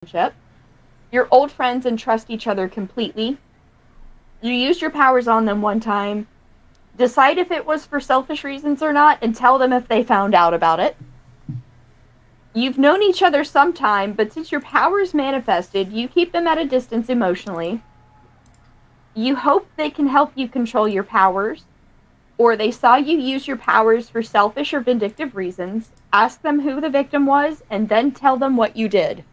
relationship. You're old friends and trust each other completely. You used your powers on them one time. Decide if it was for selfish reasons or not, and tell them if they found out about it. You've known each other some time, but since your powers manifested, you keep them at a distance emotionally. You hope they can help you control your powers, or they saw you use your powers for selfish or vindictive reasons. Ask them who the victim was, and then tell them what you did.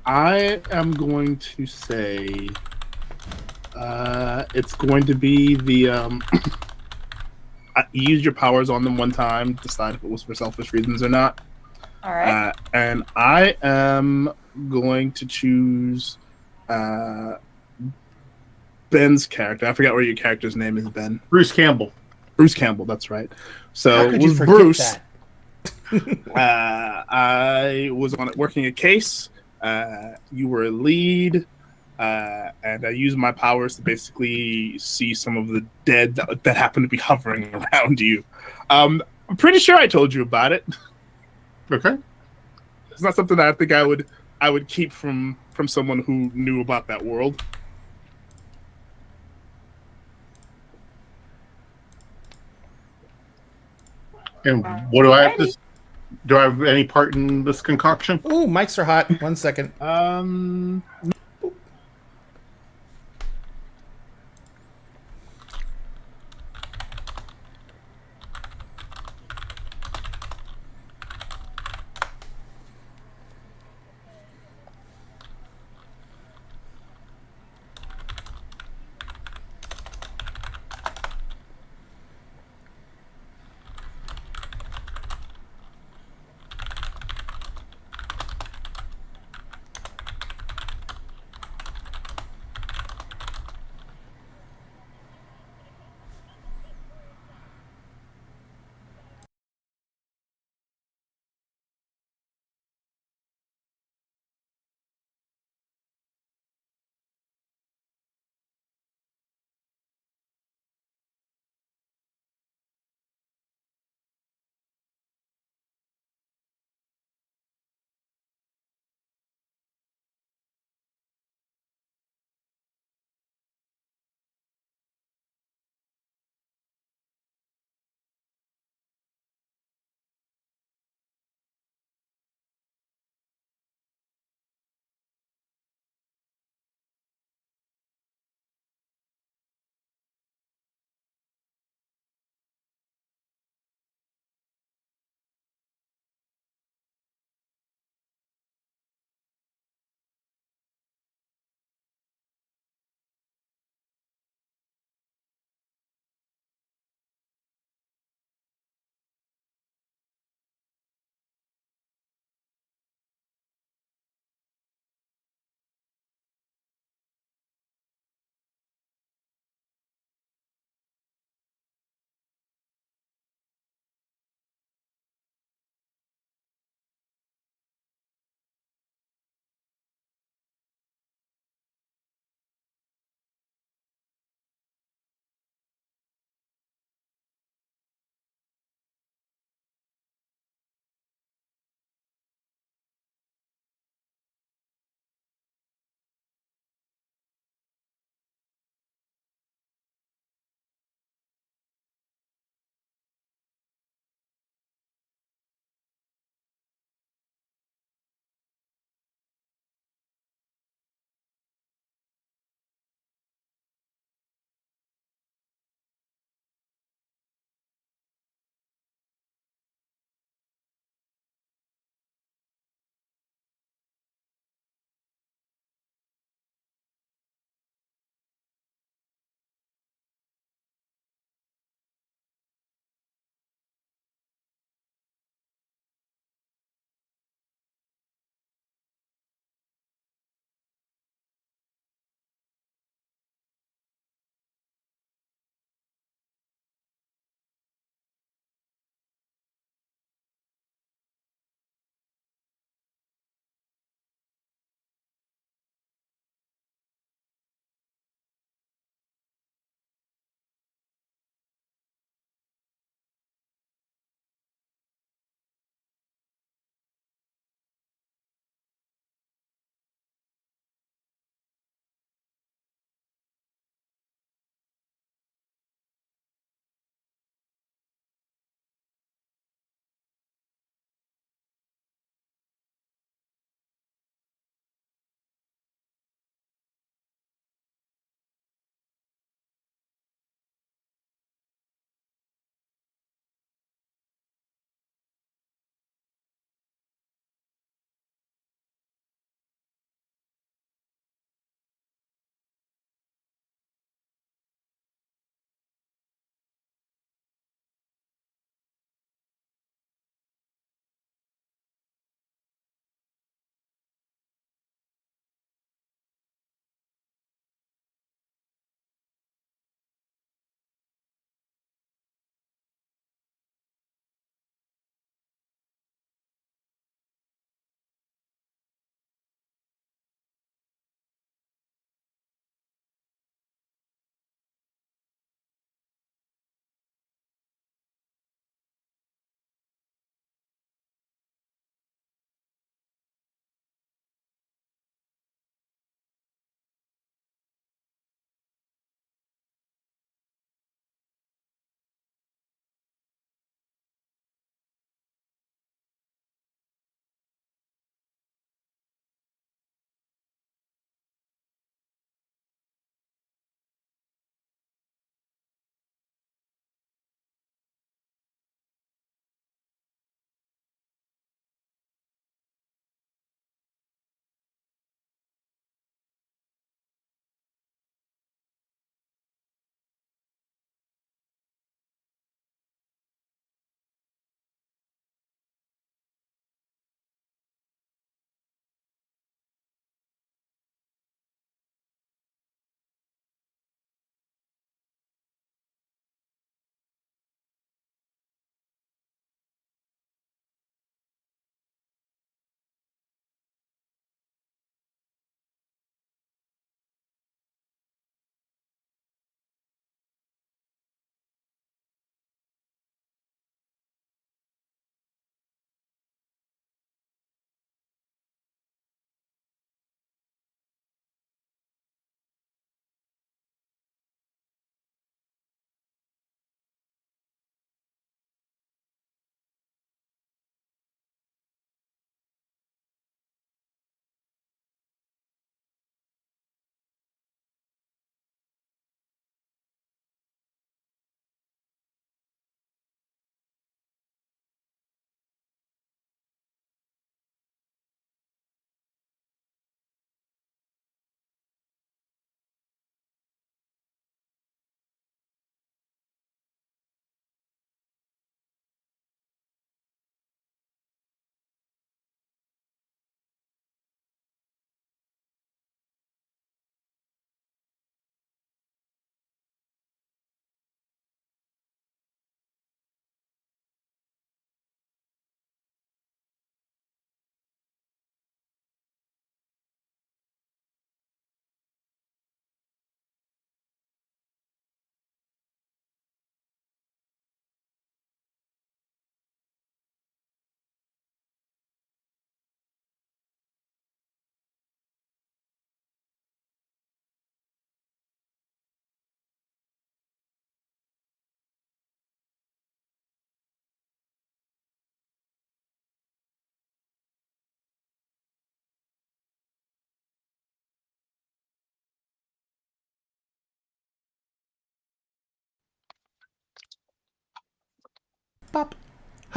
I am going to say it's going to be the use your powers on them one time, decide if it was for selfish reasons or not. All right. And I am going to choose Ben's character. I forgot what your character's name is, Ben. Bruce Campbell. Bruce Campbell, that's right. So How it could you was forget Bruce. that? I was working a case. You were a lead, and I used my powers to basically see some of the dead that happened to be hovering around you. I'm pretty sure I told you about it. Okay. It's not something that I think I would keep from someone who knew about that world. And what do I have to? Do I have any part in this concoction? Ooh, mics are hot. 1 second.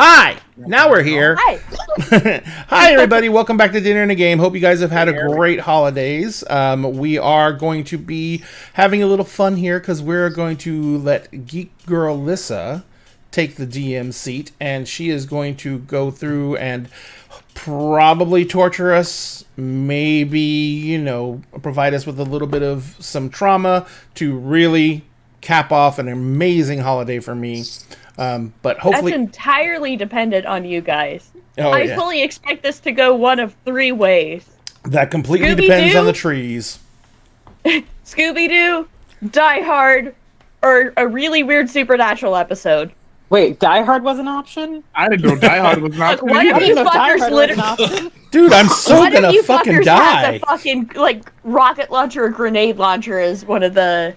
Hi! Now we're here. Hi. Hi, everybody. Welcome back to Dinner and a Game. Hope you guys have had a great holidays. We are going to be having a little fun here because we're going to let Geek Girl Lissa take the DM seat, and she is going to go through and probably torture us, maybe, provide us with a little bit of some trauma to really cap off an amazing holiday for me. But hopefully... That's entirely dependent on you guys. Oh, I yeah. fully expect this to go one of three ways. That completely Scooby-Doo? depends on the trees. Scooby-Doo, Die Hard, or a really weird supernatural episode. Wait, Die Hard was an option? I didn't know Die Hard was not. One of I you didn't know Die fuckers Hard was an option. Dude, I'm so one gonna of you fucking fuckers die. has a fucking, rocket launcher or grenade launcher as one of the...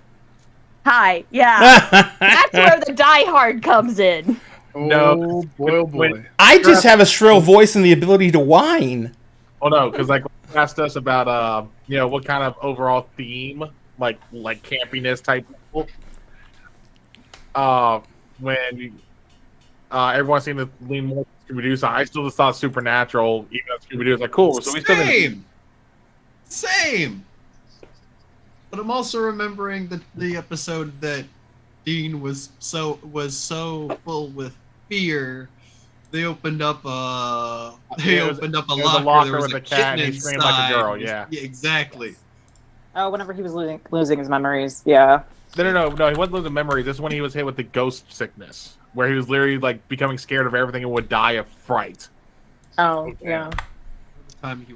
Hi, yeah. That's where the Die Hard comes in. Oh boy, oh boy. I just have a shrill voice and the ability to whine. Oh no, because when you asked us about what kind of overall theme, like campiness type. When everyone seemed to lean more to Scooby-Doo, so I still just thought Supernatural, even though Scooby-Doo was like cool. So we still didn't. Same. But I'm also remembering the episode that Dean was so full with fear. They opened up a was a locker. There was with a a cat kitten and he screamed like a inside. girl, yeah. Exactly. Oh, whenever he was losing his memories, yeah. No, he wasn't losing memories. This is when he was hit with the ghost sickness, where he was literally becoming scared of everything and would die of fright. Oh, yeah. The time he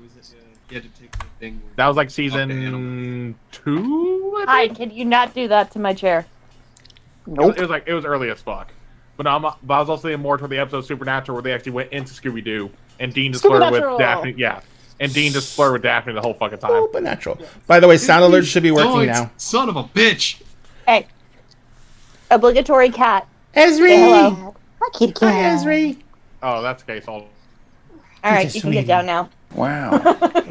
had to take the thing. That was season 2. Hi, can you not do that to my chair? Nope. It was early as fuck. But I was also thinking more toward the episode Supernatural where they actually went into Scooby Doo and Dean just flirted with Daphne. Yeah, and Dean just flirted with Daphne the whole fucking time. Supernatural. By the way, sound alerts should be working now. Son of a bitch. Hey. Obligatory cat. Esri! Say hello. Hi, kitty Hi, cat. Esri! Oh, that's the case. Alright, you can get down now. Wow.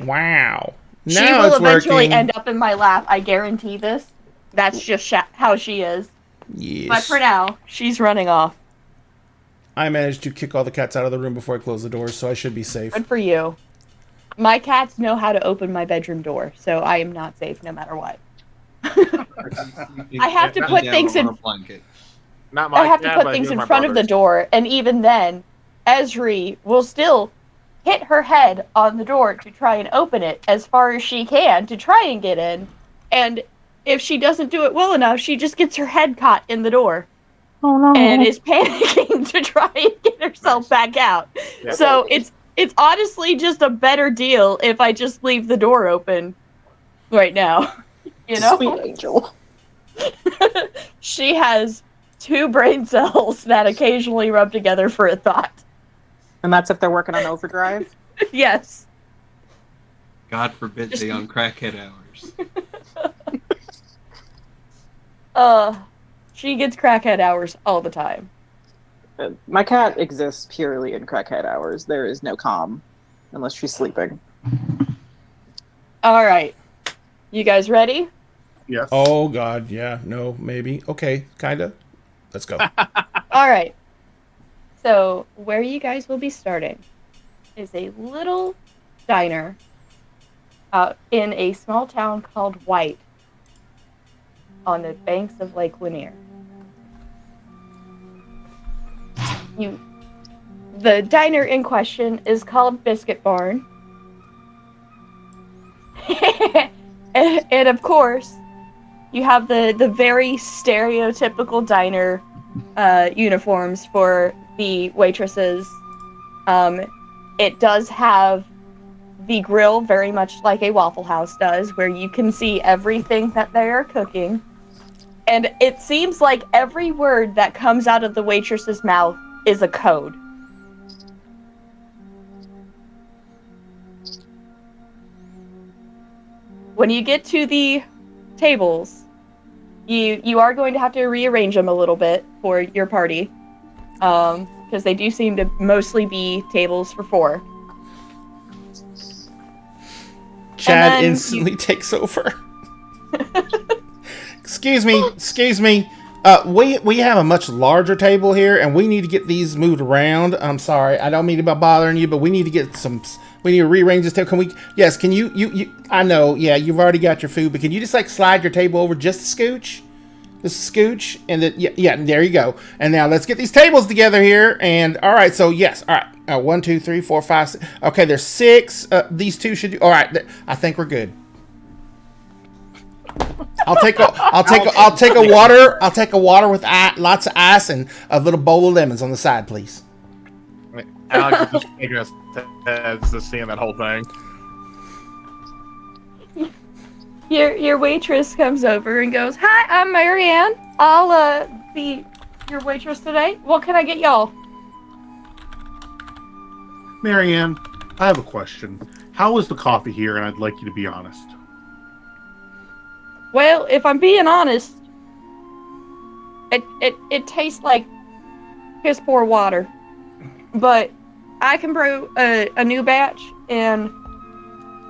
Wow. She Now will it's eventually working. end up in my lap, I guarantee this. That's just how she is. Yes. But for now, she's running off. I managed to kick all the cats out of the room before I closed the doors, so I should be safe. Good for you. My cats know how to open my bedroom door, so I am not safe no matter what. I have to put things in. Not my I have to cat, put but things he was in my front of the brother's. door, and even then, Esri will still hit her head on the door to try and open it as far as she can to try and get in. And if she doesn't do it well enough, she just gets her head caught in the door. Oh no. And is panicking to try and get herself back out. Yeah. So it's honestly just a better deal if I just leave the door open right now. You know? Sweet angel. She has 2 brain cells that occasionally rub together for a thought. And that's if they're working on overdrive. Yes. God forbid they on crackhead hours. She gets crackhead hours all the time. My cat exists purely in crackhead hours. There is no calm unless she's sleeping. All right. You guys ready? Yes. Oh, God. Yeah. No. Maybe. Okay. Kinda. Let's go. All right. So, where you guys will be starting is a little diner out in a small town called White on the banks of Lake Lanier. The diner in question is called Biscuit Barn. and of course, you have the very stereotypical diner uniforms for the waitresses. It does have the grill very much like a Waffle House does, where you can see everything that they are cooking. And it seems like every word that comes out of the waitress's mouth is a code. When you get to the tables, you are going to have to rearrange them a little bit for your party, because they do seem to mostly be tables for 4. Chad then instantly takes over. Excuse me. We have a much larger table here, and we need to get these moved around. I'm sorry, I don't mean about bothering you, but we need to get some. We need to rearrange this table. Can we? Yes. Can you? I know. Yeah, you've already got your food, but can you just like slide your table over just a scooch? Just a scooch, and then yeah. There you go. And now let's get these tables together here. And all right. So yes. All right. 1, 2, 3, 4, 5. 6. Okay. There's 6. These 2 should do. All right. I think we're good. I'll take a water with lots of ice and a little bowl of lemons on the side, please. Alex is just taking us to seeing that whole thing. Your waitress comes over and goes, "Hi, I'm Marianne. I'll be your waitress today. What can I get y'all?" Marianne, I have a question. How is the coffee here? And I'd like you to be honest. Well, if I'm being honest, it tastes like piss poor water. But I can brew a new batch and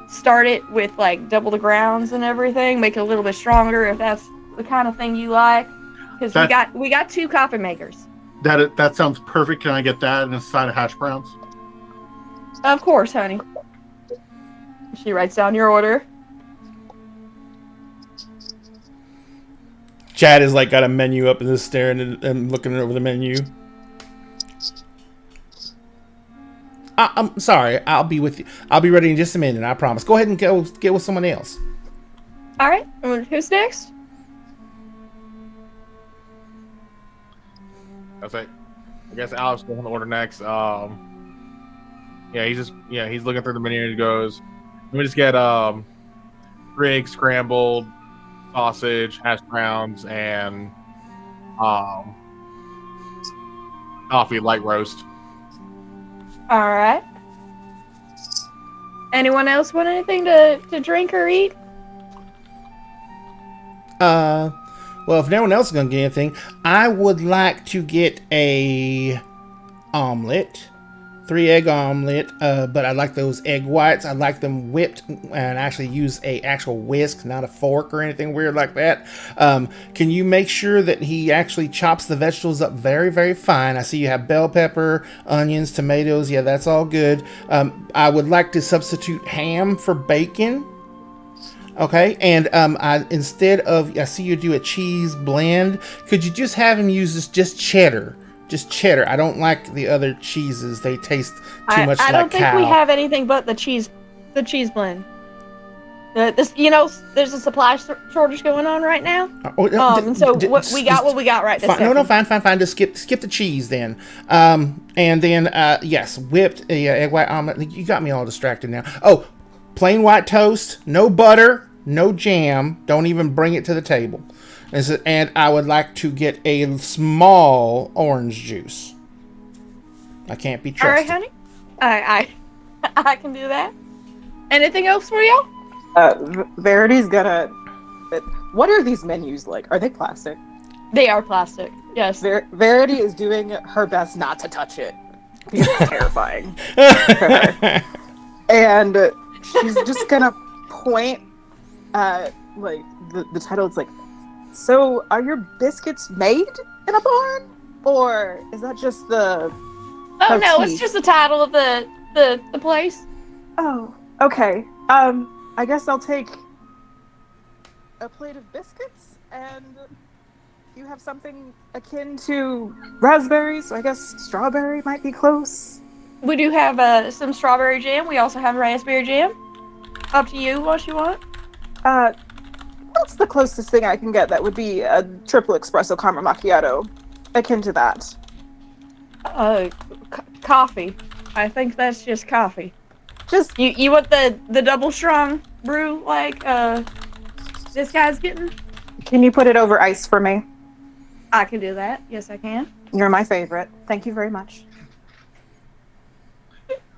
start it with like double the grounds and everything, make it a little bit stronger if that's the kind of thing you like. Because we got 2 coffee makers. That sounds perfect. Can I get that and a side of hash browns? Of course, honey. She writes down your order. Chad has like got a menu up and is staring and looking over the menu. I'm sorry. I'll be with you. I'll be ready in just a minute. I promise. Go ahead and go get with someone else. All right. Who's next? I guess Alex will order next. He's looking through the menu and he goes, "Let me just get 3 eggs scrambled, sausage, hash browns, and coffee, light roast." All right. Anyone else want anything to drink or eat? Well, if no one else is gonna get anything, I would like to get a omelet, 3-egg omelet. But I like those egg whites. I like them whipped and actually use a actual whisk, not a fork or anything weird like that. Can you make sure that he actually chops the vegetables up very, very fine? I see you have bell pepper, onions, tomatoes. Yeah, that's all good. I would like to substitute ham for bacon. Okay, and I see you do a cheese blend. Could you just have him use just cheddar? Just cheddar. I don't like the other cheeses. They taste too much like cow. I don't think we have anything but the cheese blend. There's a supply shortage going on right now. We got right this second. No, fine. Just skip the cheese then. And then yes, whipped egg white omelet. You got me all distracted now. Oh, plain white toast, no butter, no jam. Don't even bring it to the table. And I would like to get a small orange juice. I can't be trusted. All right, honey. I can do that. Anything else for y'all? Verity's gonna. What are these menus like? Are they plastic? They are plastic. Yes. Verity is doing her best not to touch it because it's terrifying. And she's just gonna point at like the title. It's like, so are your biscuits made in a barn, or is that just the? Oh no, it's just the title of the place. Oh, okay. I guess I'll take a plate of biscuits, and you have something akin to raspberries, so I guess strawberry might be close. We do have some strawberry jam. We also have raspberry jam. Up to you what you want. What's the closest thing I can get that would be a triple espresso caramel macchiato akin to that? Coffee. I think that's just coffee. Just you want the double strong brew like this guy's getting? Can you put it over ice for me? I can do that. Yes, I can. You're my favorite. Thank you very much.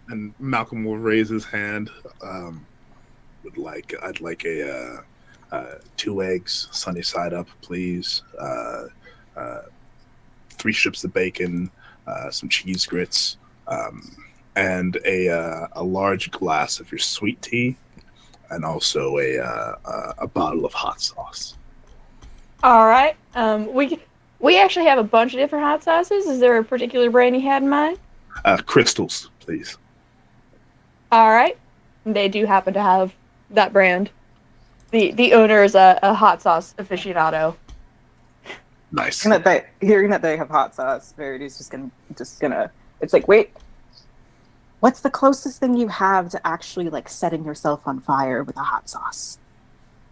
And Malcolm will raise his hand. I'd like a 2 eggs, sunny side up, please. 3 strips of bacon, some cheese grits, and a large glass of your sweet tea, and also a bottle of hot sauce. All right. We actually have a bunch of different hot sauces. Is there a particular brand you had in mind? Crystals, please. All right. They do happen to have that brand. The owner is a hot sauce aficionado. Nice. Hearing that they have hot sauce, Verity's just gonna. It's like, wait, what's the closest thing you have to actually like setting yourself on fire with a hot sauce?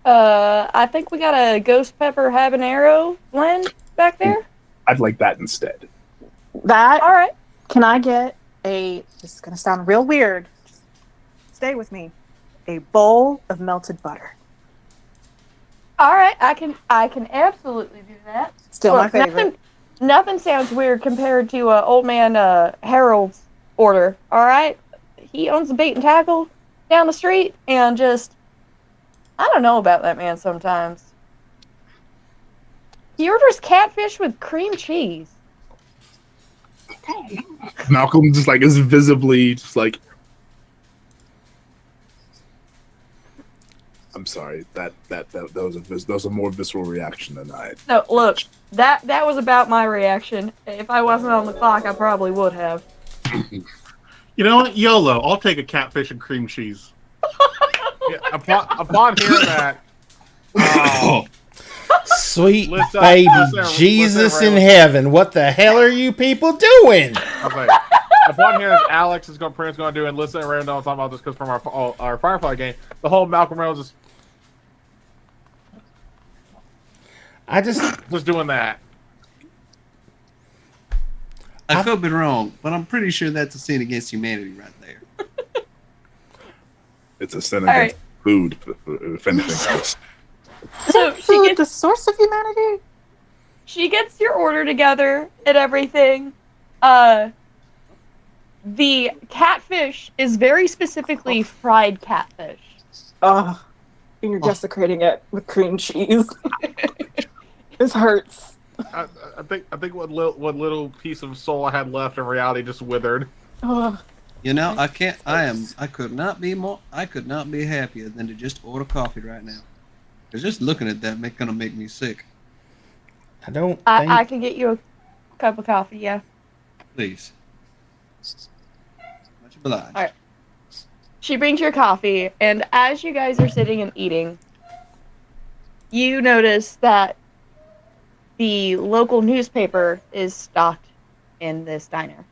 I think we got a ghost pepper habanero blend back there. I'd like that instead. That. All right. Can I get a? This is gonna sound real weird. Just stay with me. A bowl of melted butter. All right. I can absolutely do that. Still my favorite. Nothing sounds weird compared to old man Harold's order. All right. He owns a bait and tackle down the street, and just I don't know about that man sometimes. He orders catfish with cream cheese. Malcolm just like is visibly just like, I'm sorry, that was a more visceral reaction than I. No, look, that was about my reaction. If I wasn't on the clock, I probably would have. You know what? YOLO. I'll take a catfish and cream cheese. Yeah, upon hearing that, Sweet Listen, baby listen, Jesus in Ray. heaven. What the hell are you people doing? okay. Upon hearing that Alex is going to do, and listen, Ray, don't talk about this because from our Firefly game, the whole Malcolm Reynolds is I just doing that. I could be wrong, but I'm pretty sure that's a sin against humanity right there. It's a sin against food, if anything else. So Food, the source of humanity. she gets your order together and everything. The catfish is very specifically fried catfish. Oh, and you're desecrating it with cream cheese. This hurts. I think what little piece of soul I had left in reality just withered. Oh, You know, I could not be happier than to just order coffee right now. Because just looking at that gonna make me sick. I don't I think can get you a cup of coffee, yeah. Please. Much obliged. All right. She brings your coffee, and as you guys are sitting and eating, you notice that the local newspaper is stocked in this diner.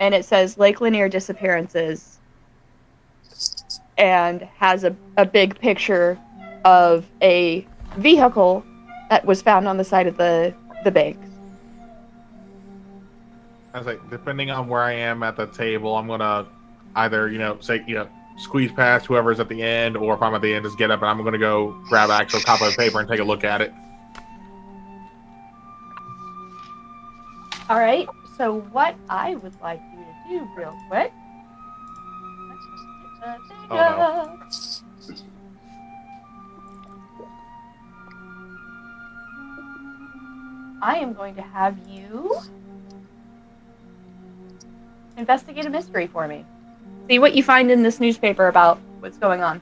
And it says Lake Lanier disappearances and has a big picture of a vehicle that was found on the side of the bank. I was like, depending on where I am at the table, I'm gonna either, squeeze past whoever's at the end, or if I'm at the end, just get up and I'm gonna go grab an actual copy of paper and take a look at it. All right. So what I would like you to do real quick. Oh, no. I am going to have you investigate a mystery for me. See what you find in this newspaper about what's going on.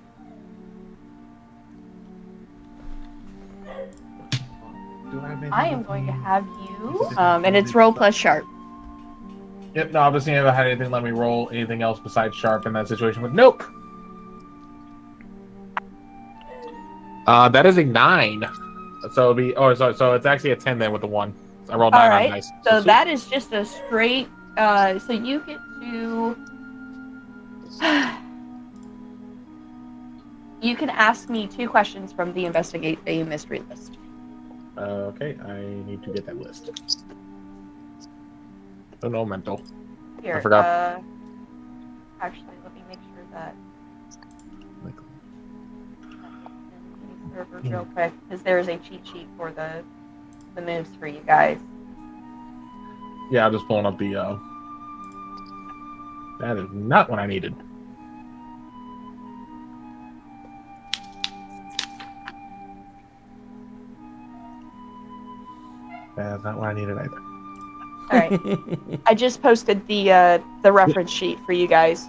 I am going to have you, and it's roll plus sharp. Yep, no, I'm just seeing if I had anything let me roll anything else besides sharp in that situation, but nope. That is a 9. So it'll be so it's actually a 10 then with the 1. I rolled 9 on dice. So that is just a straight so you get to you can ask me 2 questions from the investigate a mystery list. Okay, I need to get that list. Oh no, mental. Here, I forgot. Actually, let me make sure that server real quick, because there is a cheat sheet for the moves for you guys. Yeah, I'm just pulling up the. That is not what I needed. That's not what I needed either. All right, I just posted the reference sheet for you guys.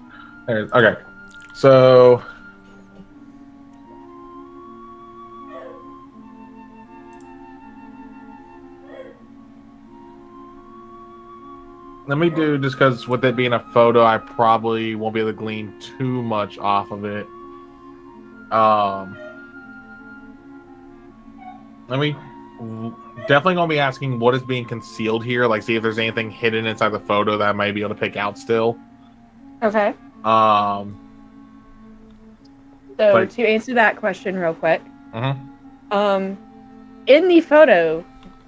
Okay, so Let me do, just because with it being a photo, I probably won't be able to glean too much off of it. Let me definitely gonna be asking what is being concealed here. Like, see if there's anything hidden inside the photo that I might be able to pick out still. Okay. So to answer that question real quick, in the photo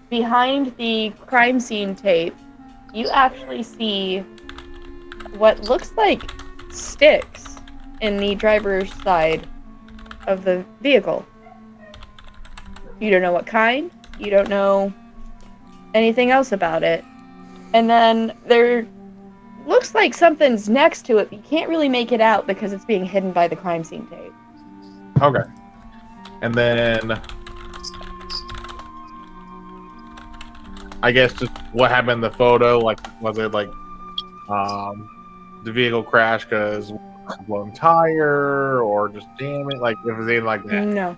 behind the crime scene tape, you actually see what looks like sticks in the driver's side of the vehicle. You don't know what kind, you don't know anything else about it. And then there looks like something's next to it, but you can't really make it out because it's being hidden by the crime scene tape. Okay. And then I guess just what happened in the photo, like, was it like the vehicle crashed because blown tire or just damage, like if it was anything like that? No.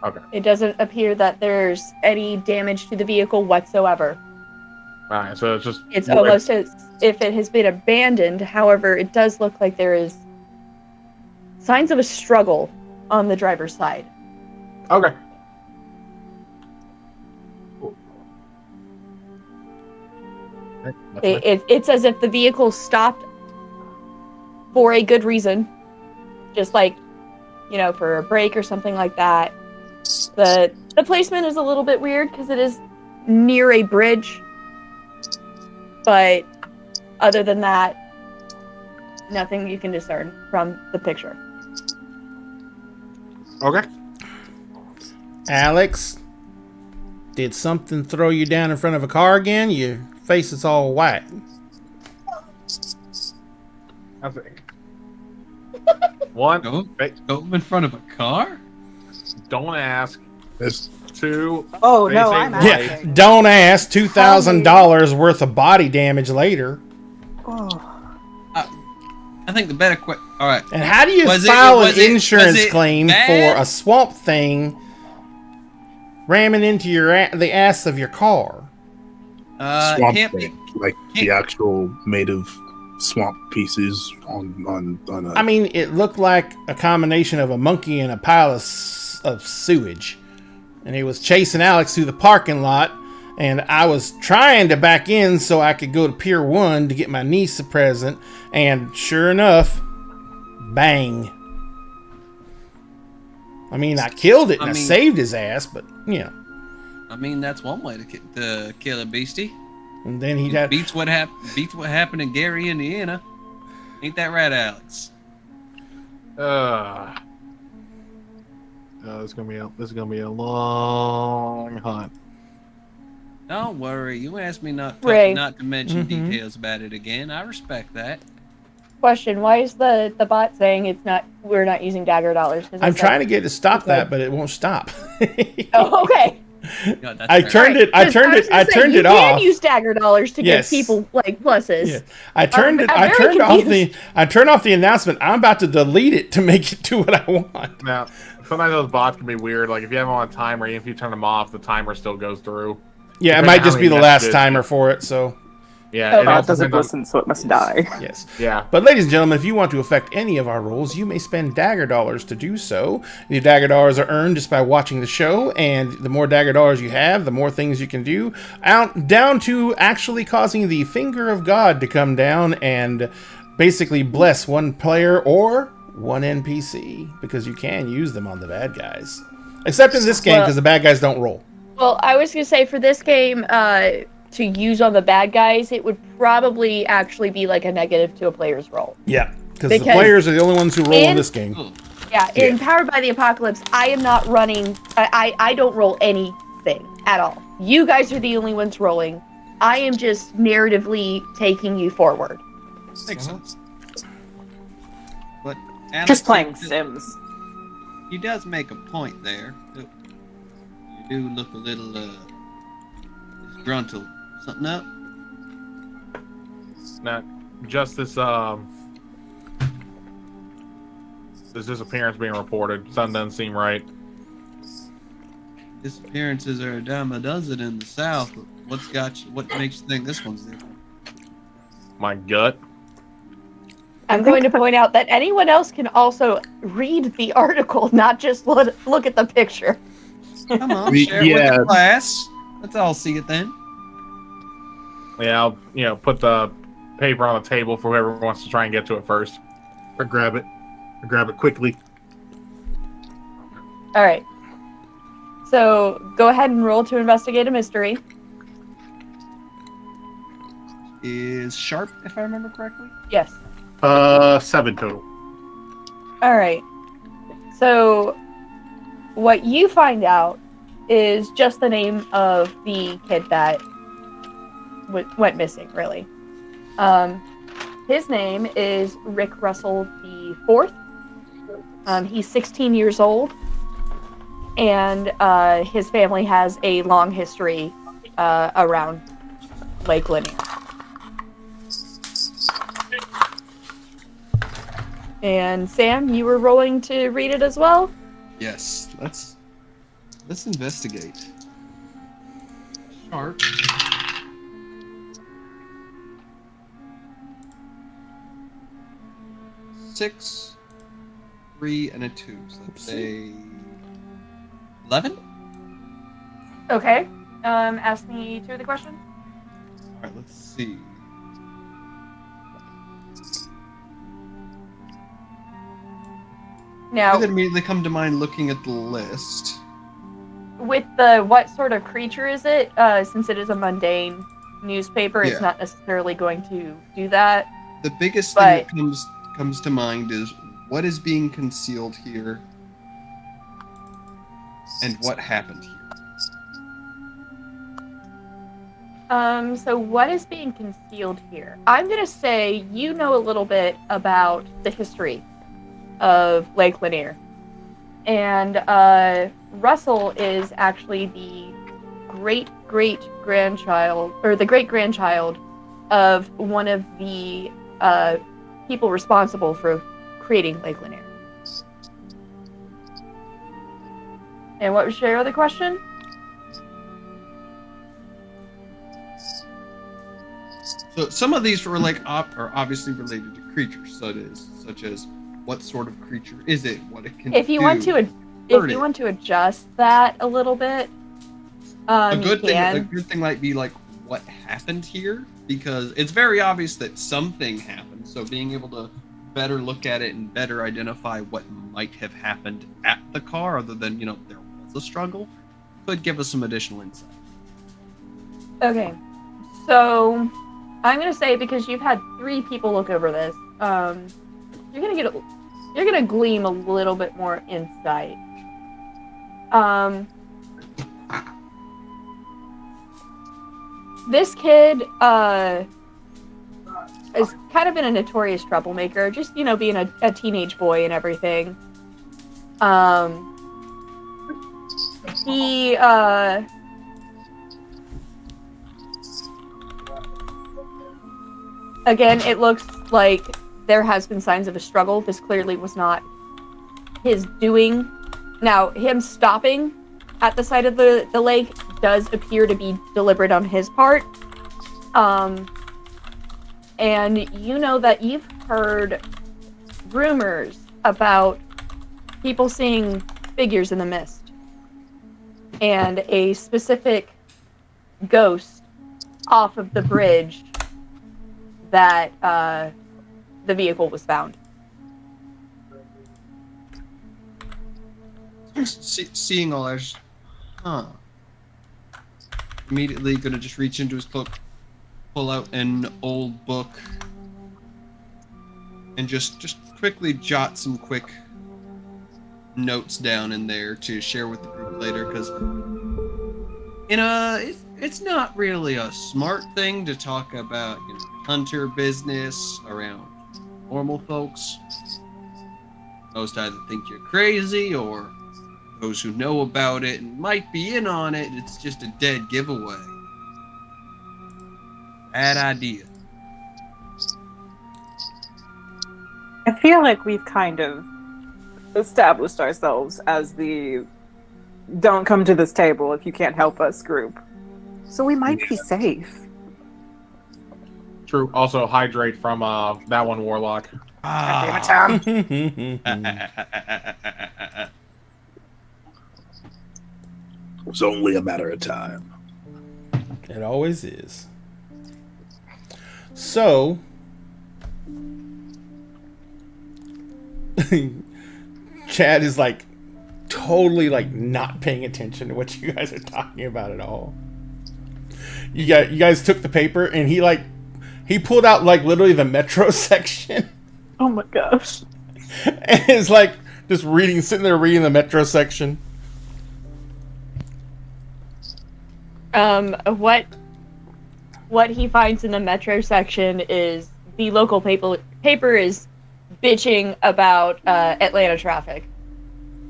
Okay. It doesn't appear that there's any damage to the vehicle whatsoever. Alright, so it's almost as if it has been abandoned. However, it does look like there is signs of a struggle on the driver's side. Okay. It's as if the vehicle stopped for a good reason, just like, you know, for a break or something like that. The placement is a little bit weird because it is near a bridge, but other than that, nothing you can discern from the picture. Okay. Alex, did something throw you down in front of a car again? Your face is all white. I think. One, Go in front of a car? don't ask. There's Two, Oh They no, say I'm right. Yeah, asking. don't ask. $2,000 worth of body damage later. Oh. I think the better question. All right. And how do you Was file was an insurance it claim bad? for a swamp thing ramming into the ass of your car? swamp Can't be. thing, like the actual made of swamp pieces on a. I mean, it looked like a combination of a monkey and a pile of sewage. And he was chasing Alex through the parking lot, and I was trying to back in so I could go to Pier 1 to get my niece a present, and sure enough, bang. I mean, I killed it and I saved his ass, but, you know. I mean, that's one way to kill a beastie. And then he had... Beats what happened in Gary, Indiana. Ain't that right, Alex? This is gonna be a long hunt. Don't worry. You asked me not Ray. to mention details about it again. I respect that. Question: why is the bot saying we're not using dagger dollars? I'm trying to get it to stop that, but it won't stop. Oh, okay. No, that's I fair. turned it I turned it you off. can use dagger dollars to Yes. give people like pluses. Yeah. I turned very off the announcement. I'm about to delete it to make it do what I want. Now, sometimes those bots can be weird. Like if you have them on a timer, even if you turn them off, the timer still goes through. Yeah, it Depending might on just how be the many last messages timer for it, so Yeah, Oh, It doesn't listen, so it must die. yes. Yeah. But ladies and gentlemen, if you want to affect any of our rolls, you may spend dagger dollars to do so. The dagger dollars are earned just by watching the show, and the more dagger dollars you have, the more things you can do, down to actually causing the finger of God to come down and basically bless one player or one NPC, because you can use them on the bad guys. Except in this game, because the bad guys don't roll. Well, I was gonna say for this game, to use on the bad guys, it would probably actually be like a negative to a player's roll. Yeah, because the players are the only ones who roll in this game. Yeah, in Powered by the Apocalypse, I am not running. I don't roll anything at all. You guys are the only ones rolling. I am just narratively taking you forward. Makes sense. But Alex, Just playing Sims. He does make a point there. You do look a little disgruntled. Something up? Now, just this disappearance being reported. Something doesn't seem right. Disappearances are a dime a dozen in the South. What makes you think this one's different? My gut. I'm going to point out that anyone else can also read the article, not just look at the picture. Come on, The- share it with yeah. the class. Let's all see it then. Yeah, I'll put the paper on the table for whoever wants to try and get to it first. I grab it. I grab it quickly. All right. So go ahead and roll to investigate a mystery. Is sharp, if I remember correctly. Yes. 7 total. All right. So what you find out is just the name of the kid that went missing, really. His name is Rick Russell the Fourth. He's 16 years old, and his family has a long history around Lake Lanier. And Sam, you were rolling to read it as well? Yes. Let's investigate. Sharp. 6, 3, and a 2. So let's say 11. Okay. Ask me 2 of the questions. All right. Let's see. Now, That immediately come to mind looking at the list. with the what sort of creature is it? Since it is a mundane newspaper, Yeah. it's not necessarily going to do that. The biggest thing that comes to mind is what is being concealed here and what happened here. So what is being concealed here? I'm gonna say you know a little bit about the history of Lake Lanier. And Russell is actually the great-great-grandchild, or the great-grandchild of one of the people responsible for creating Lake Lanier. And what was your other question? So some of these were like are obviously related to creatures, such as what sort of creature is it, what it can If you do. want to adjust that a little bit, A good you can. thing might be like what happened here, because it's very obvious that something happened. So being able to better look at it and better identify what might have happened at the car, other than there was a struggle, could give us some additional insight. Okay, so I'm gonna say, because you've had 3 people look over this, you're gonna glean a little bit more insight. This kid has kind of been a notorious troublemaker, just being a teenage boy and everything. He again, it looks like there has been signs of a struggle. This clearly was not his doing. Now, him stopping at the side of the lake does appear to be deliberate on his part. And you know that you've heard rumors about people seeing figures in the mist. And a specific ghost off of the bridge that the vehicle was found. Seeing all that, immediately gonna just reach into his cloak, pull out an old book, and just quickly jot some quick notes down in there to share with the group later, because it's not really a smart thing to talk about hunter business around normal folks. Most either think you're crazy, or those who know about it and might be in on it, it's just a dead giveaway. Bad idea. I feel like we've kind of established ourselves as the don't come to this table if you can't help us group. So we might be safe. True. Also, hydrate from that one warlock. God damn it, Tom. It's only a matter of time. It always is. So, Chad is like totally like not paying attention to what you guys are talking about at all. You guys took the paper and he pulled out like literally the metro section Oh my gosh. and is like just sitting there reading the metro section. What he finds in the metro section is the local paper is bitching about Atlanta traffic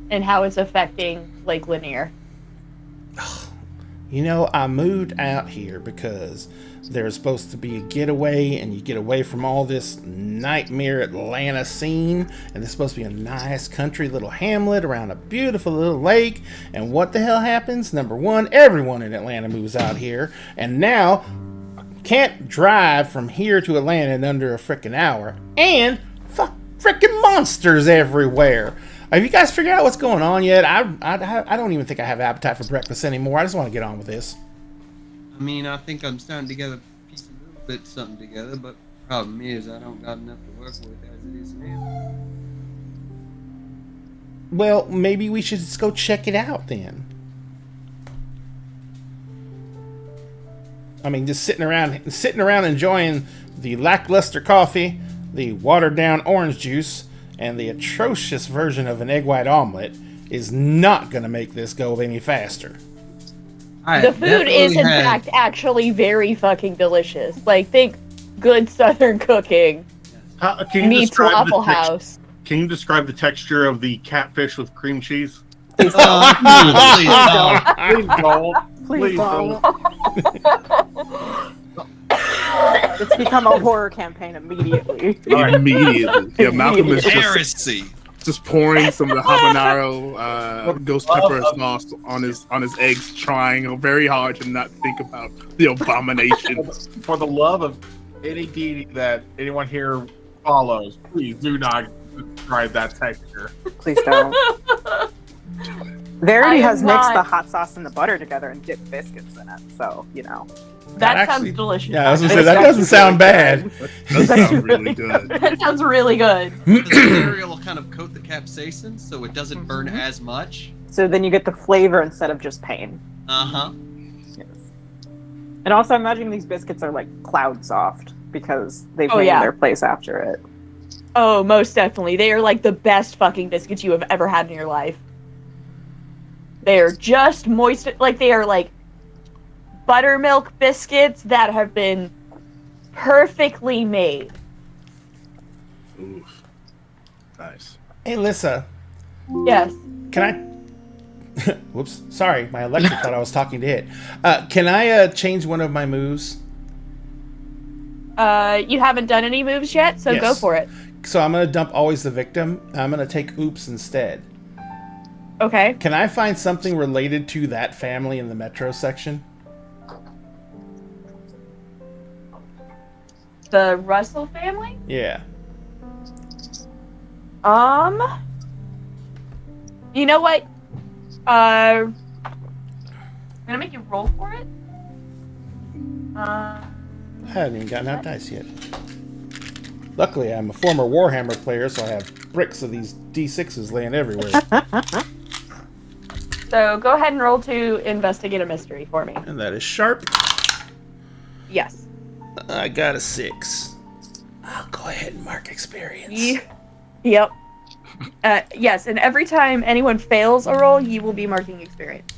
and how it's affecting Lake Lanier. You know, I moved out here because there's supposed to be a getaway, and you get away from all this nightmare Atlanta scene, and it's supposed to be a nice country little hamlet around a beautiful little lake. And what the hell happens? Number one, everyone in Atlanta moves out here, and now can't drive from here to Atlanta in under a freaking hour, and freaking monsters everywhere. Have you guys figured out what's going on yet? I don't even think I have appetite for breakfast anymore. I just want to get on with this. I mean, I think I'm starting to get a piece of little bit something together, but problem is I don't got enough to work with as it is now. Well, maybe we should just go check it out then. I mean, just sitting around enjoying the lackluster coffee, the watered down orange juice, and the atrocious version of an egg white omelet is not going to make this go any faster. The food is, in fact, actually very fucking delicious. Like, think good Southern cooking meets Waffle House. Can you describe the texture of the catfish with cream cheese? Please don't. Please don't. It's become a horror campaign immediately. Immediately. Yeah, Malcolm is Heresy. just pouring some of the habanero ghost pepper sauce on his eggs, trying very hard to not think about the abominations. For the love of any deity that anyone here follows, please do not describe that texture. Please don't. Verity has not- mixed the hot sauce and the butter together and dipped biscuits in it, so, you know. That sounds delicious. Yeah, I was going to say, that doesn't sound bad. That sounds really good. That sounds really good. The cereal will kind of coat the capsaicin so it doesn't burn as much. So then you get the flavor instead of just pain. Uh-huh. Yes. And also, I'm imagining these biscuits are like cloud soft because they've named yeah. their place after it. Oh, most definitely. They are like the best fucking biscuits you have ever had in your life. They are just moist, like they are like buttermilk biscuits that have been perfectly made. Oof. Nice. Hey, Lissa. Yes. Can I... Whoops. Sorry, my Alexa thought I was talking to it. Can I change one of my moves? You haven't done any moves yet, so Yes. go for it. So I'm going to dump Always the Victim. I'm going to take Oops instead. Okay. Can I find something related to that family in the metro section? The Russell family? Yeah. You know what? I'm gonna make you roll for it. I haven't even gotten out dice yet. Luckily, I'm a former Warhammer player, so I have bricks of these D6s laying everywhere. So go ahead and roll to investigate a mystery for me. And that is sharp. Yes. I got a 6. I'll go ahead and mark experience. Yep. Yes, and every time anyone fails a roll, you will be marking experience.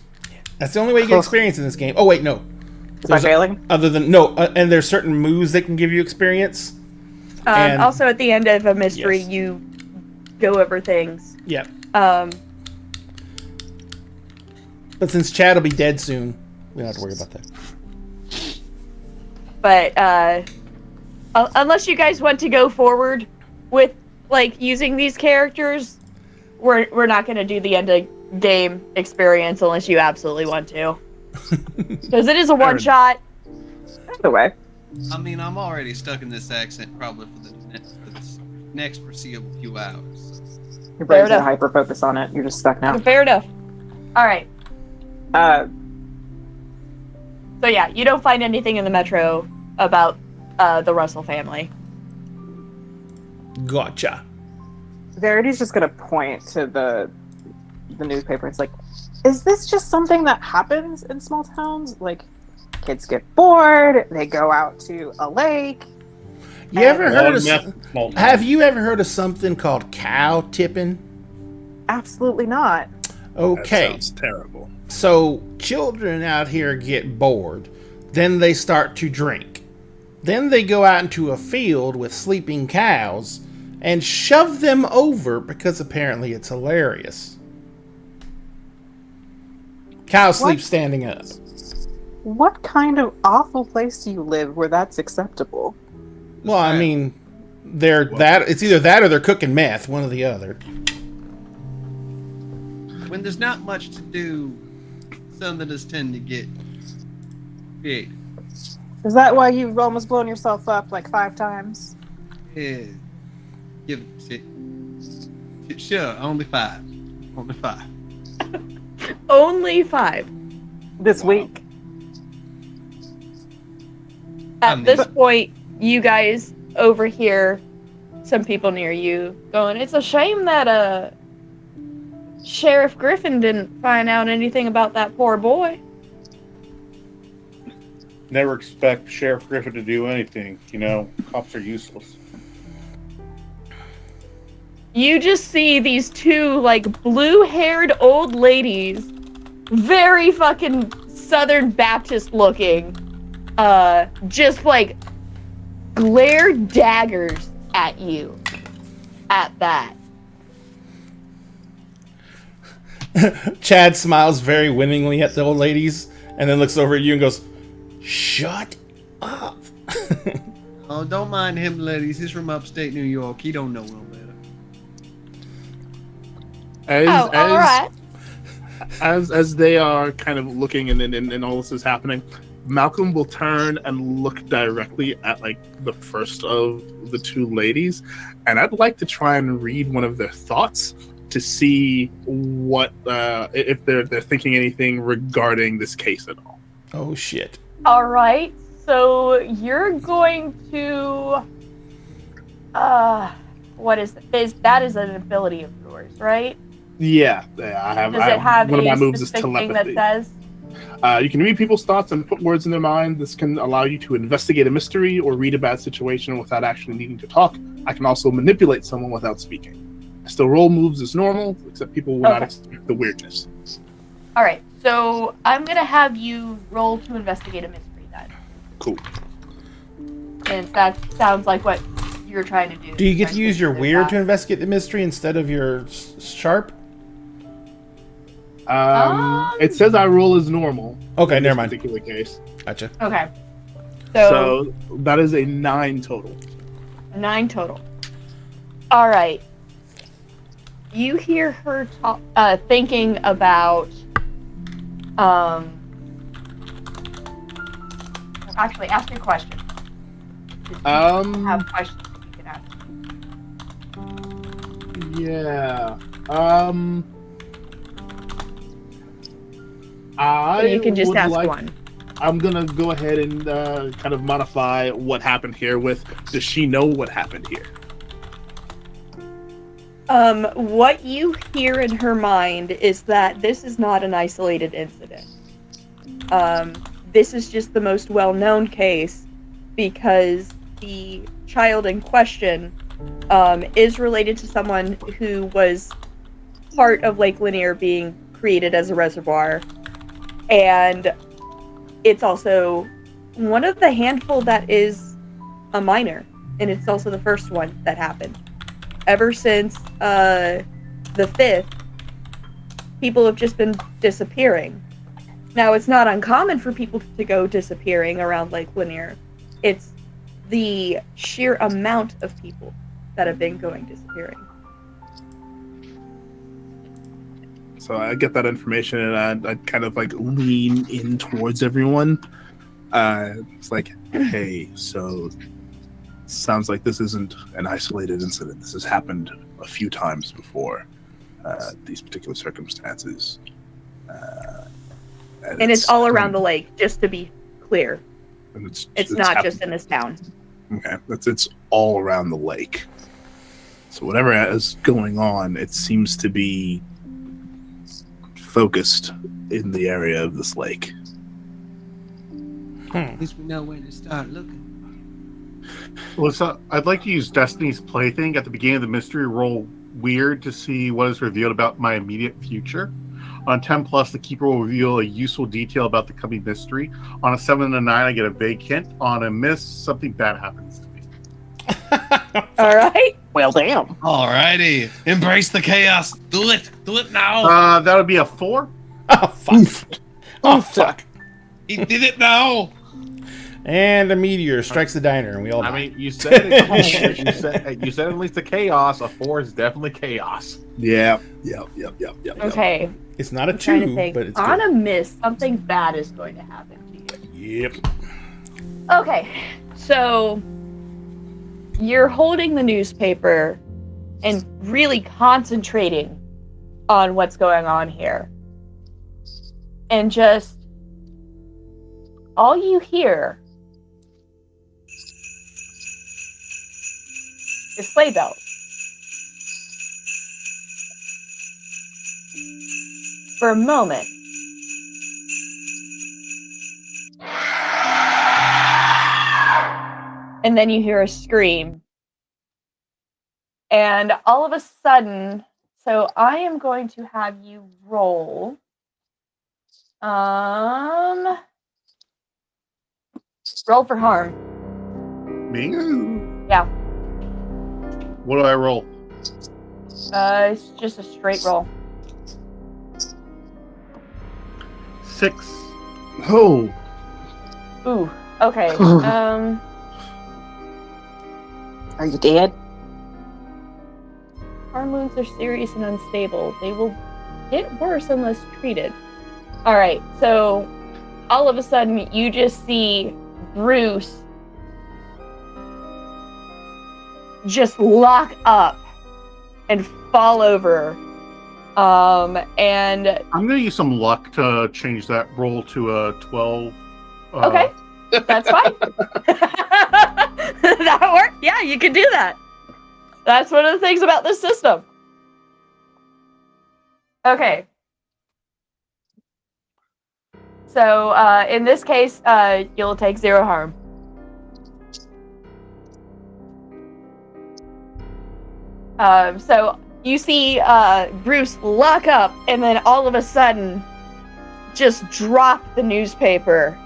That's the only way you get experience in this game. Oh, wait, no. Is I failing? Other than... No, and there's certain moves that can give you experience. And- Also, at the end of a mystery, Yes. you go over things. Yep. Um, But since Chad will be dead soon, we don't have to worry about that. but unless you guys want to go forward with like using these characters, we're not going to do the end of game experience unless you absolutely want to, because it is a one shot. Either way. I mean, I'm already stuck in this accent probably for the next foreseeable few hours. Your Fair brain's gonna enough. hyper focus on it. You're just stuck now. Fair enough. All right. So So yeah, you don't find anything in the metro about the Russell family. Gotcha. Verity's just gonna point to the newspaper. It's like, is this just something that happens in small towns? Like, kids get bored, they go out to a lake. You ever heard of? Small Have you ever heard of something called cow tipping? Absolutely not. Okay, That sounds terrible. so children out here get bored, then they start to drink. Then they go out into a field with sleeping cows and shove them over because apparently it's hilarious. Cows sleep standing up. What kind of awful place do you live where that's acceptable? Well, I mean, it's either that or they're cooking meth, one or the other. When there's not much to do, some of us tend to get creative. Is that why you've almost blown yourself up like 5 times? Yeah. Give it. Sure, only 5. Only 5. Only 5. This week? At this point, you guys overhear some people near you going, "It's a shame that Sheriff Griffin didn't find out anything about that poor boy." Never expect Sheriff Griffin to do anything. You know, cops are useless. You just see these 2 like blue-haired old ladies, very fucking Southern Baptist looking, just like glare daggers at you at that. Chad smiles very winningly at the old ladies and then looks over at you and goes, "Shut up." Oh, don't mind him, ladies. He's from upstate New York. He don't know no better. Alright. As they are kind of looking and all this is happening, Malcolm will turn and look directly at like the first of the 2 ladies, and I'd like to try and read one of their thoughts to see what if they're thinking anything regarding this case at all. Oh shit. Alright, so you're going to what is that is an ability of yours, right? Yeah, I have. Does it have one of a my moves is specific thing telepathy. that says? You can read people's thoughts and put words in their mind. This can allow you to investigate a mystery or read a bad situation without actually needing to talk. I can also manipulate someone without speaking. I still roll moves as normal, except people will not expect the weirdness. Alright, so I'm gonna have you roll to investigate a mystery then. Cool. Since that sounds like what you're trying to do. Do you get to use your weird to to investigate the mystery instead of your sharp? It says I roll as normal. Okay, in never this mind. particular case. Gotcha. Okay. So that is a 9 total. 9 total. Alright. You hear her thinking about actually ask me a question. You have questions you can ask. Yeah. You can just would ask like- one. I'm gonna go ahead and kind of modify what happened here with, does she know what happened here? What you hear in her mind is that this is not an isolated incident. This is just the most well-known case because the child in question is related to someone who was part of Lake Lanier being created as a reservoir, and it's also one of the handful that is a minor, and it's also the first one that happened. Ever since the 5th, people have just been disappearing. Now, it's not uncommon for people to go disappearing around Lake Lanier. It's the sheer amount of people that have been going disappearing. So I get that information and I kind of like lean in towards everyone. It's like, hey, so sounds like this isn't an isolated incident. This has happened a few times before, these particular circumstances. And it's all around the lake, just to be clear. And It's not just in this town. Okay, it's all around the lake. So whatever is going on, it seems to be focused in the area of this lake. At least we know when to start looking. Alyssa, I'd like to use Destiny's Plaything at the beginning of the mystery roll weird to see what is revealed about my immediate future. On 10 plus, the keeper will reveal a useful detail about the coming mystery. On a 7 and a 9, I get a vague hint. On a miss, something bad happens to me. All right. Well, damn. Alrighty. Embrace the chaos. Do it. Do it now. That would be a 4. Oh, fuck. Oh, fuck. He did it now. And a meteor strikes the diner, and we all die. I mean, you said it, you said at least the chaos. A 4 is definitely chaos. Yep. Okay. It's not a I'm trying to 2, think. but it's On good. a miss, something bad is going to happen to you. Yep. Okay, so you're holding the newspaper and really concentrating on what's going on here. And just all you hear is sleigh bells. For a moment, and then you hear a scream. And all of a sudden, so I am going to have you roll. Roll for harm. Me? Yeah. What do I roll? It's just a straight roll. 6. Oh, Ooh. Okay. Are you dead? Harm wounds are serious and unstable. They will get worse unless treated. All right. So all of a sudden, you just see Bruce just lock up and fall over. And I'm going to use some luck to change that roll to a 12. okay, that's fine. That works. Yeah, you can do that. That's one of the things about this system. Okay. So in this case, you'll take 0 harm. So you see Bruce lock up and then all of a sudden just drop the newspaper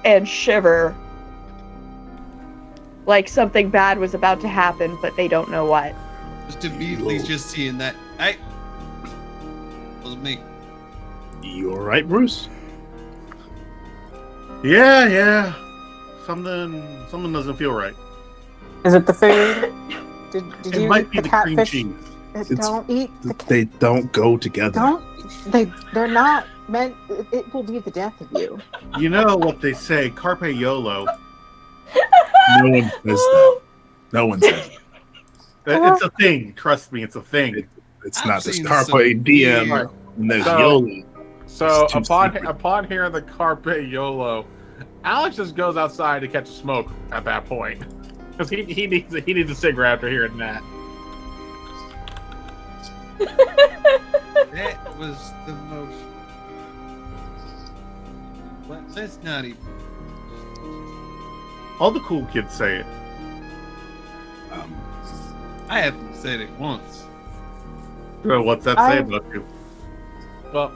and shiver like something bad was about to happen, but they don't know what. Just immediately just seeing that. Hey, was me. you all right, Bruce? Yeah. Something doesn't feel right. Is it the food? Did It you might eat be the the cream catfish? cheese. Don't eat the They don't go together. They're not meant. It will be the death of you. You know what they say, carpe YOLO. No one says that. No one says that. It's a thing. Trust me, it's a thing. It's I've not this seen carpe some diem weird- and there's So- YOLO. So It's too secret. upon hearing the carpe YOLO, Alex just goes outside to catch a smoke at that point because he needs a cigarette after hearing that. That was the most. Let's not even. All the cool kids say it. I haven't said it once. What's that say about you? Well,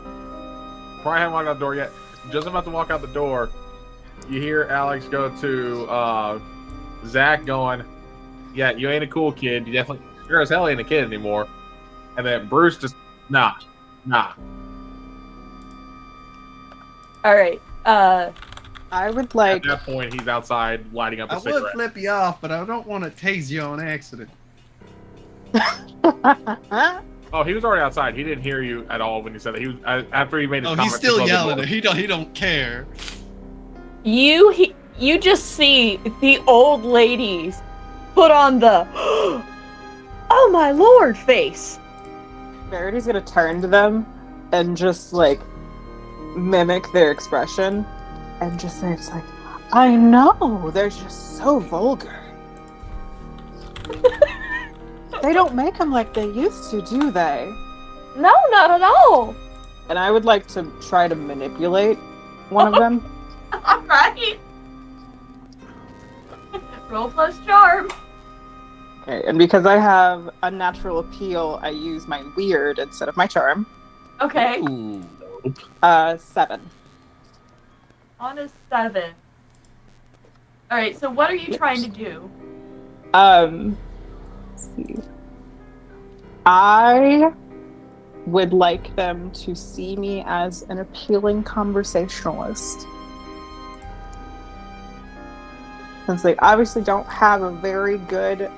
probably haven't walked out the door yet. Just about to walk out the door, you hear Alex go to Zach going, "Yeah, you ain't a cool kid. You definitely sure as hell ain't a kid anymore." And then Bruce just nah. All right. I would like. At that point, he's outside lighting up a I would cigarette. flip you off, but I don't want to tase you on accident. Oh, he was already outside. He didn't hear you at all when you said that. He was after he made his Oh, comment. he's still closed the yelling. door. He don't care. You just see the old ladies put on the oh my lord face. Verity's gonna turn to them and just like mimic their expression and just say, it's like, I know, they're just so vulgar. They don't make them like they used to, do they? No, not at all. And I would like to try to manipulate one of them. Alright. Roll plus charm. Okay, and because I have unnatural appeal, I use my weird instead of my charm. Okay. Ooh. 7. On a 7. Alright, so what are you trying to do? Let's see. I would like them to see me as an appealing conversationalist. Since they obviously don't have a very good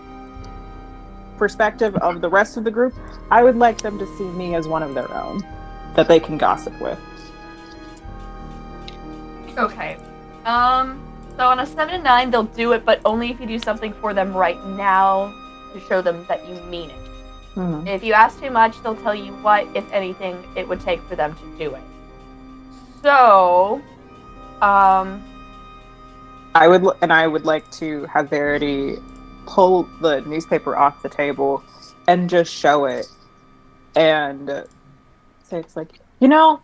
perspective of the rest of the group, I would like them to see me as one of their own that they can gossip with. Okay. So on a 7 and 9, they'll do it, but only if you do something for them right now to show them that you mean it. Mm-hmm. If you ask too much, they'll tell you what, if anything, it would take for them to do it. So, I would like to have Verity pull the newspaper off the table and just show it and say, it's like, you know,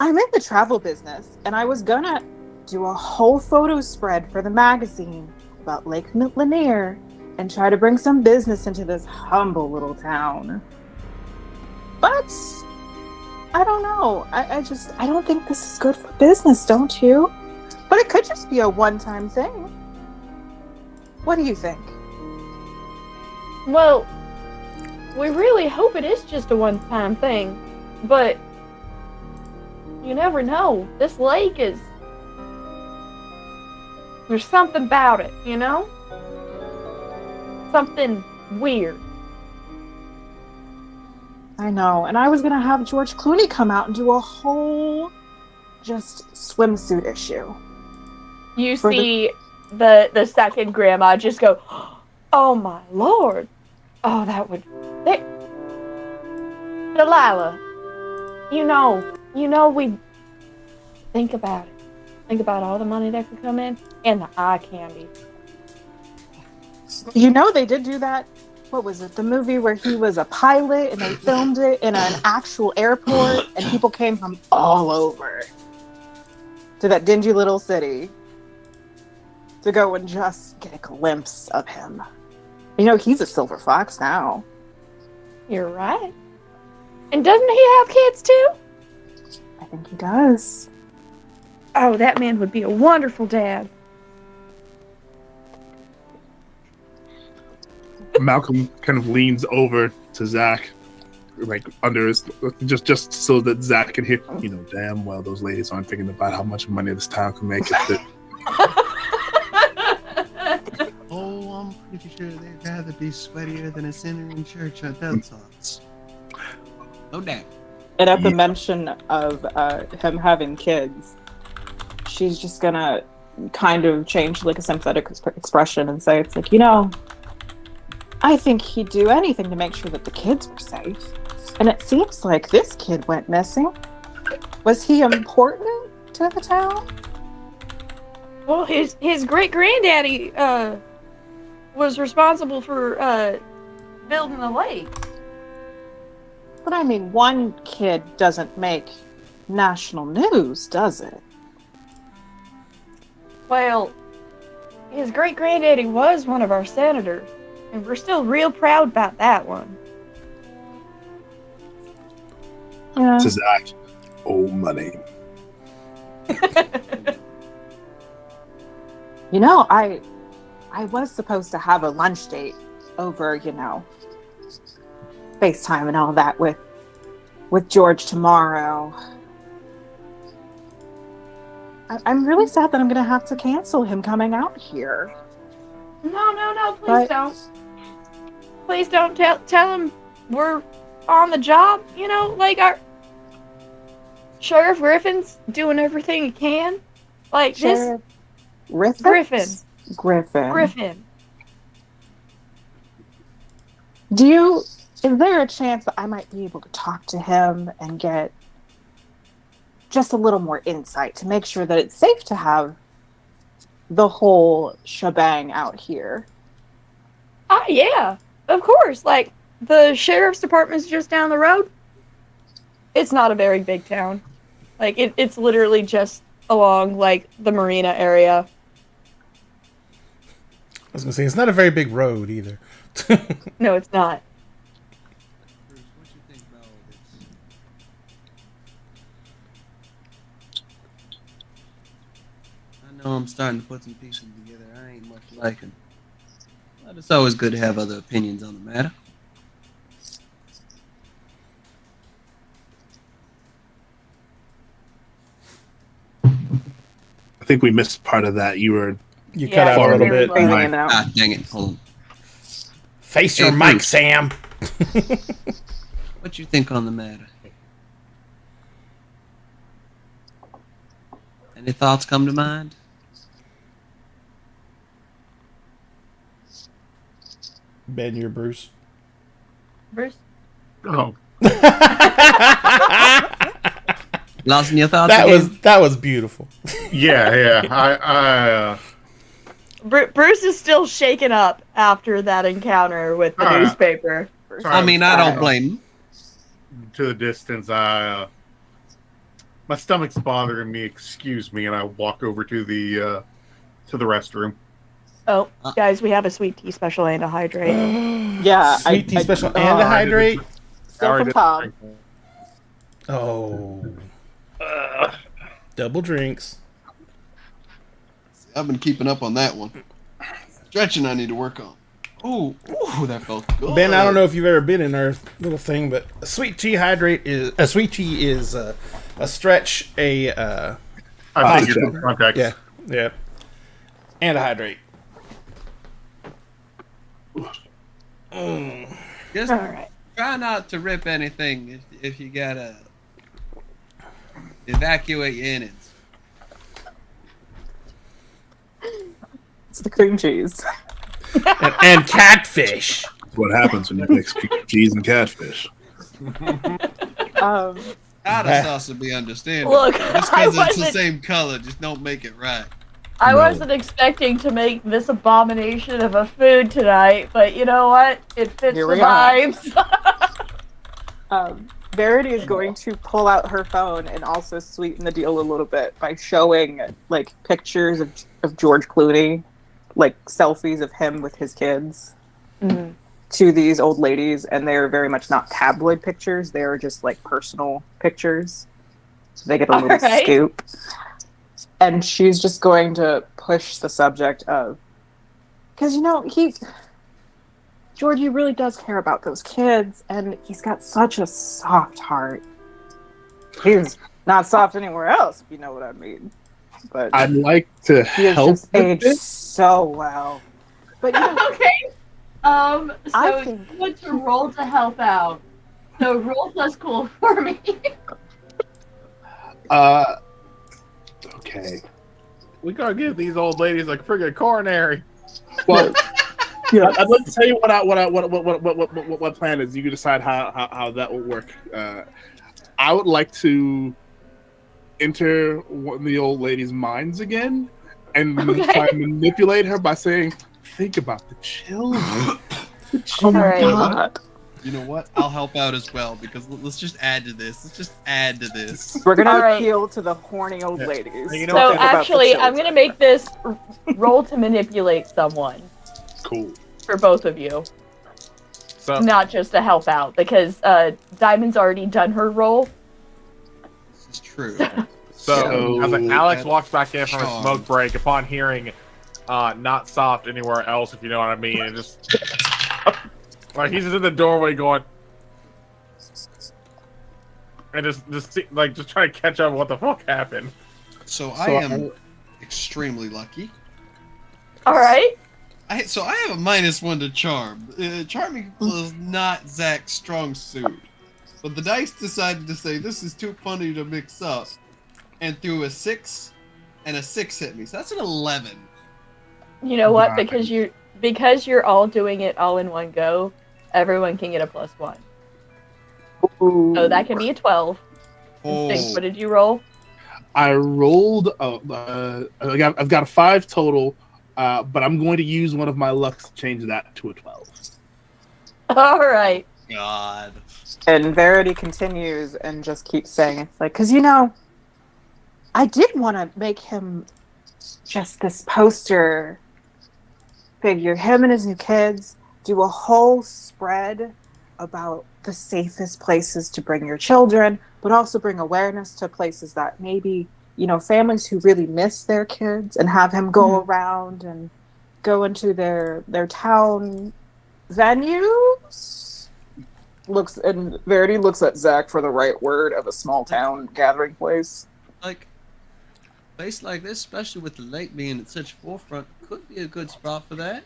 I'm in the travel business and I was gonna do a whole photo spread for the magazine about Lake Lanier and try to bring some business into this humble little town. But I don't know. I don't think this is good for business, don't you? But it could just be a one-time thing. What do you think? well, we really hope it is just a one-time thing, but you never know. This lake is... There's something about it, you know? Something weird. I know, and I was gonna have George Clooney come out and do a whole just swimsuit issue. You For see the second grandma just go, oh my lord. Oh, that would... Delilah, you know we think about it. Think about all the money that could come in and the eye candy. You know they did do that. What was it? The movie where he was a pilot and they filmed it in an actual airport and people came from all over to that dingy little city to go and just get a glimpse of him. You know, he's a silver fox now. You're right. And doesn't he have kids too? I think he does. Oh, that man would be a wonderful dad. Malcolm kind of leans over to Zach, like under his, just so that Zach can hear. You know, damn well those ladies aren't thinking about how much money this town can make. Oh, I'm pretty sure they'd rather be sweatier than a sinner in church on their thoughts. No doubt. And at the mention of him having kids, she's just gonna kind of change like a sympathetic expression and say, it's like, you know, I think he'd do anything to make sure that the kids were safe. And it seems like this kid went missing. Was he important to the town? Well, his great granddaddy was responsible for building the lake. But I mean, one kid doesn't make national news, does it? Well, his great granddaddy was one of our senators, and we're still real proud about that one. Yeah. To Zach, oh money. You know, I was supposed to have a lunch date over, you know, FaceTime and all that with George tomorrow. I'm really sad that I'm gonna have to cancel him coming out here. No, please But- don't. Please don't tell him we're on the job, you know, like our Sheriff Griffin's doing everything he can. Like Sheriff Griffin. Griffin. Griffin. Is there a chance that I might be able to talk to him and get just a little more insight to make sure that it's safe to have the whole shebang out here? Yeah, of course. Like, the sheriff's department's just down the road. It's not a very big town. Like, it's literally just along, like, the marina area. I was gonna say it's not a very big road either. No, it's not. Bruce, what you think about all this? I know I'm starting to put some pieces together. I ain't much liking. But it's always good to have other opinions on the matter. I think we missed part of that. You You Yeah, cut out a far little very bit. low. Right. Ah, dang it. Hold on. Face your Hey, mic, Bruce. Sam. What you think on the matter? Any thoughts come to mind? Ben, you're Bruce. Bruce? Oh, Lost in your thoughts again? That was beautiful. yeah. I Bruce is still shaken up after that encounter with the Alright. newspaper. Sorry, I mean, I don't Sorry. blame him. to the distance. My stomach's bothering me. Excuse me, and I walk over to the restroom. Oh, guys, we have a sweet tea special and a hydrate. Yeah, Sweet tea special and a I did hydrate. Still from Tom. Oh, double drinks. I've been keeping up on that one. Stretching I need to work on. Ooh, that felt good. Ben, I don't know if you've ever been in our little thing, but a sweet tea is a stretch, I Ah, think it's context. yeah, and a hydrate. Just All right. try not to rip anything if you gotta evacuate your innards. It's the cream cheese. and catfish. That's what happens when you mix cheese and catfish. Outer sauce would be understandable. Look, Just I because it's the wasn't- same color, just don't make it right. I No. wasn't expecting to make this abomination of a food tonight, but you know what? It fits Here the we are. vibes. Verity is going to pull out her phone and also sweeten the deal a little bit by showing like pictures of George Clooney, like selfies of him with his kids Mhm. to these old ladies, and they're very much not tabloid pictures. They are just like personal pictures. So they get a little Alright. scoop. And she's just going to push the subject of, because Georgie really does care about those kids, and he's got such a soft heart. He's not soft anywhere else, if you know what I mean. But I'd like to he has help just with aged this. so well. But Okay. I So think- you want to roll to help out. So roll plus cool for me. Okay. We gotta give these old ladies like friggin' coronary. Well, yeah, I'd like to tell you what plan is. You can decide how that will work. I would like to enter one of the old lady's minds again and try and manipulate her by saying, "Think about the children." The oh children. my Alright. god. You know what? I'll help out as well because let's just add to this. Let's just add to this. We're gonna Alright. appeal to the horny old Yeah. ladies. You know So what? Think about the actually, I'm children. gonna make this roll to manipulate someone Cool. for both of you, So not just to help out, because Diamond's already done her roll. This is true. So, as like Alex walks back in from a Charm. smoke break upon hearing not soft anywhere else, if you know what I mean, and just like he's just in the doorway going and just trying to catch up with what the fuck happened. So I am extremely lucky. All right. I have a -1 to charm. Charming was not Zach's strong suit, but the dice decided to say this is too funny to mix up, and threw a 6 and a 6 hit me, so that's an 11. You know what? Nice. Because you're all doing it all in one go, everyone can get a +1. So that can be a 12. Instinct, what did you roll? I rolled. I've got a 5 total, but I'm going to use one of my lucks to change that to a 12. All right. God. And Verity continues and just keeps saying, it's like, because I did want to make him just this poster figure, him and his new kids, do a whole spread about the safest places to bring your children, but also bring awareness to places that maybe, families who really miss their kids, and have him go around and go into their town venues. Verity looks at Zach for the right word of a small town gathering place. Like, a place like this, especially with the lake being at such a forefront, could be a good spot for that.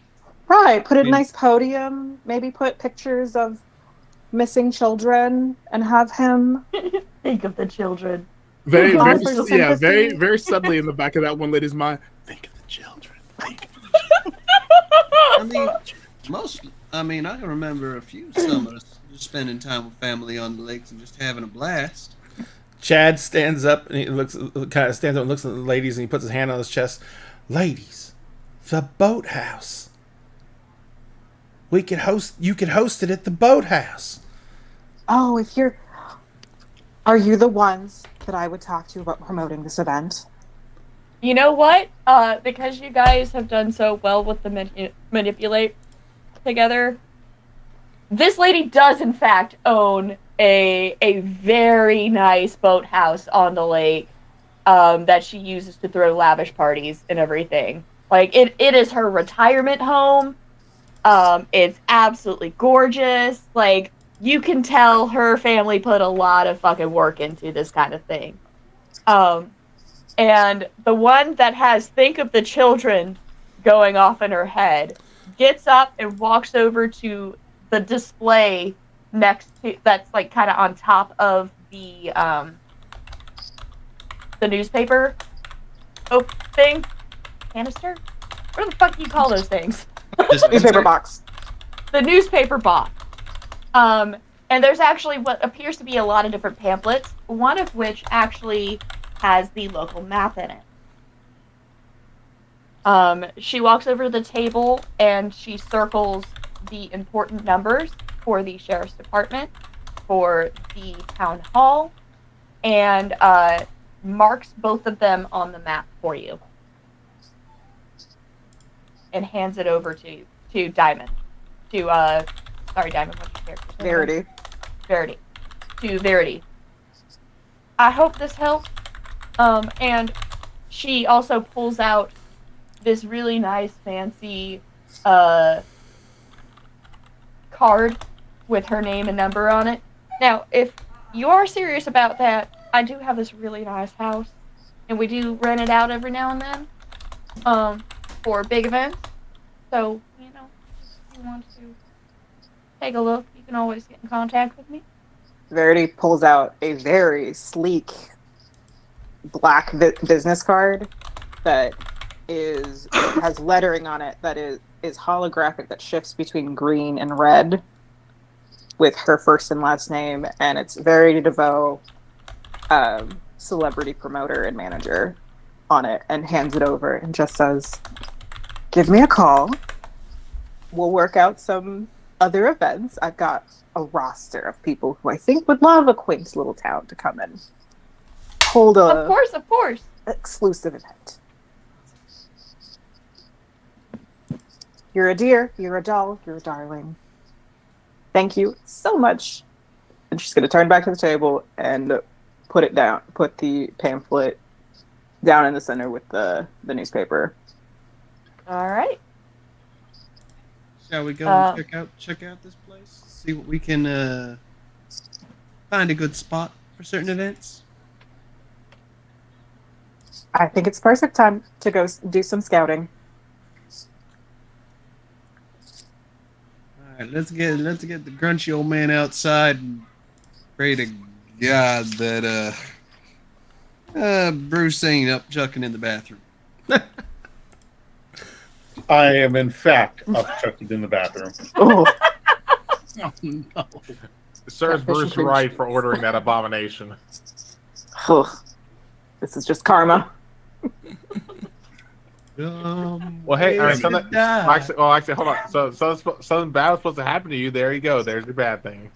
Right, put a nice podium, maybe put pictures of missing children and have him Think of the children. Very, very, Offer yeah, very, sympathy. very subtly in the back of that one lady's mind. Think of the children. I mean, I can remember a few summers just spending time with family on the lakes and just having a blast. Chad stands up and he looks at the ladies, and he puts his hand on his chest. Ladies, the boathouse. You could host it at the boathouse. Oh, are you the ones that I would talk to about promoting this event? You know what? Because you guys have done so well with the manipulate together, this lady does in fact own a very nice boathouse on the lake that she uses to throw lavish parties and everything. Like, it is her retirement home. It's absolutely gorgeous. Like, you can tell her family put a lot of fucking work into this kind of thing. And the one that has think of the children going off in her head gets up and walks over to the display next to, that's like kind of on top of the newspaper thing, canister. What the fuck do you call those things? Newspaper box. The newspaper box. And there's actually what appears to be a lot of different pamphlets, one of which actually has the local map in it. She walks over to the table and she circles the important numbers for the sheriff's department, for the town hall, and marks both of them on the map for you. And hands it over to Diamond. Diamond, what's your character's name? Verity. Verity. To Verity. I hope this helps. And she also pulls out this really nice, fancy card with her name and number on it. Now, if you are serious about that, I do have this really nice house, and we do rent it out every now and then for big events. So, if you want to take a look, you can always get in contact with me. Verity pulls out a very sleek black business card that has lettering on it that is holographic, that shifts between green and red with her first and last name, and it's Verity DeVoe, celebrity promoter and manager, on it, and hands it over and just says, give me a call. We'll work out some other events. I've got a roster of people who I think would love a quaint little town to come and hold Of course. exclusive event. You're a dear, you're a doll, you're a darling. Thank you so much. And she's going to turn back to the table and put the pamphlet down in the center with the newspaper. All right. Shall we go and check out this place? See what we can find a good spot for certain events? I think it's perfect time to go do some scouting. All right, let's get the grunchy old man outside and pray to God that Bruce ain't up chucking in the bathroom. I am, in fact, upchucked in the bathroom. Oh, Oh, no. Serves Catfish Bruce and right cream for ordering that abomination. this is just karma. Well, hey, all right, actually, hold on. So something bad was supposed to happen to you. There you go. There's your bad thing.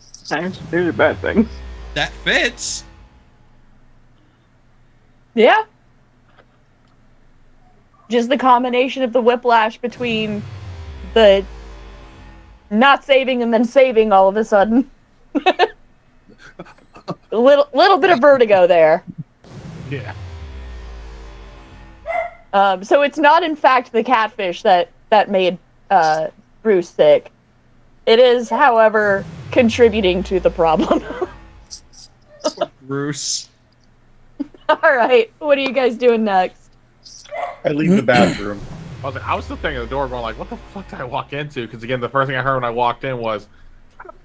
There's a bad thing. That fits. Yeah. Just the combination of the whiplash between the not saving and then saving all of a sudden. a little bit of vertigo there. Yeah. So it's not, in fact, the catfish that made Bruce sick. It is, however, contributing to the problem. Bruce. All right, what are you guys doing next? I leave the bathroom. I was still thinking of the door, going like, "What the fuck did I walk into?" Because again, the first thing I heard when I walked in was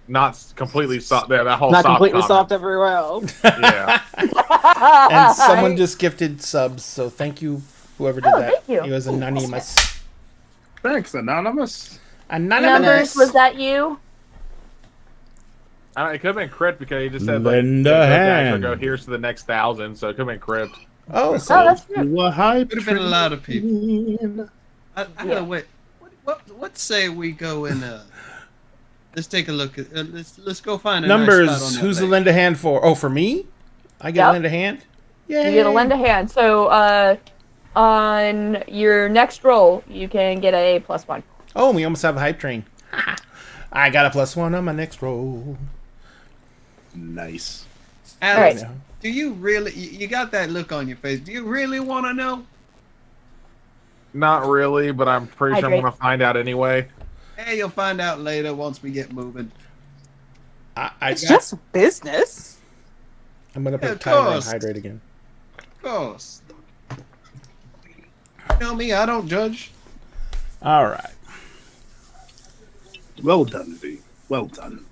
not completely soft. That whole Not soft completely comment. soft everywhere else. Yeah. And someone just gifted subs, so thank you, whoever did that. Thank you. It was anonymous. Thanks, Anonymous. Numbers, was that you? It could have been crypt because he just said Lend like, a actually hand. go here's to the next 1,000, so it could have been crypt. Oh, Oh, so that's good. What hype Could have been a lot of people. train. I don't wait. What say we go and let's take a look at let's go find a nice Numbers, spot on that who's the lake. lend a hand for? Oh, for me? I get Yep. a lend a hand? Yeah. You get a lend a hand. So on your next roll, you can get a +1. Oh, we almost have a hype train. I got a +1 on my next roll. Nice. Alex, Alright. do you really? You got that look on your face. Do you really want to know? Not really, but I'm pretty sure I'm Hydrate. gonna find out anyway. Hey, you'll find out later once we get moving. It's just business. I'm gonna Yeah, put of timer on course. hydrate again. Of course. You know me, I don't judge. All right. Well done, V. Well done.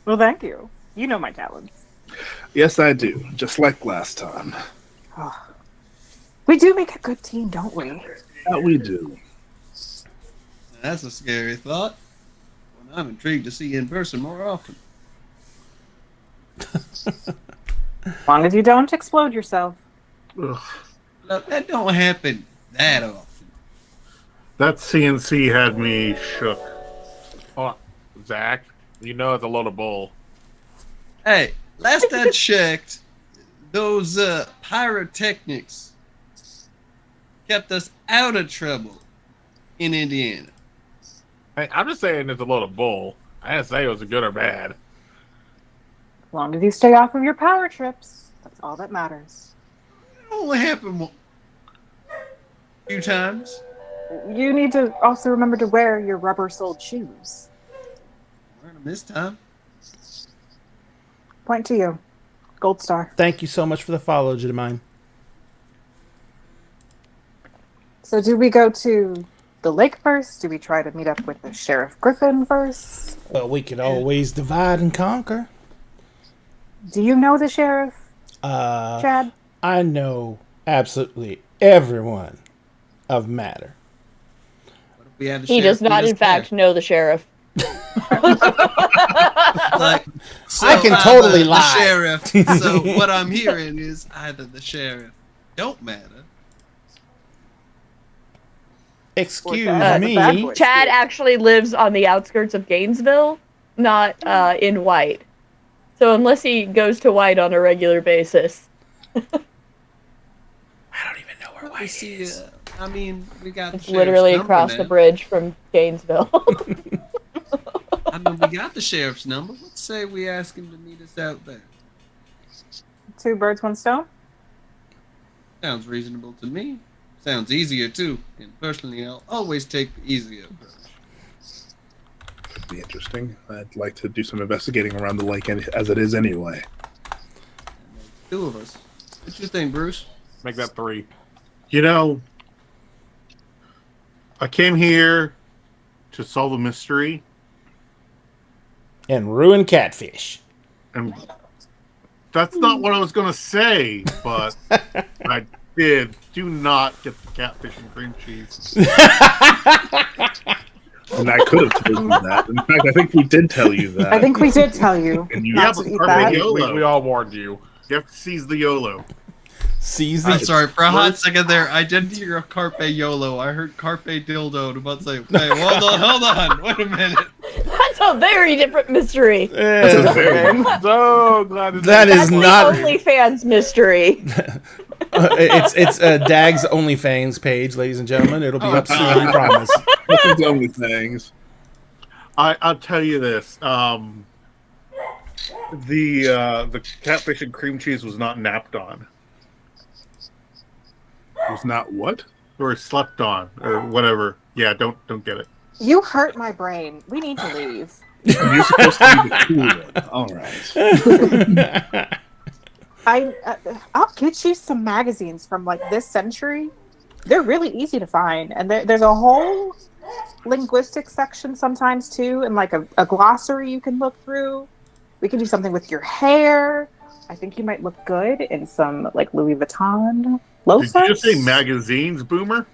Well, thank you. You know my talents. Yes, I do. Just like last time. We do make a good team, don't we? That we do. That's a scary thought. Well, I'm intrigued to see you in person more often. As long as you don't explode yourself. Ugh. Look, that don't happen that often. That CNC had me shook. Hold on. Zach, you know it's a load of bull. Hey, last I checked, those pyrotechnics kept us out of trouble in Indiana. Hey, I'm just saying it's a load of bull. I didn't say it was good or bad. As long as you stay off of your power trips, that's all that matters. It only happened a few times. You need to also remember to wear your rubber-soled shoes. Wearing them this time. Point to you. Gold star. Thank you so much for the follow, Jemime. So do we go to the lake first? Do we try to meet up with the Sheriff Griffin first? Well, we could always divide and conquer. Do you know the sheriff, Uh, Chad? I know absolutely everyone of matter. What if we had the He sheriff does not, meet us in fact, know the sheriff. there? Like, so I can I'm, totally the lie. sheriff. So what I'm hearing is either the sheriff don't matter. Excuse the me. bad boy. Chad actually lives on the outskirts of Gainesville, not in White. So unless he goes to White on a regular basis. I don't even know where Let me White see. is. I mean, we got It's the sheriff's literally number across now. the bridge from Gainesville. I mean, we got the sheriff's number. Let's say we ask him to meet us out there. 2 birds, 1 stone? Sounds reasonable to me. Sounds easier too. And personally, I'll always take the easier approach. Could be interesting. I'd like to do some investigating around the lake as it is anyway. Two of us. What you think, Bruce? Make that 3. You know, I came here to solve a mystery, And ruin catfish. and That's not what I was going to say, but I did. Do not get the catfish and cream cheese. And I could have told you that. In fact, I think we did tell you that. I think we did tell you. And you not Yeah, to eat but that. YOLO. We all warned you. You have to seize the YOLO. Seize I'm the. sorry, for a hot second there, I didn't hear Carpe YOLO. I heard Carpe Dildo. I'm about to say, hey, hold on, wait a minute. That's a very different mystery. That's a very- So glad That is That's not. the OnlyFans mystery. It's Dag's OnlyFans page, ladies and gentlemen. It'll be up soon, I promise. Nothing's wrong with things. I'll tell you this. The catfish and cream cheese was not napped on. It was not what? Or slept on, or whatever. Yeah, don't get it. You hurt my brain. We need to leave. You're supposed to be the cool one. All right. I'll get you some magazines from like this century. They're really easy to find, and there's a whole linguistics section sometimes too, and like a glossary you can look through. We can do something with your hair. I think you might look good in some like Louis Vuitton loafers. Did you just say magazines, Boomer?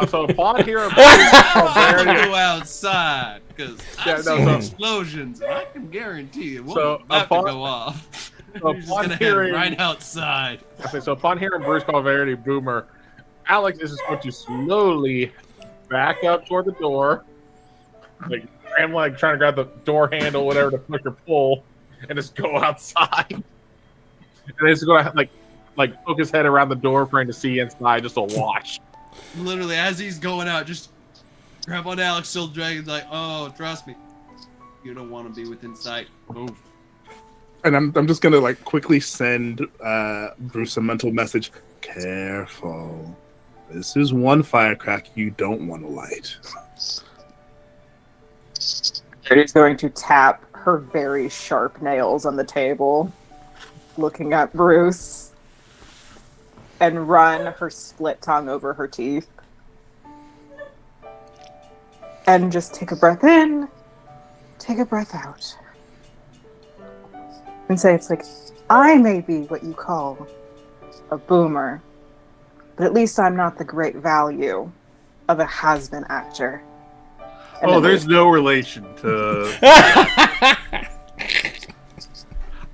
So upon hearing I have to go outside because I've seen explosions, and I can guarantee it won't have to go off. You're just gonna head right outside. Okay, so upon hearing Bruce call Verity Boomer, Alex is just going to slowly back up toward the door, I'm like trying to grab the door handle, whatever, to push or pull, and just go outside. And just go like poke his head around the door, trying to see inside, just to watch. Literally, as he's going out, just grab on Alex, still dragging, like, oh, trust me, you don't want to be within sight. Move. And I'm just gonna like quickly send Bruce a mental message. Careful. This is one firecracker you don't want to light. She's going to tap her very sharp nails on the table, looking at Bruce, and run her split tongue over her teeth. And just take a breath in, take a breath out. And say, it's like, I may be what you call a boomer, but at least I'm not the great value of a has-been actor. And Oh, then there's no relation to.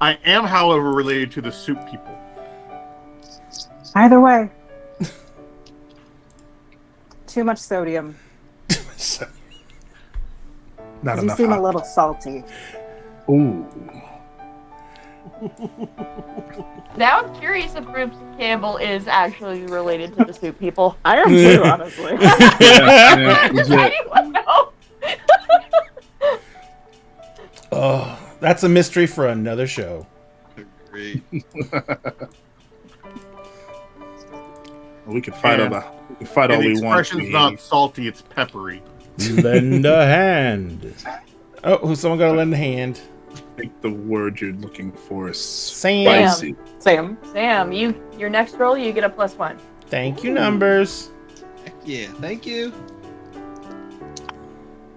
I am, however, related to the soup people. either way. Too much sodium. Not You enough. seem a hot. little salty. Ooh. Now I'm curious if Bruce Campbell is actually related to the soup people. I am too, honestly. Yeah, Does legit. anyone know? Oh, that's a mystery for another show. Great. We can fight And- all And the we want. expression's not salty, it's peppery. Lend a hand. Oh, someone got to lend a hand. I think the word you're looking for is Sam. spicy. Sam. Sam, your next roll, you get a +1. Thank you, numbers. Heck yeah, thank you.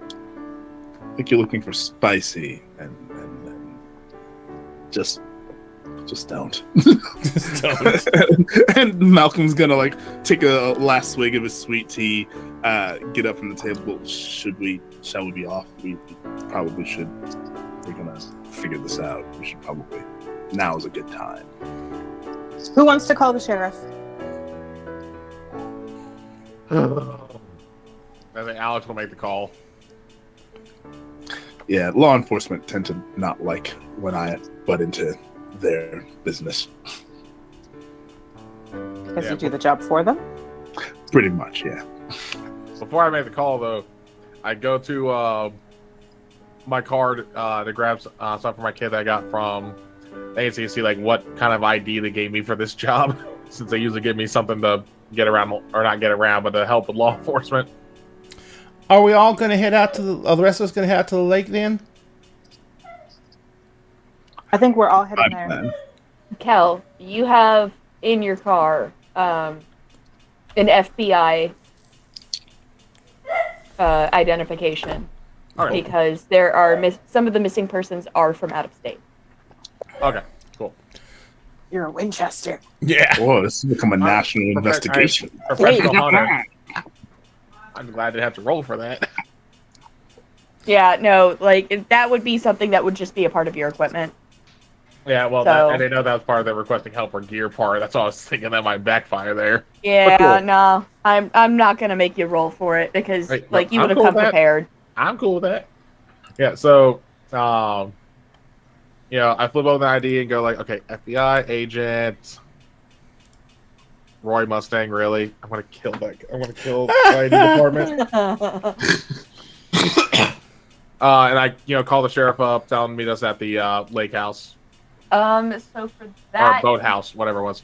I think you're looking for spicy, and just don't. Just don't. And Malcolm's gonna like take a last swig of his sweet tea, get up from the table. Shall we be off? We probably should. We're gonna figure this out. We should probably. Now is a good time. Who wants to call the sheriff? I think Alex will make the call. Yeah, law enforcement tend to not like when I butt into their business. Does Yeah, he do the job for them? Pretty much, yeah. Before I make the call, though, I go to my car to grab stuff for my kid that I got from the agency to see like what kind of ID they gave me for this job, since they usually give me something to get around, or not get around, but to help with law enforcement. Are we all going to head out to the rest of us going to head out to the lake then? I think we're all heading My there. plan. Kel, you have in your car an FBI identification. Okay. because there are some of the missing persons are from out of state. Okay. Cool. You're a Winchester. Yeah. Oh, this has become a national investigation. Professional hunter. I'm glad I didn't have to roll for that. Yeah, no, like that would be something that would just be a part of your equipment. Yeah, well, So- I didn't know that was part of the requesting help or gear part. That's all I was thinking that might backfire there. Yeah, But cool. no, I'm not gonna make you roll for it because Right, like you I'm would have cool come with that. prepared. I'm cool with that. Yeah, so, I flip over the ID and go like, okay, FBI agent, Roy Mustang. Really, I'm gonna kill that. I'm gonna kill the ID department. And I, call the sheriff up, tell him to meet us at the lake house So for or that, boathouse, whatever it was.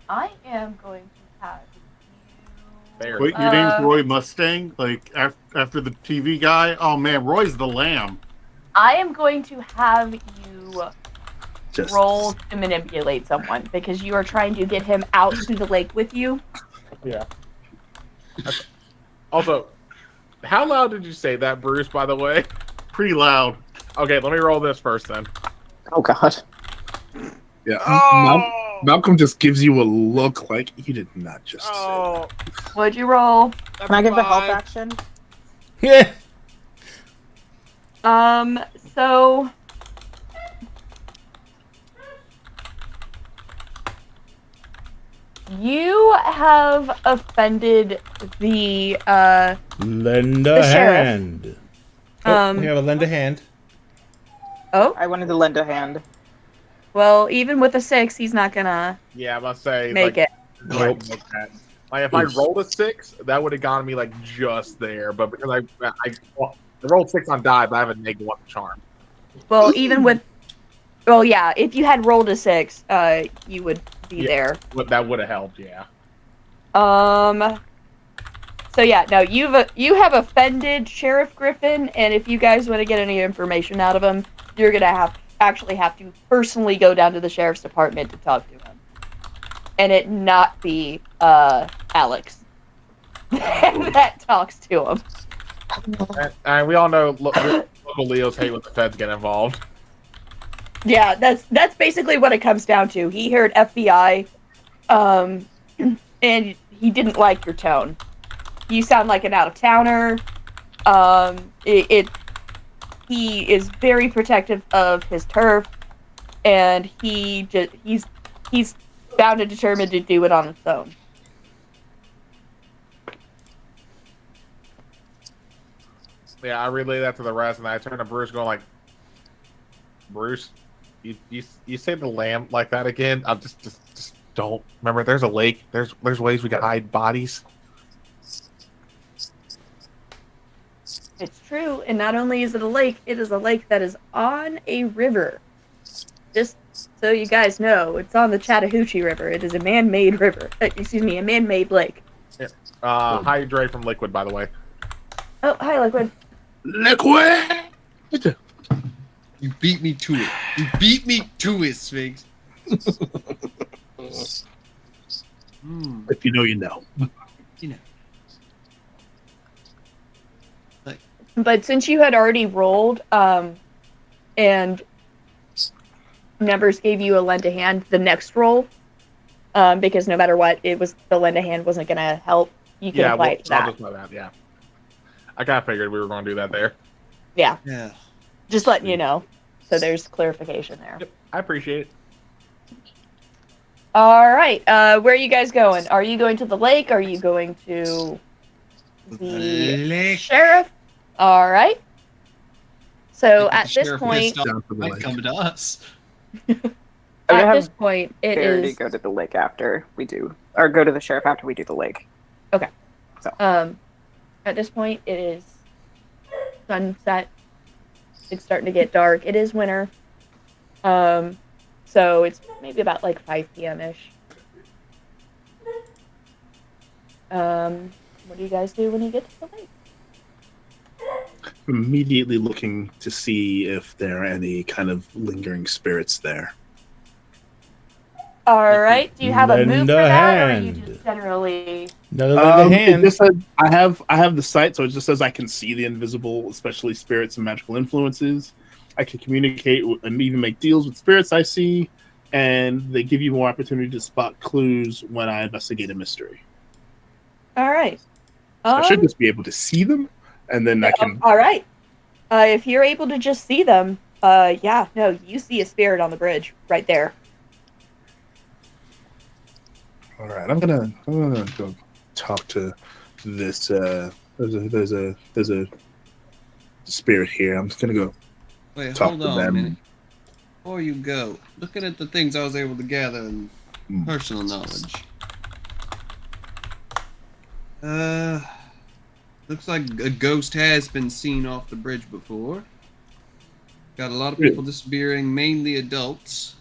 I am going to have There. Wait, your name's Roy Mustang? Like, after the TV guy? Oh, man, Roy's the lamb. I am going to have you Just roll to manipulate someone because you are trying to get him out to the lake with you. Yeah. Also, how loud did you say that, Bruce, by the way? Pretty loud. Okay, let me roll this first then. Oh God. Yeah. Oh! Malcolm just gives you a look like you did not just Oh, What'd you roll? Can I give the help action? Yeah. So you have offended the Lend The a sheriff. hand. Oh, we have a lend a hand. oh, I wanted to lend a hand. well, even with a 6, he's not gonna yeah, I must say, make it. Like, like if I rolled a 6, that would have gotten me like just there. But because I rolled 6 on die, but I have a -1 charm. Well, even with, well, yeah, if you had rolled a 6, you would be Yeah. there. That would have helped, yeah. So yeah, no, you have offended Sheriff Griffin, and if you guys want to get any information out of him, you're gonna actually have to personally go down to the sheriff's department to talk to him, and it not be Alex that talks to him. And we all know local Leos hate when the feds get involved. Yeah, that's basically what it comes down to. He heard FBI, and he didn't like your tone. You sound like an out-of-towner. He is very protective of his turf, and he's bound and determined to do it on his own. Yeah, I relay that to the rest, and I turn to Bruce, going like, "Bruce, you say the lamb like that again? I'm just don't remember. There's a lake. There's ways we can hide bodies." It's true, and not only is it a lake, it is a lake that is on a river. Just so you guys know, it's on the Chattahoochee River. It is a man-made river. Excuse me, a man-made lake. Hydrate from liquid, by the way. Oh, hi, Liquid. Liquid. You beat me to it. You beat me to it, Sphinx. If you know, you know. You know. But since you had already rolled, and numbers gave you a lend a hand the next roll, because no matter what, it was the lend a hand wasn't gonna help. You can apply it to I'll that. just know that. Yeah, I kind of figured we were going to do that there. Yeah, Yeah. just letting you know. So there's clarification there. Yep, I appreciate it. All right, where are you guys going? Are you going to the lake? Are you going to the Lake. sheriff? All right. So If at the this sheriff point, pissed off, Down for the might lake. come to us. at this point, it Charity is go to the lake after we do, or go to the sheriff after we do the lake. at this point it is sunset. It's starting to get dark. It is winter. So it's maybe about like 5 p.m. ish. What do you guys do when you get to the lake? Immediately looking to see if there are any kind of lingering spirits there. All right. Do you have a Lend move for a that, or are you hand. just generally? No lend a It hand. just says, I have the site, so it just says I can see the invisible, especially spirits and magical influences. I can communicate and even make deals with spirits I see, and they give you more opportunity to spot clues when I investigate a mystery. All right. So I should just be able to see them, and then I can. All right. If you're able to just see them, yeah, no, you see a spirit on the bridge right there. All right, I'm gonna go talk to this. There's a spirit here. I'm just gonna go Wait, talk hold to on a them. minute. Before you go, looking at the things I was able to gather in personal knowledge. Looks like a ghost has been seen off the bridge before. Got a lot of people disappearing, mainly adults.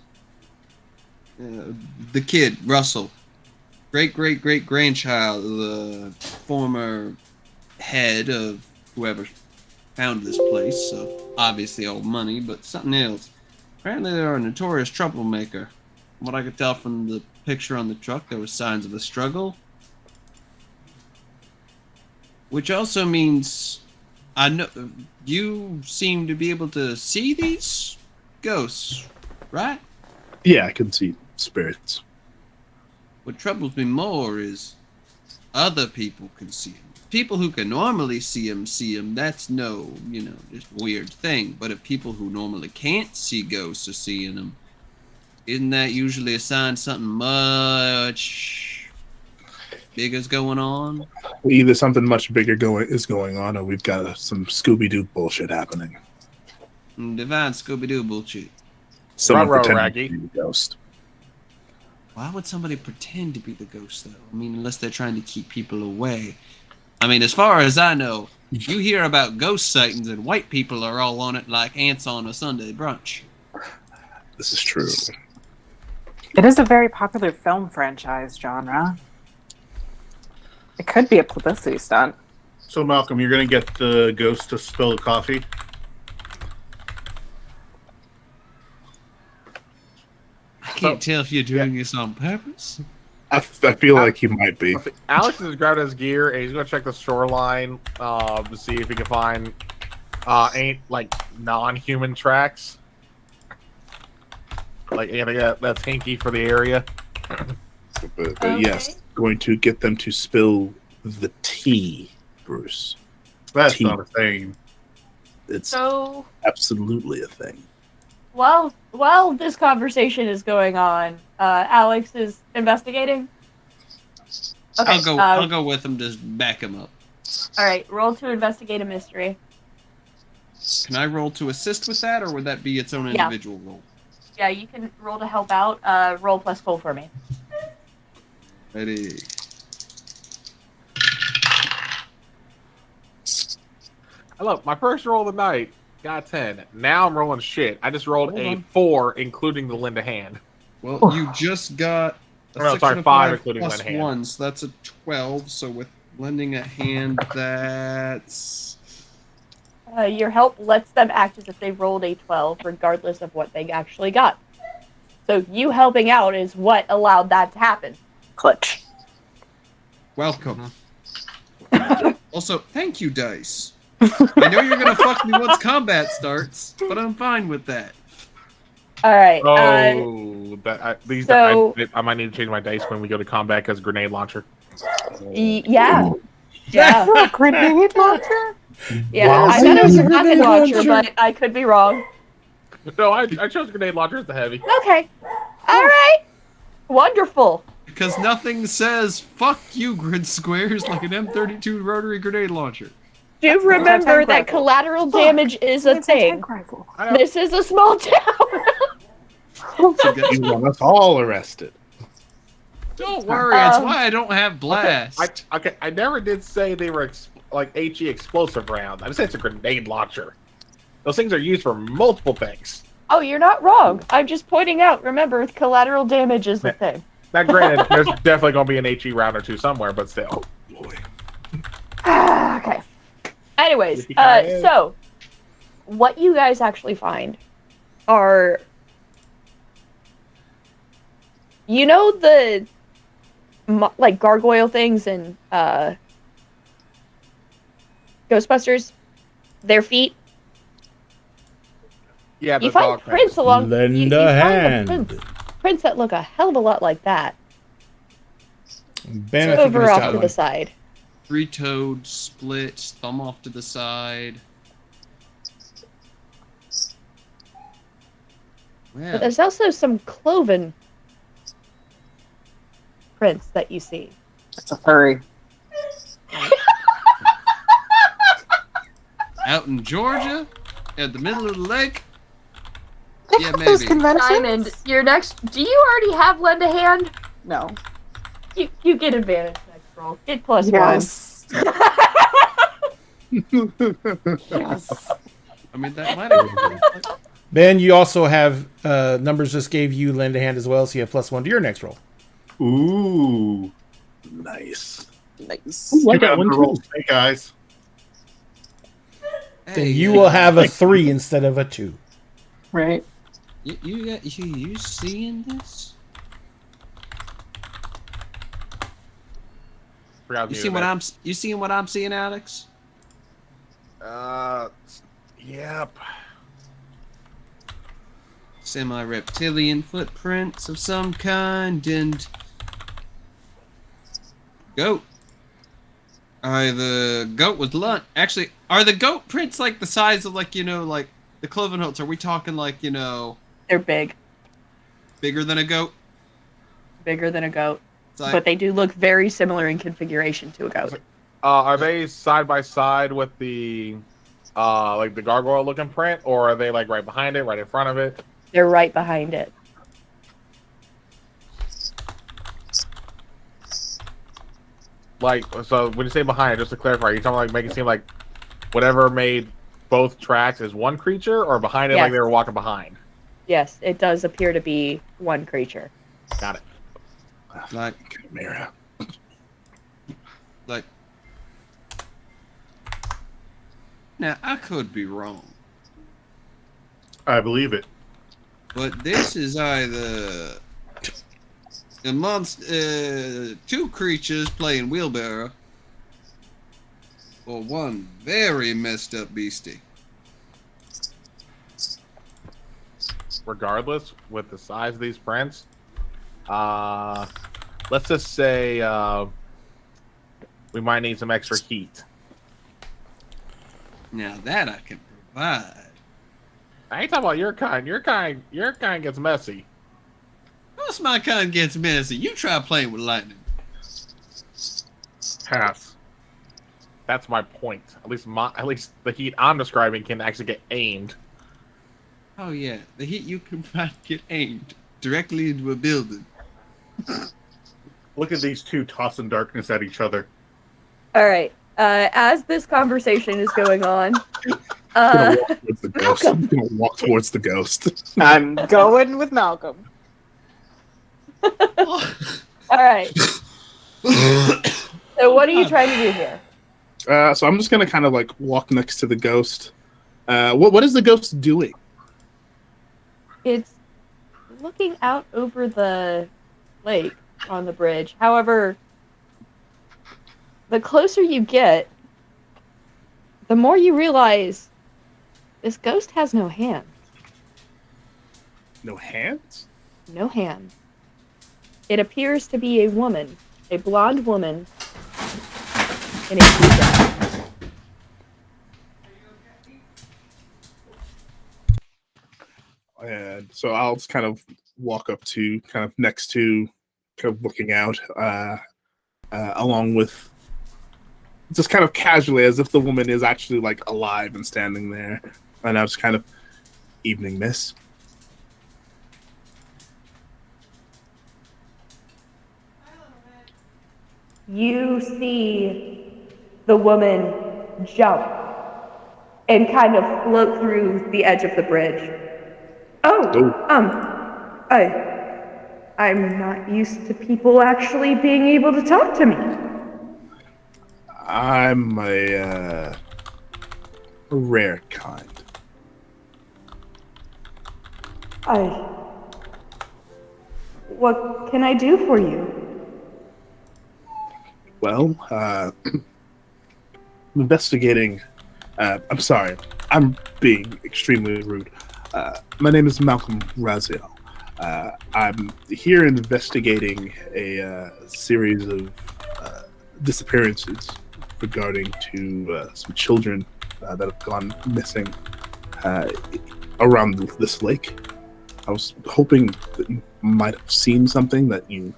The kid, Russell. Great-great-great-grandchild of the former head of whoever found this place, so obviously old money, but something else. Apparently they're a notorious troublemaker. From what I could tell from the picture on the truck, there were signs of a struggle. Which also means, I know you seem to be able to see these ghosts, right? Yeah, I can see spirits. What troubles me more is other people can see them. People who can normally see them, that's no, just weird thing. But if people who normally can't see ghosts are seeing them, isn't that usually a sign something much bigger's going on? Either something much bigger is going on, or we've got some Scooby-Doo bullshit happening. Divine Scooby-Doo bullshit. Someone Ruh-roh, pretending Raggy. to be the ghost. Why would somebody pretend to be the ghost, though? I mean, unless they're trying to keep people away. I mean, as far as I know, you hear about ghost sightings and white people are all on it like ants on a Sunday brunch. This is true. It is a very popular film franchise genre. It could be a publicity stunt. So, Malcolm, you're going to get the ghost to spill the coffee? I can't tell if you're doing this on purpose. I feel like he might be. Alex has grabbed his gear and he's gonna check the shoreline to see if he can find non-human tracks. That's hinky for the area. But yes, going to get them to spill the tea, Bruce. That's Tea. not a thing. It's So, absolutely a thing. while this conversation is going on, Alex is investigating. Okay, I'll go with him to back him up. All right, roll to investigate a mystery. Can I roll to assist with that, or would that be its own Yeah. individual roll? Yeah, you can roll to help out. Roll plus full for me. Ready. Look, my first roll of the night got 10. Now I'm rolling shit. I just rolled a 4, including the lend a hand. Well, you just got a No, section sorry, of 5 5 including plus lend a hand. 1, so that's a 12. So with lending a hand, that's... Your help lets them act as if they rolled a 12, regardless of what they actually got. So you helping out is what allowed that to happen. Clutch. Welcome. Also, thank you, Dice. I know you're gonna fuck me once combat starts, but I'm fine with that. All right. I might need to change my dice when we go to combat because grenade launcher. Yeah. Yeah. Grenade launcher? Yeah. Wow. I thought it was a Grenade rocket launcher, launcher. but I could be wrong. No, I chose grenade launcher as the heavy. Okay. All right. Wonderful. Because nothing says "fuck you, grid squares" like an M32 rotary grenade launcher. Do remember tank that rifle. collateral damage is a It's thing. tank rifle. This is a small town. You want us all arrested. Don't worry, it's why I don't have blast. I never did say they were HE explosive rounds. I just said it's a grenade launcher. Those things are used for multiple things. Oh, you're not wrong. I'm just pointing out. Remember, collateral damage is the thing. Now, granted, there's definitely going to be an HE round or two somewhere, but still. Boy. Okay. Anyways, Yippee-ki-yay. so what you guys actually find are, the like gargoyle things and Ghostbusters, their feet. Yeah, the You find dog prints along. Lend you a find hand. prints that look a hell of a lot like that. Ben, I think you Over just off got to one. the side. Three-toed split, thumb off to the side. Wow. But there's also some cloven prints that you see. It's a furry. Out in Georgia, at the middle of the lake. Yeah, Those maybe. conventions? Diamond, your next. Do you already have lend a hand? No. You get advantage next roll. Get plus Yes. one. Yes. I mean, that might have been. Ben, you also have numbers just gave you lend a hand as well, so you have +1 to your next roll. Ooh. Nice. Nice. I got one roll. Hey guys. Then you will have a 3 instead of a 2. Right. You seeing this? Forgot You to see do what that. you seeing what I'm seeing, Alex? Yep. Semi-reptilian footprints of some kind and goat. The goat with lunt. Actually, are the goat prints like the size of like the cloven hooves? Are we talking like They're big, bigger than a goat? bigger than a goat, It's like, but they do look very similar in configuration to a goat. Are they side by side with the like the gargoyle looking print, or are they like right behind it, right in front of it? They're right behind it. Like, so when you say behind, just to clarify, you're talking like make it seem like whatever made both tracks is one creature, or behind it like Yes. they were walking behind. Yes, it does appear to be one creature. Got it. like, Chimera. like. Now I could be wrong, I believe it. but this is either a monster, two creatures playing wheelbarrow, or one very messed up beastie. Regardless, with the size of these prints, let's just say we might need some extra heat. Now that I can provide. I ain't talking about your kind. Your kind gets messy. Once my kind gets messy, you try playing with lightning. Pass. That's my point. At least the heat I'm describing can actually get aimed. Oh yeah, the heat you can provide get aimed directly into a building. Look at these two tossing darkness at each other. All right. As this conversation is going on, I'm gonna walk towards the ghost. Malcolm. I'm gonna walk towards the ghost. I'm going with Malcolm. all right. So what are you trying to do here? So I'm just gonna kind of like walk next to the ghost. What is the ghost doing? It's looking out over the lake on the bridge. However, the closer you get, the more you realize this ghost has no hands. No hands? No hands. It appears to be a woman, a blonde woman in a blue dress. And so I'll just kind of walk up to, kind of next to, kind of looking out, along with, just kind of casually, as if the woman is actually like alive and standing there. And I was kind of, evening, miss. You see the woman jump and kind of float through the edge of the bridge. I'm not used to people actually being able to talk to me. I'm a rare kind. What can I do for you? Well, I'm investigating. I'm sorry. I'm being extremely rude. My name is Malcolm Raziel. I'm here investigating a series of disappearances regarding to some children that have gone missing uh, around this lake. I was hoping that you might have seen something that you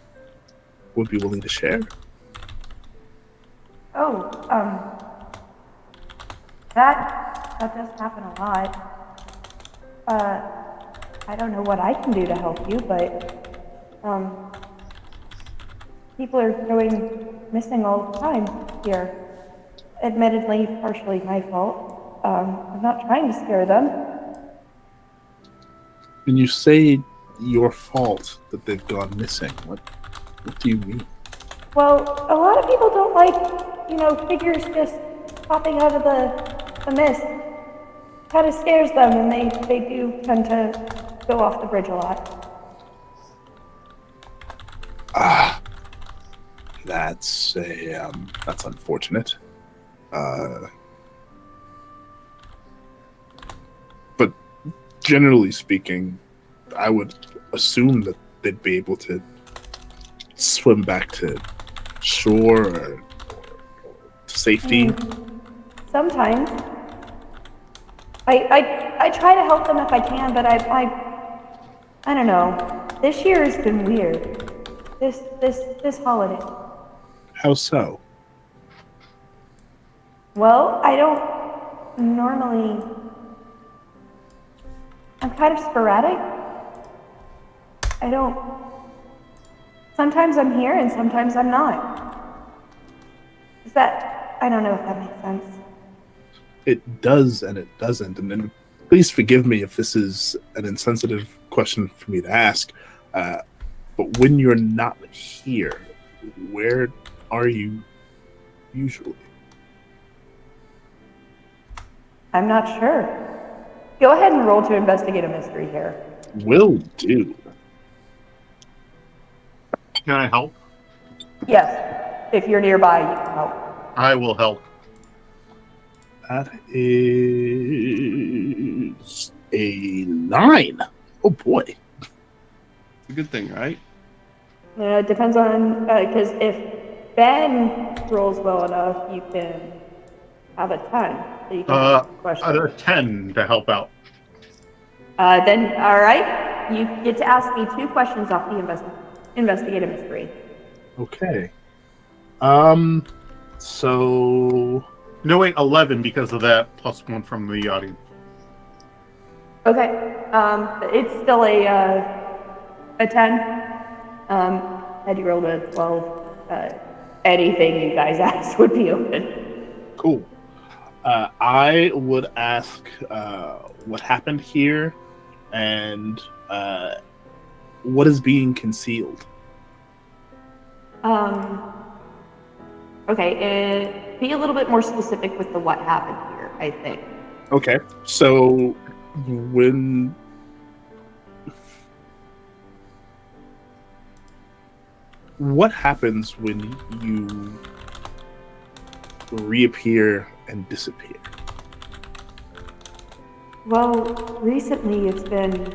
would be willing to share. Oh, that does happen a lot. I don't know what I can do to help you, but people are going missing all the time here. Admittedly, partially my fault. I'm not trying to scare them. When you say your fault that they've gone missing, what do you mean? Well, a lot of people don't like, figures just popping out of the mist. Kind of scares them, and they do tend to go off the bridge a lot. Ah, that's unfortunate. But generally speaking, I would assume that they'd be able to swim back to shore or to safety. Sometimes. I try to help them if I can, but I don't know. This year has been weird. This holiday. How so? Well, I don't normally. I'm kind of sporadic. I don't. Sometimes I'm here and sometimes I'm not. I don't know if that makes sense. It does and it doesn't. And then please forgive me if this is an insensitive question for me to ask. But when you're not here, where are you usually? I'm not sure. Go ahead and roll to investigate a mystery here. Will do. Can I help? Yes. If you're nearby, you can help. I will help. That is a 9. Oh boy. It's a good thing, right? It depends on, because if Ben rolls well enough, you can have a 10. So you can ask a question. A 10 to help out. Then, all right, you get to ask me 2 questions off the investigate a mystery. Okay. So No, wait, 11 because of that, plus 1 from the audience. Okay. It's still a 10. Had you rolled a 12, anything you guys asked would be open. cool. I would ask what happened here and what is being concealed. Okay, be a little bit more specific with the what happened here, I think. Okay, so what happens when you reappear and disappear? Well, recently it's been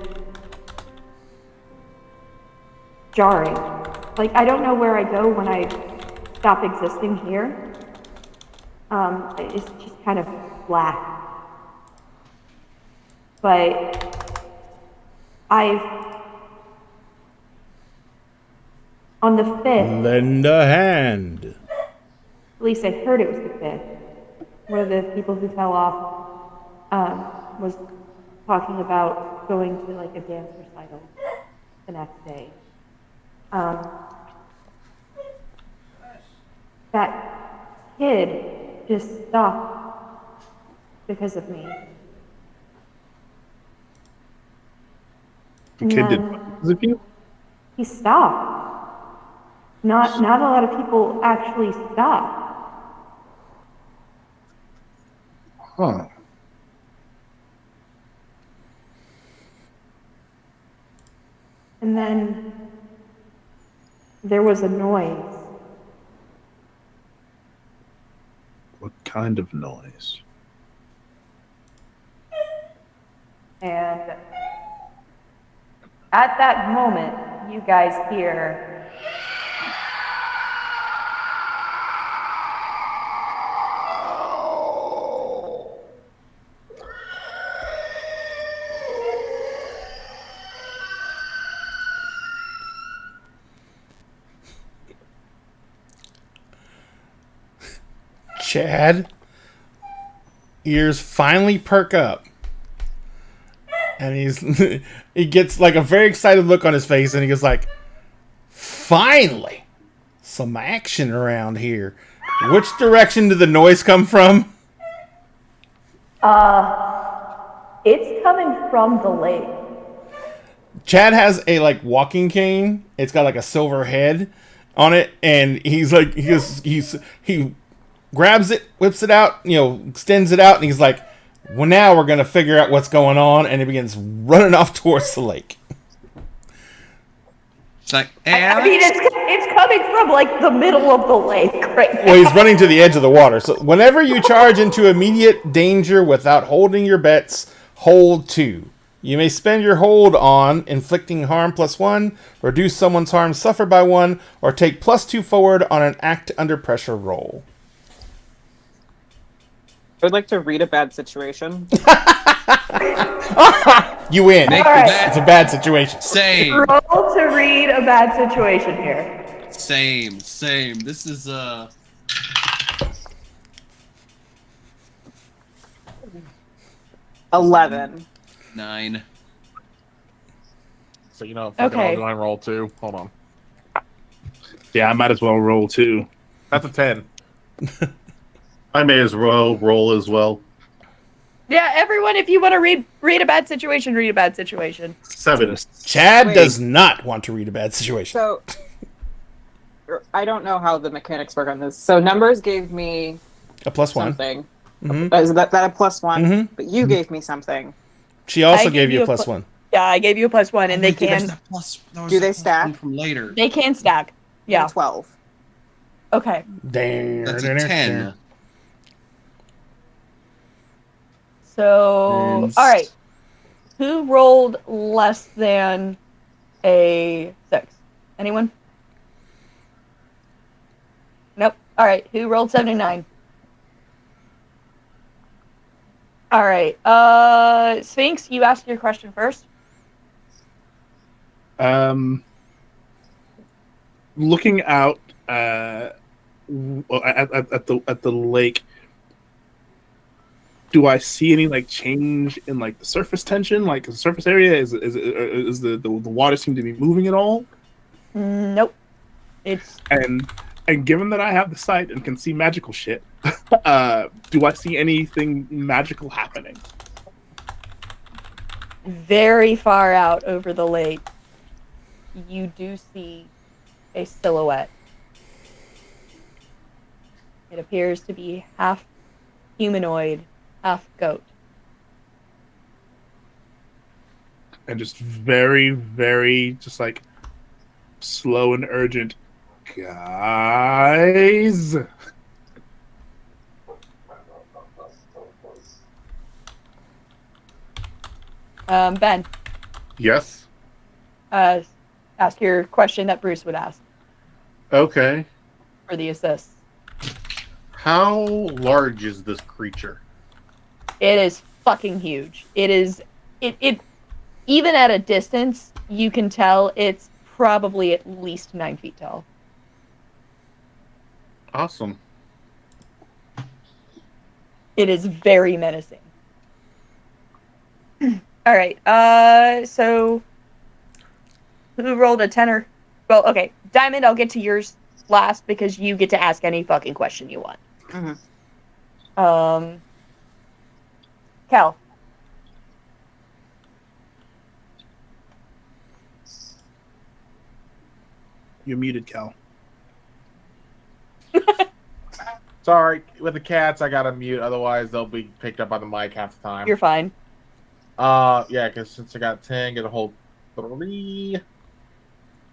jarring. Like, I don't know where I go when I stop existing here. It's just kind of black. But on the 5th, Lend a hand. at least I heard it was the 5th, one of the people who fell off was talking about going to like a dance recital the next day. That kid just stopped because of me. The kid did because of you? He stopped. Not a lot of people actually stop. Huh. And then there was a noise. What kind of noise? And at that moment, you guys hear Chad, ears finally perk up. And he gets like a very excited look on his face, and he goes like, finally, some action around here. Which direction did the noise come from? it's coming from the lake. Chad has a like walking cane. It's got like a silver head on it, and he's like he grabs it, whips it out, extends it out, and he's like, well, now we're gonna figure out what's going on, and he begins running off towards the lake. It's like, I mean, it's coming from like the middle of the lake right now. Well, he's running to the edge of the water. So whenever you charge into immediate danger without holding your bets, hold 2. You may spend your hold on inflicting harm +1, reduce someone's harm suffered by 1, or take +2 forward on an act under pressure roll. I would like to read a bad situation. You win. Make All right. that It's a bad situation. same. Roll to read a bad situation here. Same. This is 11. 9. So fucking Okay. I'll go and roll 2. Hold on. Yeah, I might as well roll too. That's a 10. I may as well roll as well. Yeah, everyone, if you want to read a bad situation, read a bad situation. 7. Chad Wait. does not want to read a bad situation. So, I don't know how the mechanics work on this. So, numbers gave me A +1. something. Mhm. Is that a +1? Mhm. But you gave me something. She also I gave you a a +1. Yeah, I gave you a +1, and they There's can that plus- there was Do that they plus stack? one from later? stack. Yeah. 12. Okay. That's a 10. So, And- all right. Who rolled less than a 6? Anyone? Nope. All right. Who rolled 79? All right. Sphinx, you ask your question first. Looking out at the lake, do I see any like change in like the surface tension, like the surface area? Is the water seem to be moving at all? Nope. It's And given that I have the sight and can see magical shit, do I see anything magical happening? very far out over the lake. You do see a silhouette. It appears to be half humanoid, half goat. And just very, very, just like slow and urgent. Guys, Ben, Yes. ask your question that Bruce would ask Okay. for the assist. How large is this creature? It is fucking huge. It is. It even at a distance, you can tell it's probably at least 9 feet tall. Awesome. It is very menacing. All right. So who rolled a 10? Well, okay. Diamond, I'll get to yours last because you get to ask any fucking question you want. Mhm. Cal. you're muted, Cal. Sorry, with the cats, I gotta mute. Otherwise, they'll be picked up by the mic half the time. You're fine. Yeah, because since I got 10, get a whole 3.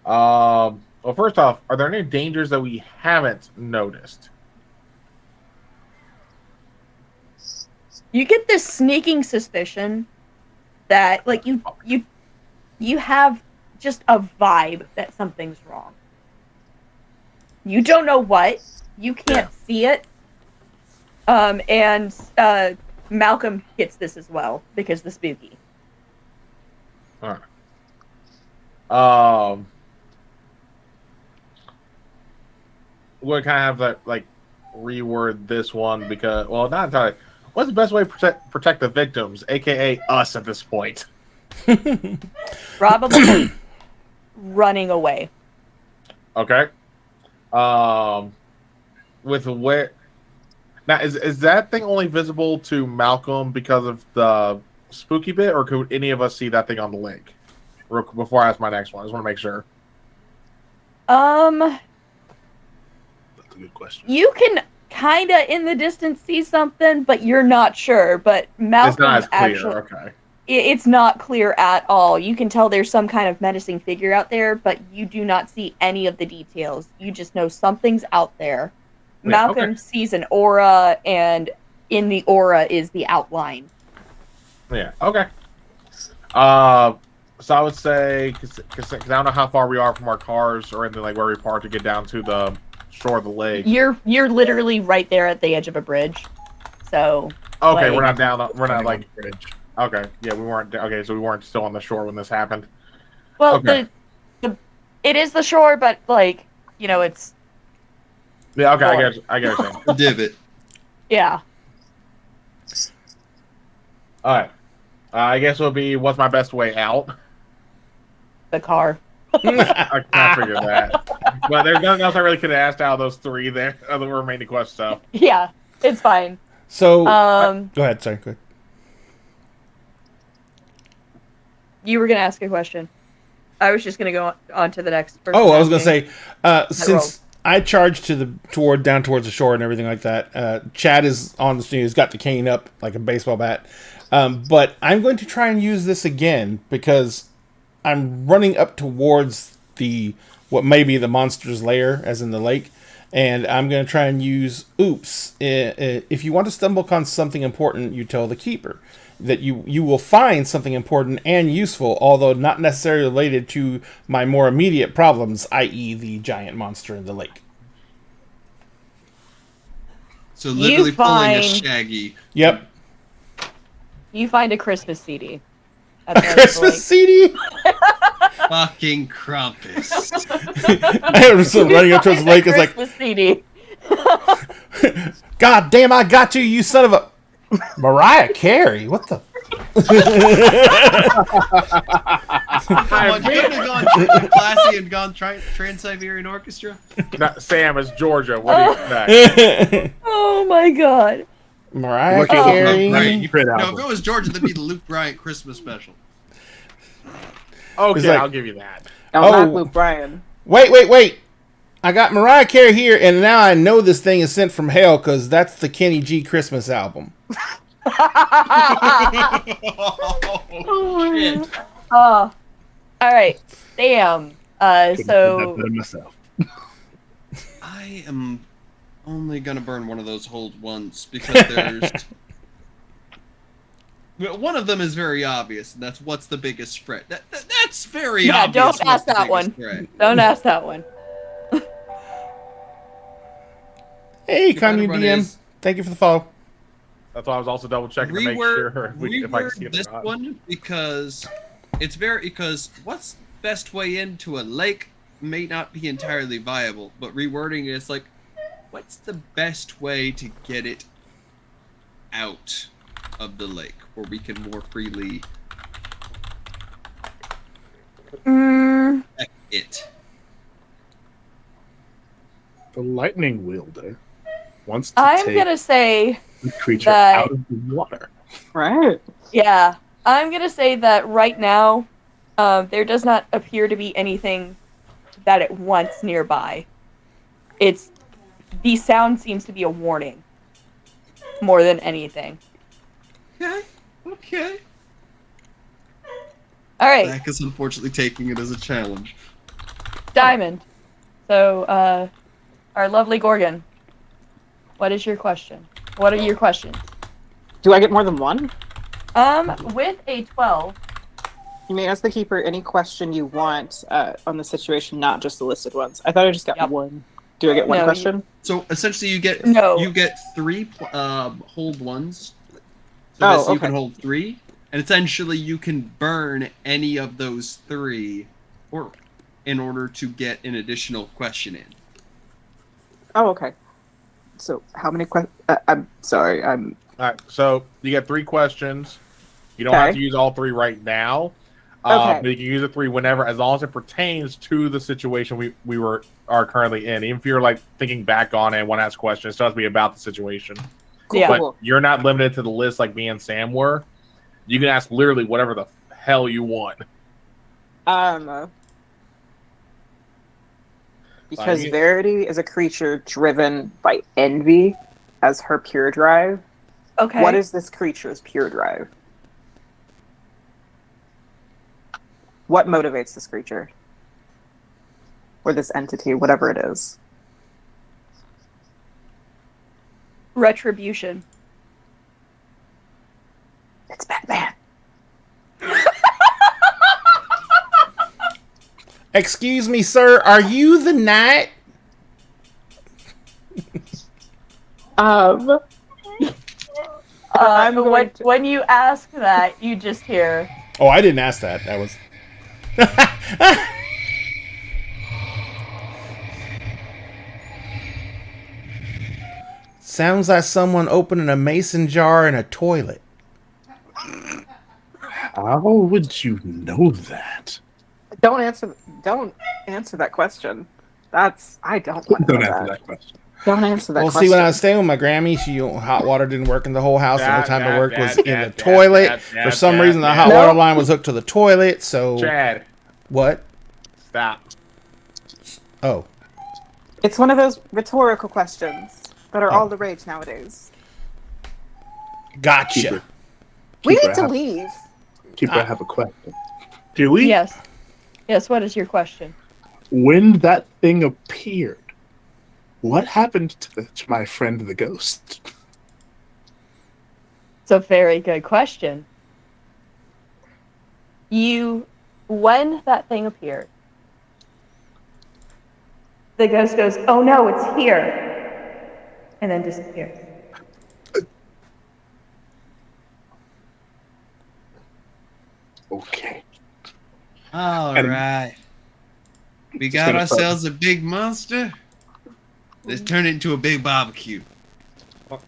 Well, first off, are there any dangers that we haven't noticed? You get this sneaking suspicion that, like, you have just a vibe that something's wrong. You don't know what. You can't see it. And Malcolm gets this as well because the spooky. All right. We're kind of have that like reword this one because, well, not entirely. What's the best way to protect the victims, aka us at this point? Probably running away. Okay. With where now is that thing only visible to Malcolm because of the spooky bit, or could any of us see that thing on the lake? Before I ask my next one, I just want to make sure. That's a good question. You can kind of in the distance see something, but you're not sure. But Malcolm It's not as clear. actually, Okay. it's not clear at all. You can tell there's some kind of menacing figure out there, but you do not see any of the details. You just know something's out there. Yeah, Malcolm okay. sees an aura, and in the aura is the outline. Yeah. Okay. So I would say, because I don't know how far we are from our cars or anything like where we park to get down to the shore of the lake. You're literally right there at the edge of a bridge. So Okay, like, we're not down. We're not On like the bridge. okay. Yeah, we weren't. Okay, so we weren't still on the shore when this happened. well, Okay. it is the shore, but like it's Yeah. Okay, Shore. I get what you're saying. Divot. yeah. All right. I guess it'll be what's my best way out. The car. I can't figure that. But there's nothing else I really could have asked out of those three there, of the remaining quest stuff. Yeah, it's fine. So Um, go ahead. Sorry. Go ahead. you were gonna ask a question. I was just gonna go on to the next person. Oh, I was gonna asking. say, since I charged down towards the shore and everything like that, Chad is on the street. He's got the cane up like a baseball bat. But I'm going to try and use this again because I'm running up towards what may be the monster's lair, as in the lake, and I'm going to try and use oops. If you want to stumble upon something important, you tell the keeper that you will find something important and useful, although not necessarily related to my more immediate problems, i.e. the giant monster in the lake. So literally pulling a find- Shaggy. Yep. You find a Christmas CD. A Christmas CD? Fucking Krampus. I heard someone running up towards the lake. It's like, Christmas CD. God damn, I got you, you son of a... Mariah Carey? What the... Come on, you couldn't have gone classy and gone Trans-Siberian Orchestra? Sam is Georgia. What do you expect? Oh my god. Mariah Look at Carey? Right. Great No, if album. it was Georgia, that'd be the Luke Bryant Christmas special. Okay, It's like- I'll give you that. Don't knock Oh. Luke Bryan. Wait. I got Mariah Carey here, and now I know this thing is sent from hell because that's the Kenny G Christmas album. Oh, shit. All right, Sam. Couldn't put that So better myself. I am only gonna burn one of those hold once because there's well, one of them is very obvious, and that's what's the biggest spread. That's very yeah, obvious. don't what's ask the that biggest one. threat. Don't ask that one. Hey, The better Kanye one DM. is- Thank you for the follow. That's why I was also double checking to make sure if I can see Reword it this or not. one because what's best way into a lake may not be entirely viable, but rewording it's like what's the best way to get it out of the lake where we can more freely affect it. The lightning wielder wants to I'm take gonna say, the creature that- out of the water. Right. yeah, I'm gonna say that right now, there does not appear to be anything that it wants nearby. The sound seems to be a warning more than anything. Okay. All right, Zach is unfortunately taking it as a challenge. Diamond. So, our lovely Gorgon. What is your question? What are your questions? Do I get more than one? With a 12, You may ask the keeper any question you want on the situation, not just the listed ones. I thought I just got Yep. one. Do I get one No, question? So essentially, you get No. three hold ones. So Oh, basically you okay. can hold 3, and essentially you can burn any of those 3, or in order to get an additional question in. Oh, okay. So how many questions? I'm sorry. All right, so you get 3 questions. You don't have to use all 3 right now. Okay. But you can use the 3 whenever, as long as it pertains to the situation we are currently in. Even if you're like thinking back on it and want to ask questions, it has to be about the situation. Cool, Yeah. But cool. you're not limited to the list like me and Sam were. You can ask literally whatever the hell you want. Because you- Verity is a creature driven by envy as her pure drive. okay. What is this creature's pure drive? What motivates this creature? Or this entity, whatever it is. Retribution. It's Batman. Excuse me, sir. Are you the knight? I'm going when, to- when you ask that, you just hear, Oh, I didn't ask that. That was. Sounds like someone opening a mason jar in a toilet. How would you know that? Don't answer that question. I don't want to Don't know answer that. that question. Don't answer that Well, question. see, when I was staying with my Grammy, hot water didn't work in the whole house. The only time it worked was in the Dad, toilet. Dad, For Dad, some Dad, reason, the Dad. hot No. water line was hooked to the toilet. So Chad, what? stop. Oh, It's one of those rhetorical questions that are Oh. all the rage nowadays. gotcha. Keeper. We Keeper, need to I have- leave. Keeper, I have a question. Do we? yes. Yes, what is your question? When that thing appeared, what happened to my friend the ghost? It's a very good question. When that thing appeared, the ghost goes, "Oh no, it's here," and then disappears. Okay. All And- right. We Just got gonna ourselves a big monster. Let's turn it into a big barbecue. Hold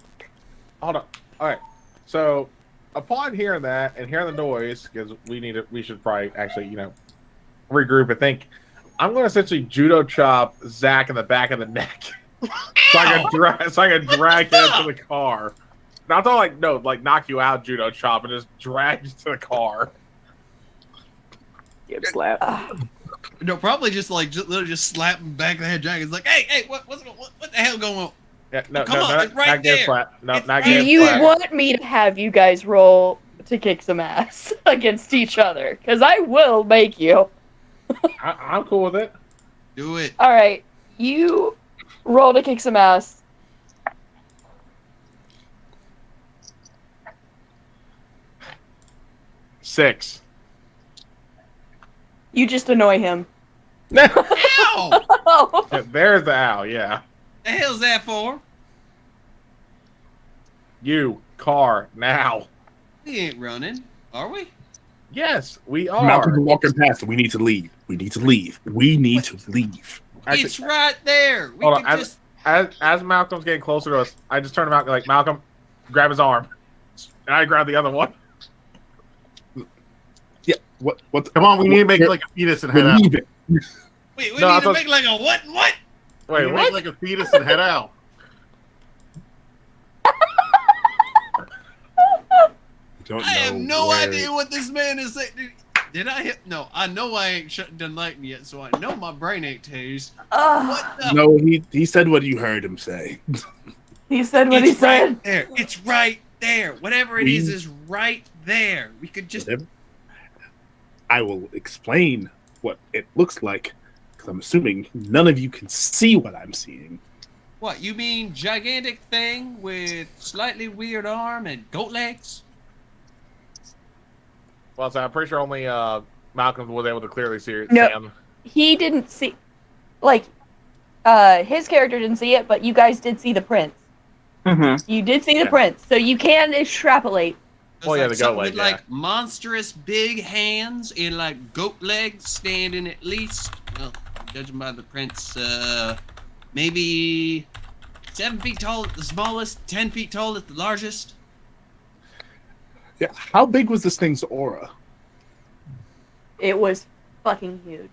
on. All right. So, upon hearing that and hearing the noise, because we should probably actually, regroup and think. I'm going to essentially judo chop Zach in the back of the neck, so I can drag him to the car. Not to like knock you out, judo chop, and just drag you to the car. Get slapped. No, probably just literally just slap him back of the head, drag. It's like, hey, what the hell going on? Yeah, no, Come no, on, no, it's right not get there. flat. No, It's not right get Do you flat. want me to have you guys roll to kick some ass against each other? Because I will make you. I'm cool with it. Do it. All right, you roll to kick some ass. Six. You just annoy him. Ow! Oh, Yeah, there's the owl. Yeah. The hell's that for? You car now. We ain't running, are we? Yes, we Malcolm's are. walking past. We need to leave. We need to leave. We need to leave. Actually, It's right there. We hold could on. just. As Malcolm's getting closer to us, I just turn him out like, Malcolm, grab his arm, and I grab the other one. Yeah. What? Come on, we need to make like a fetus and head We're out. leaving. Wait, we No, I need to thought- make like a what? What? We Wait, need to what? make like a fetus and head out. Don't I have know no where- idea what this man is saying. Did I hit? No, I know I ain't done lightning yet, so I know my brain ain't tased. What the? No, he said what you heard him say. he said what he It's right said. there. It's right there. Whatever it We- is right there. We could just. I will explain what it looks like, because I'm assuming none of you can see what I'm seeing. What, you mean gigantic thing with slightly weird arm and goat legs? Well, so I'm pretty sure only Malcolm was able to clearly see it. No. Sam. He didn't see, like, his character didn't see it, but you guys did see the prints. Mm-hmm. You did see the Yeah. prints, so you can extrapolate. Oh, yeah, the goat something leg, with yeah. like monstrous big hands and like goat legs standing at least, well, judging by the prints, maybe 7 feet tall at the smallest, 10 feet tall at the largest. Yeah. How big was this thing's aura? It was fucking huge.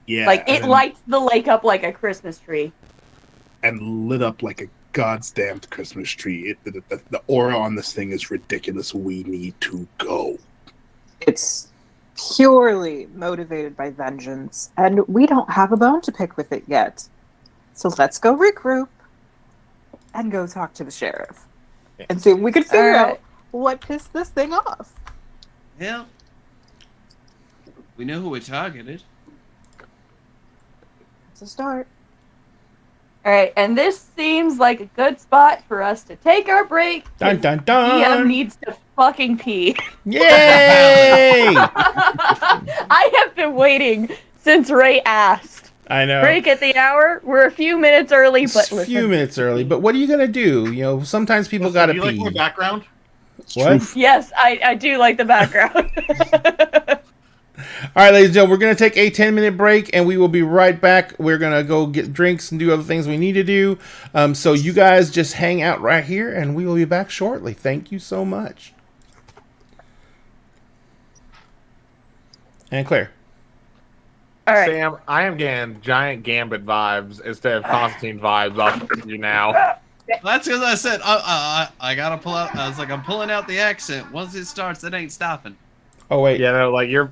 Yeah. Like, it and, lights the lake up like a Christmas tree. and lit up like a goddamn Christmas tree. The aura on this thing is ridiculous. We need to go. It's purely motivated by vengeance, and we don't have a bone to pick with it yet. So let's go regroup and go talk to the sheriff and see if we can figure out what pissed this thing off. Well, we know who we targeted. It's a start. Alright, and this seems like a good spot for us to take our break. Dun dun DM dun! needs to fucking pee. Yay! I have been waiting since Ray asked. I know. Break at the hour. We're a few minutes early, It's but a listen. few minutes early, but what are you gonna do? You know, sometimes people gotta Do you like pee. my background? What? Yes, I do like the background. All right, ladies and gentlemen, we're going to take a 10-minute break, and we will be right back. We're going to go get drinks and do other things we need to do. So you guys just hang out right here, and we will be back shortly. Thank you so much. And Claire. All right. Sam, I am getting giant Gambit vibes instead of Constantine vibes off of you now. That's because I said I gotta pull out. I was like, I'm pulling out the accent. Once it starts, it ain't stopping. Oh, wait. Yeah, no, like you're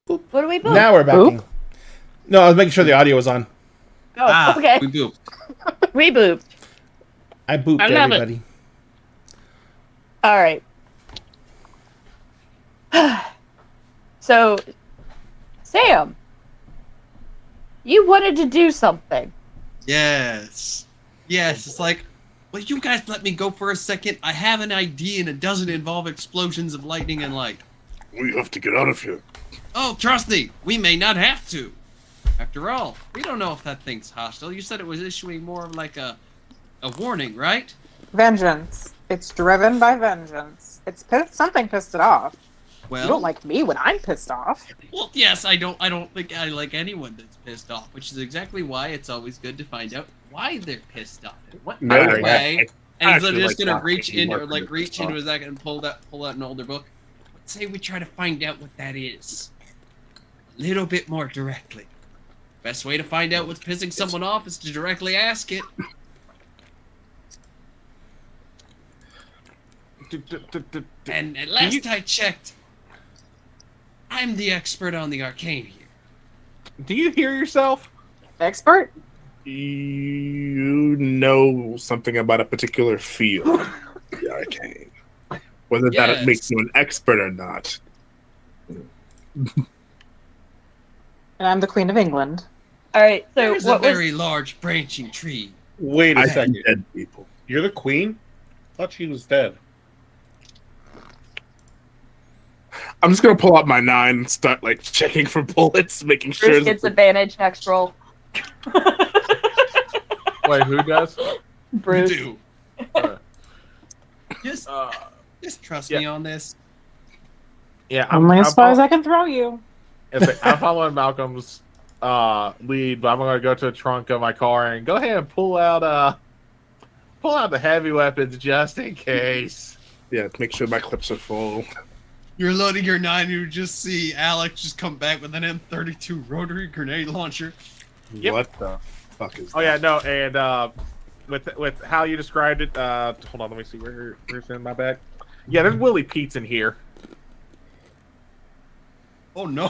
What do we boop? Now we're backing. Boop? No, I was making sure the audio was on. Oh, okay. We boop. We booped. I booped I love it. everybody. All right. So, Sam, you wanted to do something. Yes. Yes, it's like, will you guys let me go for a second? I have an idea and it doesn't involve explosions of lightning and light. We have to get out of here. Oh, trust me, we may not have to. After all, we don't know if that thing's hostile. You said it was issuing more of like a warning, right? Vengeance. It's driven by vengeance. It's something pissed it off. Well, You don't like me when I'm pissed off. Well, yes, I don't think I like anyone that's pissed off, which is exactly why it's always good to find out why they're pissed off. In what No, other way? And he's actually just like gonna that. reach in or Mark like is reach pissed into off. his back and pull out an older book. Let's say we try to find out what that is. A little bit more directly. Best way to find out what's pissing someone off is to directly ask it. And at last I checked, I'm the expert on the arcane here. Do you hear yourself? Expert? You know something about a particular field, the arcane. Whether that Yes. makes you an expert or not. And I'm the Queen of England. All right. So, There's a what was? very large branching tree. Wait a I see second. dead people. You're the queen? I thought she was dead. I'm just gonna pull out my 9 and start like checking for bullets, making sure. Bruce gets advantage next roll. Wait, who does? Bruce. You do. Uh, Just, just trust yeah. me on this. Yeah, Only as far as I can throw you. I'm following Malcolm's lead, but I'm gonna go to the trunk of my car and go ahead and pull out the heavy weapons just in case. Yeah, make sure my clips are full. You're loading your 9, you just see Alex just come back with an M32 rotary grenade launcher. Yep. What the fuck is? Oh yeah, no, and with how you described it, hold on, let me see where's in my bag. Yeah, there's Willie Pete's in here. Oh no.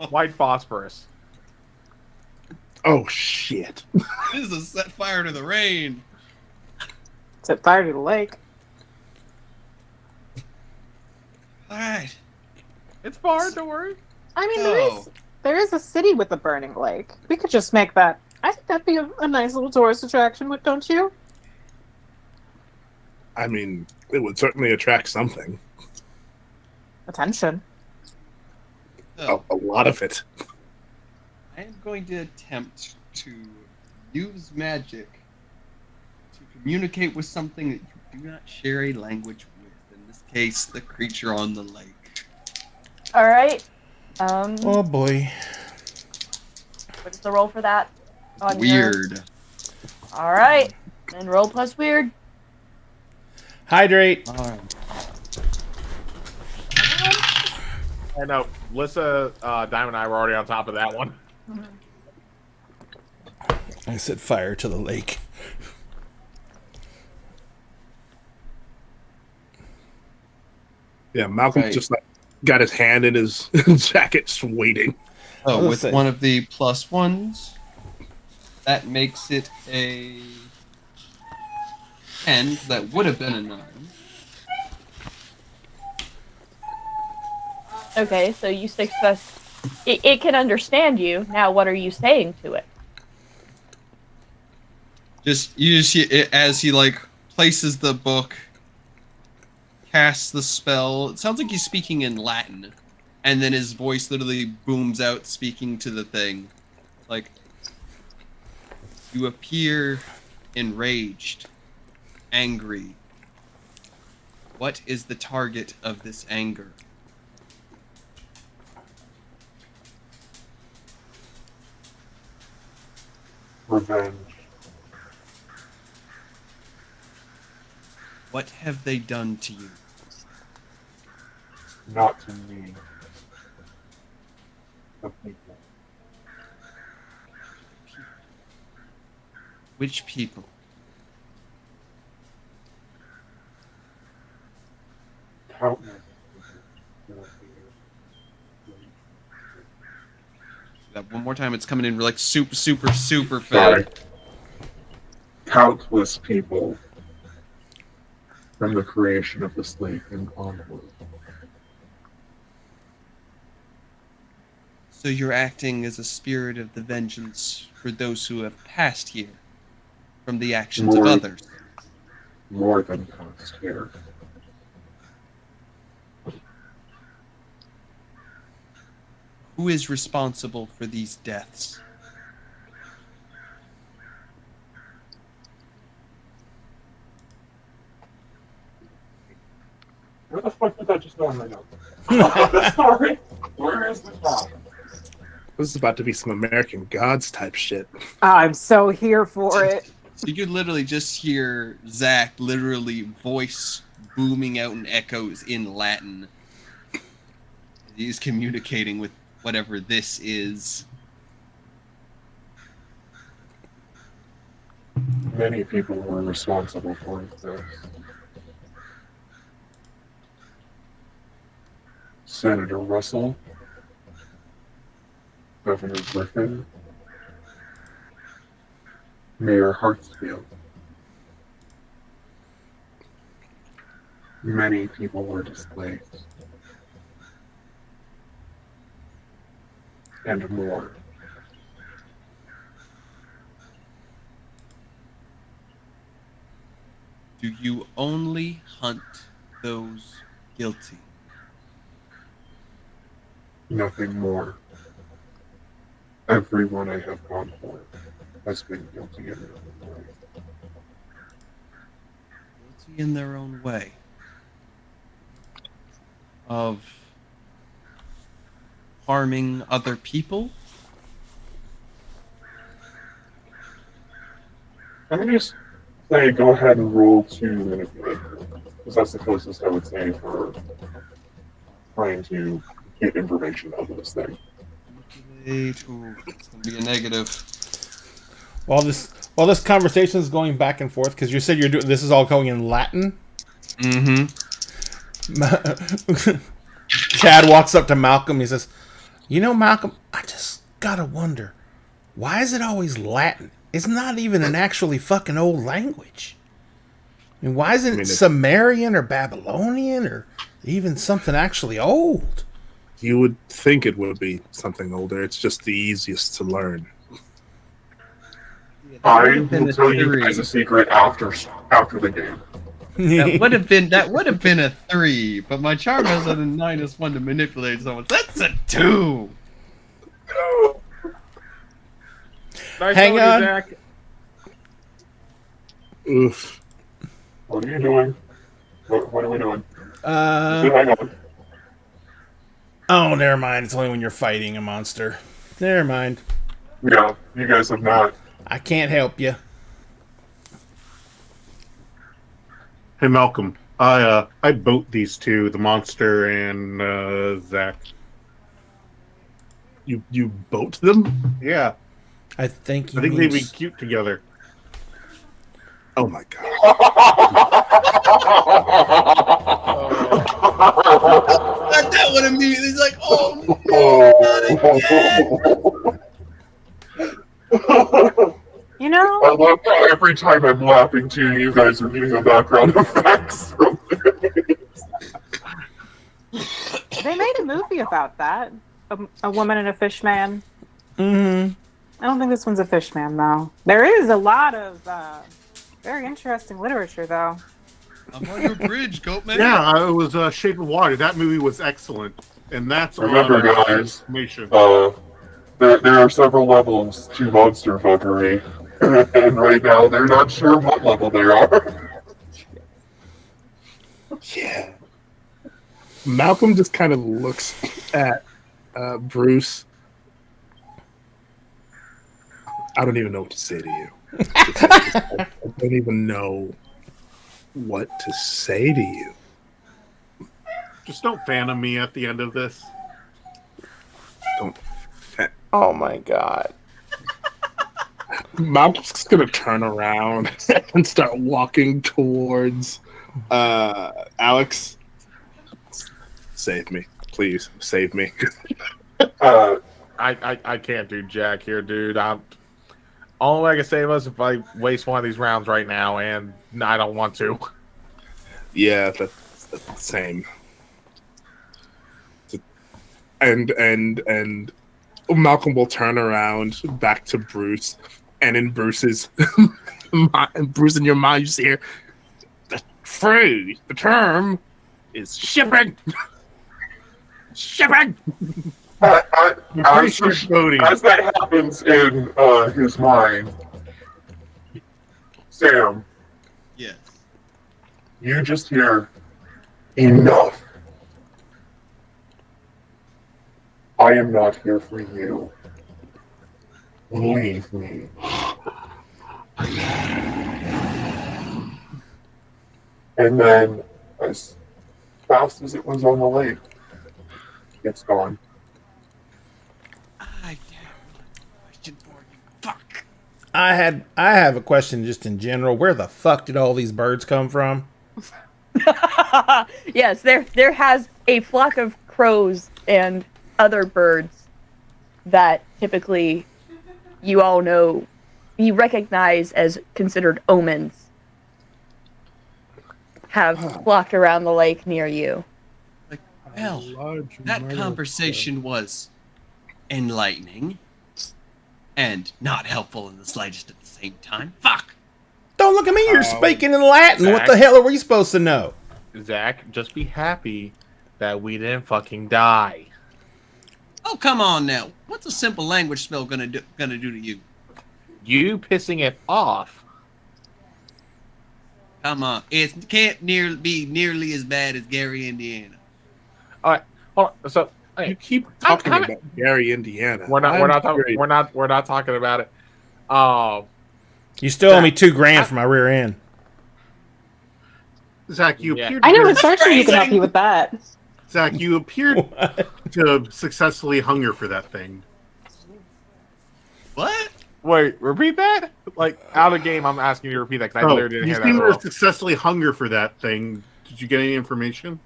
White phosphorus. Oh shit! This is a set fire to the rain. Set fire to the lake. Alright. It's far, don't worry. I mean, Oh. there is a city with a burning lake. We could just make that. I think that'd be a nice little tourist attraction, don't you? I mean, it would certainly attract something. Attention. So, A lot of it. I am going to attempt to use magic to communicate with something that you do not share a language with. In this case, the creature on the lake. All right. Oh boy. What's the roll for that? On your- Weird. All right. And roll plus weird. Hydrate. Alright. I know. Lissa, Diamond, and I were already on top of that one. I said fire to the lake. Yeah, Malcolm Right. just like got his hand in his jacket, just waiting. Oh, Let's with see. one of the plus ones, that makes it a 10. That would have been a 9. Okay, so you success. It can understand you. Now, what are you saying to it? You just see it as he like places the book, casts the spell. It sounds like he's speaking in Latin, and then his voice literally booms out, speaking to the thing, like, "You appear enraged, angry. What is the target of this anger?" Revenge. What have they done to you? Not to me. The people. Which people? Countless. time. It's coming in like super, super, super Sorry. fast. Countless people from the creation of the slave and onward. So you're acting as a spirit of the vengeance for those who have passed here from the actions of others. More than past here. Who is responsible for these deaths? Where the fuck did that just go in my notes? Sorry. Where is the top? This is about to be some American Gods type shit. I'm so here for it. So you could literally just hear Zach literally voice booming out in echoes in Latin. He's communicating with whatever this is. Many people were responsible for this. Senator Russell, Governor Griffin, Mayor Hartsfield. Many people were displaced. And more. Do you only hunt those guilty? Nothing more. Everyone I have gone for has been guilty in their own way. Guilty in their own way. Of harming other people? I'm gonna just say go ahead and roll to manipulate. Because that's the closest I would say for trying to get information out of this thing. Ooh, it's gonna be a negative. While this conversation is going back and forth, because you said this is all going in Latin. Mm-hmm. Chad walks up to Malcolm. He says, "You know, Malcolm, I just gotta wonder, why is it always Latin? It's not even an actually fucking old language. I mean, why isn't it Sumerian or Babylonian or even something actually old?" You would think it would be something older. It's just the easiest to learn. I will tell you guys a secret after the game. That would have been a 3, but my charm has a -1 to manipulate someone. That's a 2. Nice Hang talking, on. Zach. Oof. What are you doing? What are we doing? Uh, Hang on. oh, never mind. It's only when you're fighting a monster. Never mind. Yeah, you guys have not. I can't help you. Hey Malcolm, I boat these two, the monster and Zach. You boat them? Yeah, I think I think they'd be cute together. Oh my god. That would immediately is like, oh You know, I love how every time I'm laughing to you, you guys are getting the background effects from they made a movie about that. A woman and a fish man. Mm-hmm. I don't think this one's a fish man, though. There is a lot of very interesting literature, though. I'm on your bridge, goat man. Yeah, it was Shape of Water. That movie was excellent, and that's Remember, a lot of guys, information. there are several levels to monster fuckery. And right now, they're not sure what level they are. Yeah. Malcolm just kind of looks at Bruce. I don't even know what to say to you. I don't even know what to say to you. Just don't phantom me at the end of this. Don't. Oh my god. Malcolm's just gonna turn around and start walking towards Alex. Save me, please, save me. I can't do jack here, dude. Only way I can save us if I waste one of these rounds right now, and I don't want to. Yeah, that's the same. And Malcolm will turn around back to Bruce, and in Bruce's Bruce, in your mind, you just hear the phrase, the term is shipping. Shipping. As Voting. that happens in his mind, Sam, Yes. you just hear enough. I am not here for you. Leave me. And then, as fast as it was on the lake, it's gone. I have a question for you. Fuck. I have a question just in general. Where the fuck did all these birds come from? Yes, there has a flock of crows and other birds that typically you all know, you recognize as considered omens, have flocked around the lake near you. Like, well, that conversation was enlightening and not helpful in the slightest at the same time. Fuck. Don't look at me. You're speaking in Latin. What the hell are we supposed to know? Zach, just be happy that we didn't fucking die. Oh, come on now. What's a simple language spell gonna do to you? You pissing it off. Come on. It can't be nearly as bad as Gary, Indiana. All right, hold on. So You keep talking about Gary, Indiana. we're not talking about it. You still owe me $2,000 for my rear end. Zach, you Yeah. appeared. I know exactly you can help you with that. Zach, you appeared to successfully hunger for that thing. What? Wait, repeat that? Like out of game, I'm asking you to repeat that because I literally didn't you hear seem that. to At all. successfully hunger for that thing. Did you get any information?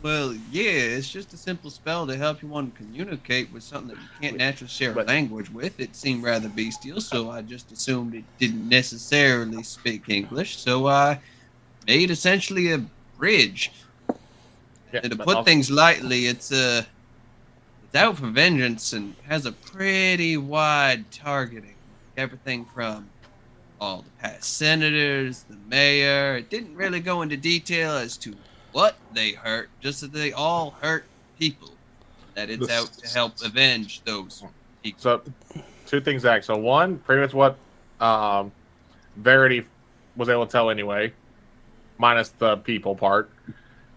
Well, yeah, it's just a simple spell to help you want to communicate with something that you can't naturally share a language with. It seemed rather bestial, so I just assumed it didn't necessarily speak English. So I made essentially a bridge. Yeah, And to but put also- things lightly, it's out for vengeance and has a pretty wide targeting. Everything from all the past senators, the mayor. It didn't really go into detail as to what they hurt, just that they all hurt people. That it's out to help avenge those people. So, two things, Zach. So, one, pretty much what Verity was able to tell anyway, minus the people part.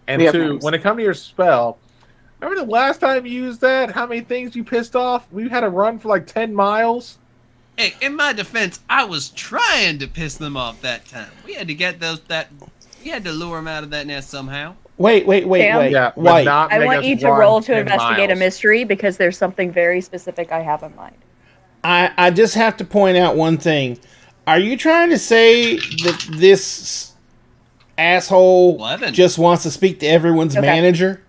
And We have two, names. when it comes to your spell, remember the last time you used that? How many things you pissed off? We had to run for like 10 miles. Hey, in my defense, I was trying to piss them off that time. We had to get we had to lure them out of that nest somehow. Wait. Sam? Yeah, but White. not I make want us you to run roll to 10 investigate a miles. mystery because there's something very specific I have in mind. I just have to point out one thing. Are you trying to say that this asshole 11. just wants to speak to everyone's Okay. manager?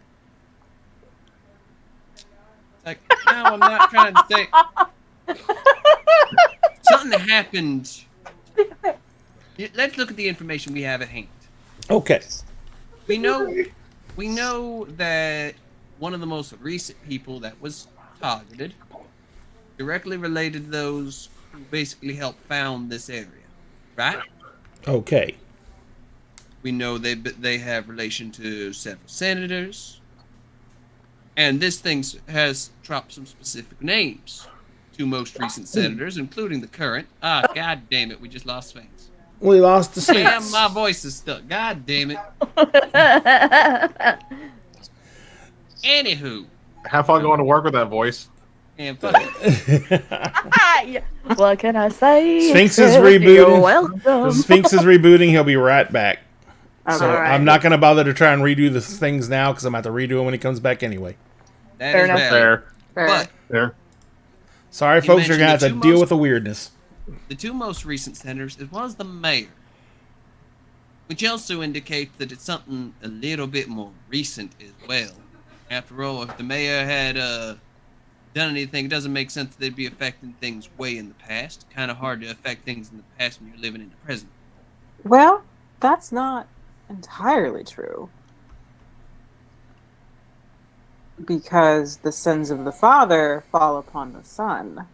Like, no, I'm not trying to say. Something happened. Let's look at the information we have at hand. Okay. We know that one of the most recent people that was targeted directly related to those who basically helped found this area, right? Okay. We know they have relation to several senators, and this thing has dropped some specific names. Two most recent senators, including the current. God damn it, we just lost Sphinx. We lost the Damn, Sphinx. my voice is stuck. God damn it. Anywho, Have fun going to work with that voice. and fuck it. What can I say? Sphinx is You're rebooting. welcome. Sphinx is rebooting. He'll be right back. So Alright. I'm not going to bother to try and redo the things now because I'm about to redo them when he comes back anyway. That Fair is enough. valid. Fair. But There. Sorry, folks, you're mentioned going to have the to two deal most- with the weirdness. the two most recent senators, it was the mayor. Which also indicates that it's something a little bit more recent as well. After all, if the mayor had done anything, it doesn't make sense that they'd be affecting things way in the past. Kind of hard to affect things in the past when you're living in the present. Well, that's not entirely true. Because the sins of the father fall upon the son.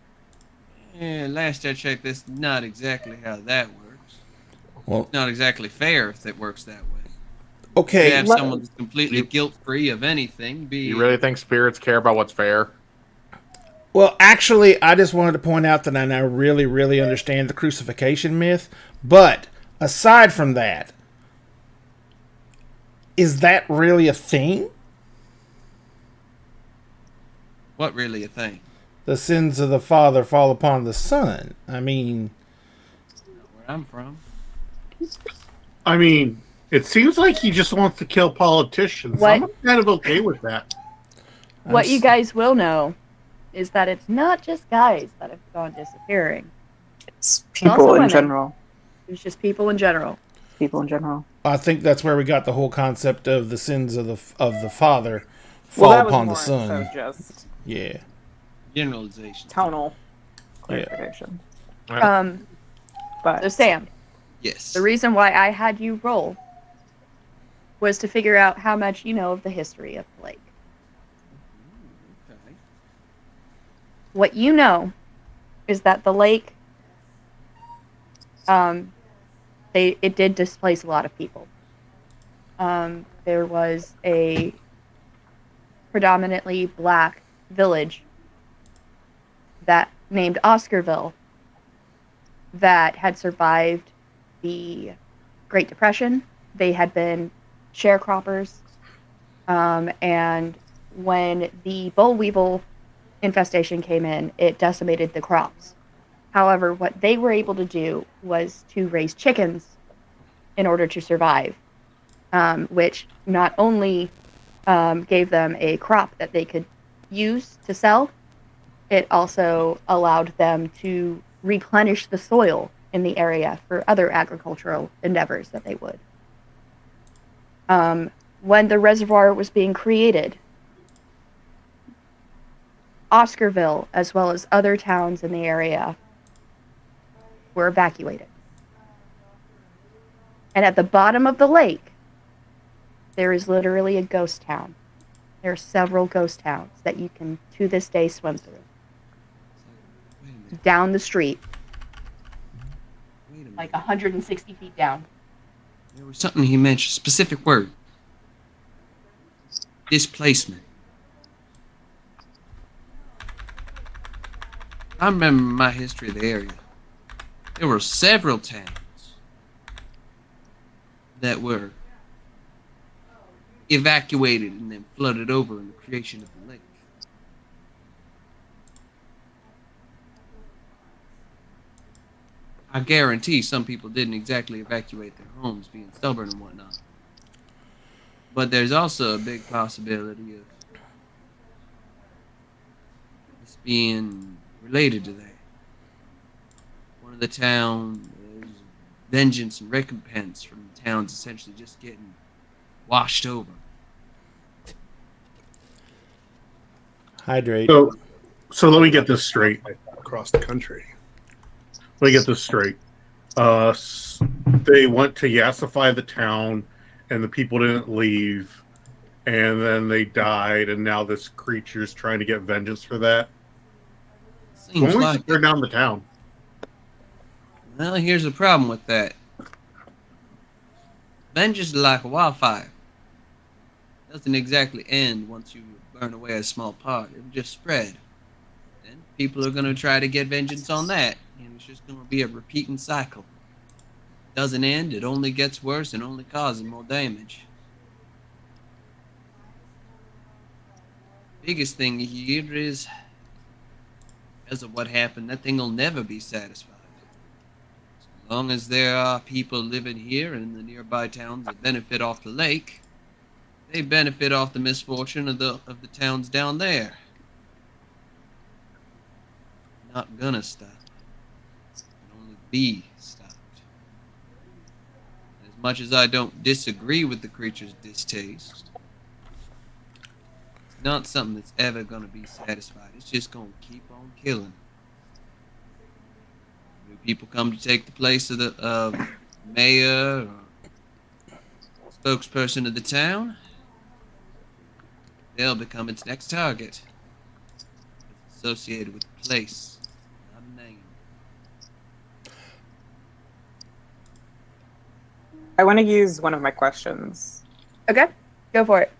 Yeah, last I checked, that's not exactly how that works. Well, It's not exactly fair if it works that way. okay. You have Let- someone that's completely guilt-free of anything. You really think spirits care about what's fair? Well, actually, I just wanted to point out that I now really, really understand the crucifixion myth. But aside from that, is that really a thing? What really a thing? The sins of the father fall upon the son. I mean, Where I'm from. I mean, it seems like he just wants to kill politicians. What? I'm kind of okay with that. What you guys will know is that it's not just guys that have gone disappearing. It's also people in women. general. It's just people in general. People in general. I think that's where we got the whole concept of the sins of the father fall Well, that was upon more the son. so just Yeah. Generalization. tonal clarification. So But Sam, Yes. the reason why I had you roll was to figure out how much you know of the history of the lake. Okay. What you know is that the lake, it did displace a lot of people. There was a predominantly black village that named Oscarville that had survived the Great Depression. They had been sharecroppers, and when the boll weevil infestation came in, it decimated the crops. However, what they were able to do was to raise chickens in order to survive, which not only gave them a crop that they could use to sell, it also allowed them to replenish the soil in the area for other agricultural endeavors that they would. When the reservoir was being created, Oscarville, as well as other towns in the area, were evacuated. And at the bottom of the lake, there is literally a ghost town. There are several ghost towns that you can, to this day, swim through. Wait a minute. Down the street, Wait a minute. like 160 feet down. There was something he mentioned. Specific word. Displacement. I remember my history of the area. There were several towns that were evacuated and then flooded over in the creation of the lake. I guarantee some people didn't exactly evacuate their homes, being stubborn and whatnot. But there's also a big possibility of this being related to that. One of the towns, there's vengeance and recompense from the towns essentially just getting washed over. Hydrate. So let me get this straight. Across the country. Let me get this straight. They went to yassify the town, and the people didn't leave, and then they died, and now this creature's trying to get vengeance for that. Seems When we like should burn down the town. Well, here's the problem with that. Vengeance is like a wildfire. It doesn't exactly end once you burn away a small part. It'll just spread. Then people are going to try to get vengeance on that. And it's just going to be a repeating cycle. Doesn't end, it only gets worse and only causes more damage. Biggest thing here is, because of what happened, that thing will never be satisfied. As long as there are people living here and in the nearby towns that benefit off the lake, they benefit off the misfortune of the towns down there. Not gonna stop. It can only be stopped. As much as I don't disagree with the creature's distaste, it's not something that's ever going to be satisfied. It's just going to keep on killing. New people come to take the place of the mayor or spokesperson of the town. They'll become its next target. It's associated with the place, not a name. I want to use one of my questions. Okay, go for it.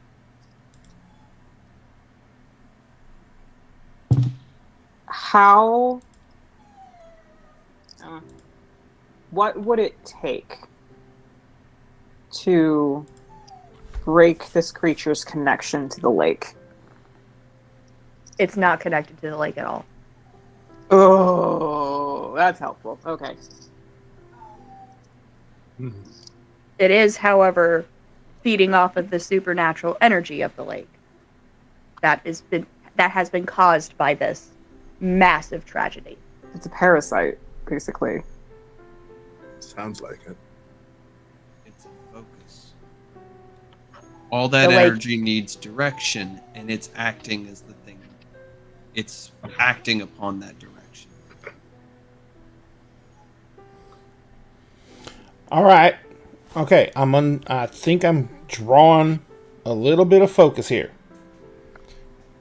How? What would it take to break this creature's connection to the lake? It's not connected to the lake at all. Oh, that's helpful. Okay. It is, however, feeding off of the supernatural energy of the lake. That has been caused by this massive tragedy. It's a parasite, basically. Sounds like it. It's a focus. All that The lake- energy needs direction, and it's acting as the thing. It's acting upon that direction. All right. Okay, I think I'm drawing a little bit of focus here.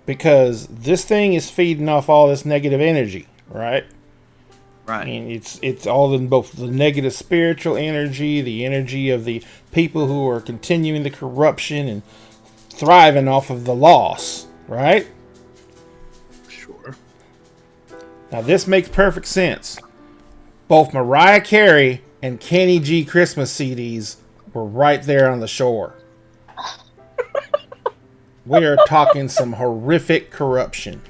Because this thing is feeding off all this negative energy, right? I Right. mean, it's all in both the negative spiritual energy, the energy of the people who are continuing the corruption and thriving off of the loss, right? Sure. Now, this makes perfect sense. Both Mariah Carey and Kenny G Christmas CDs were right there on the shore. We are talking some horrific corruption.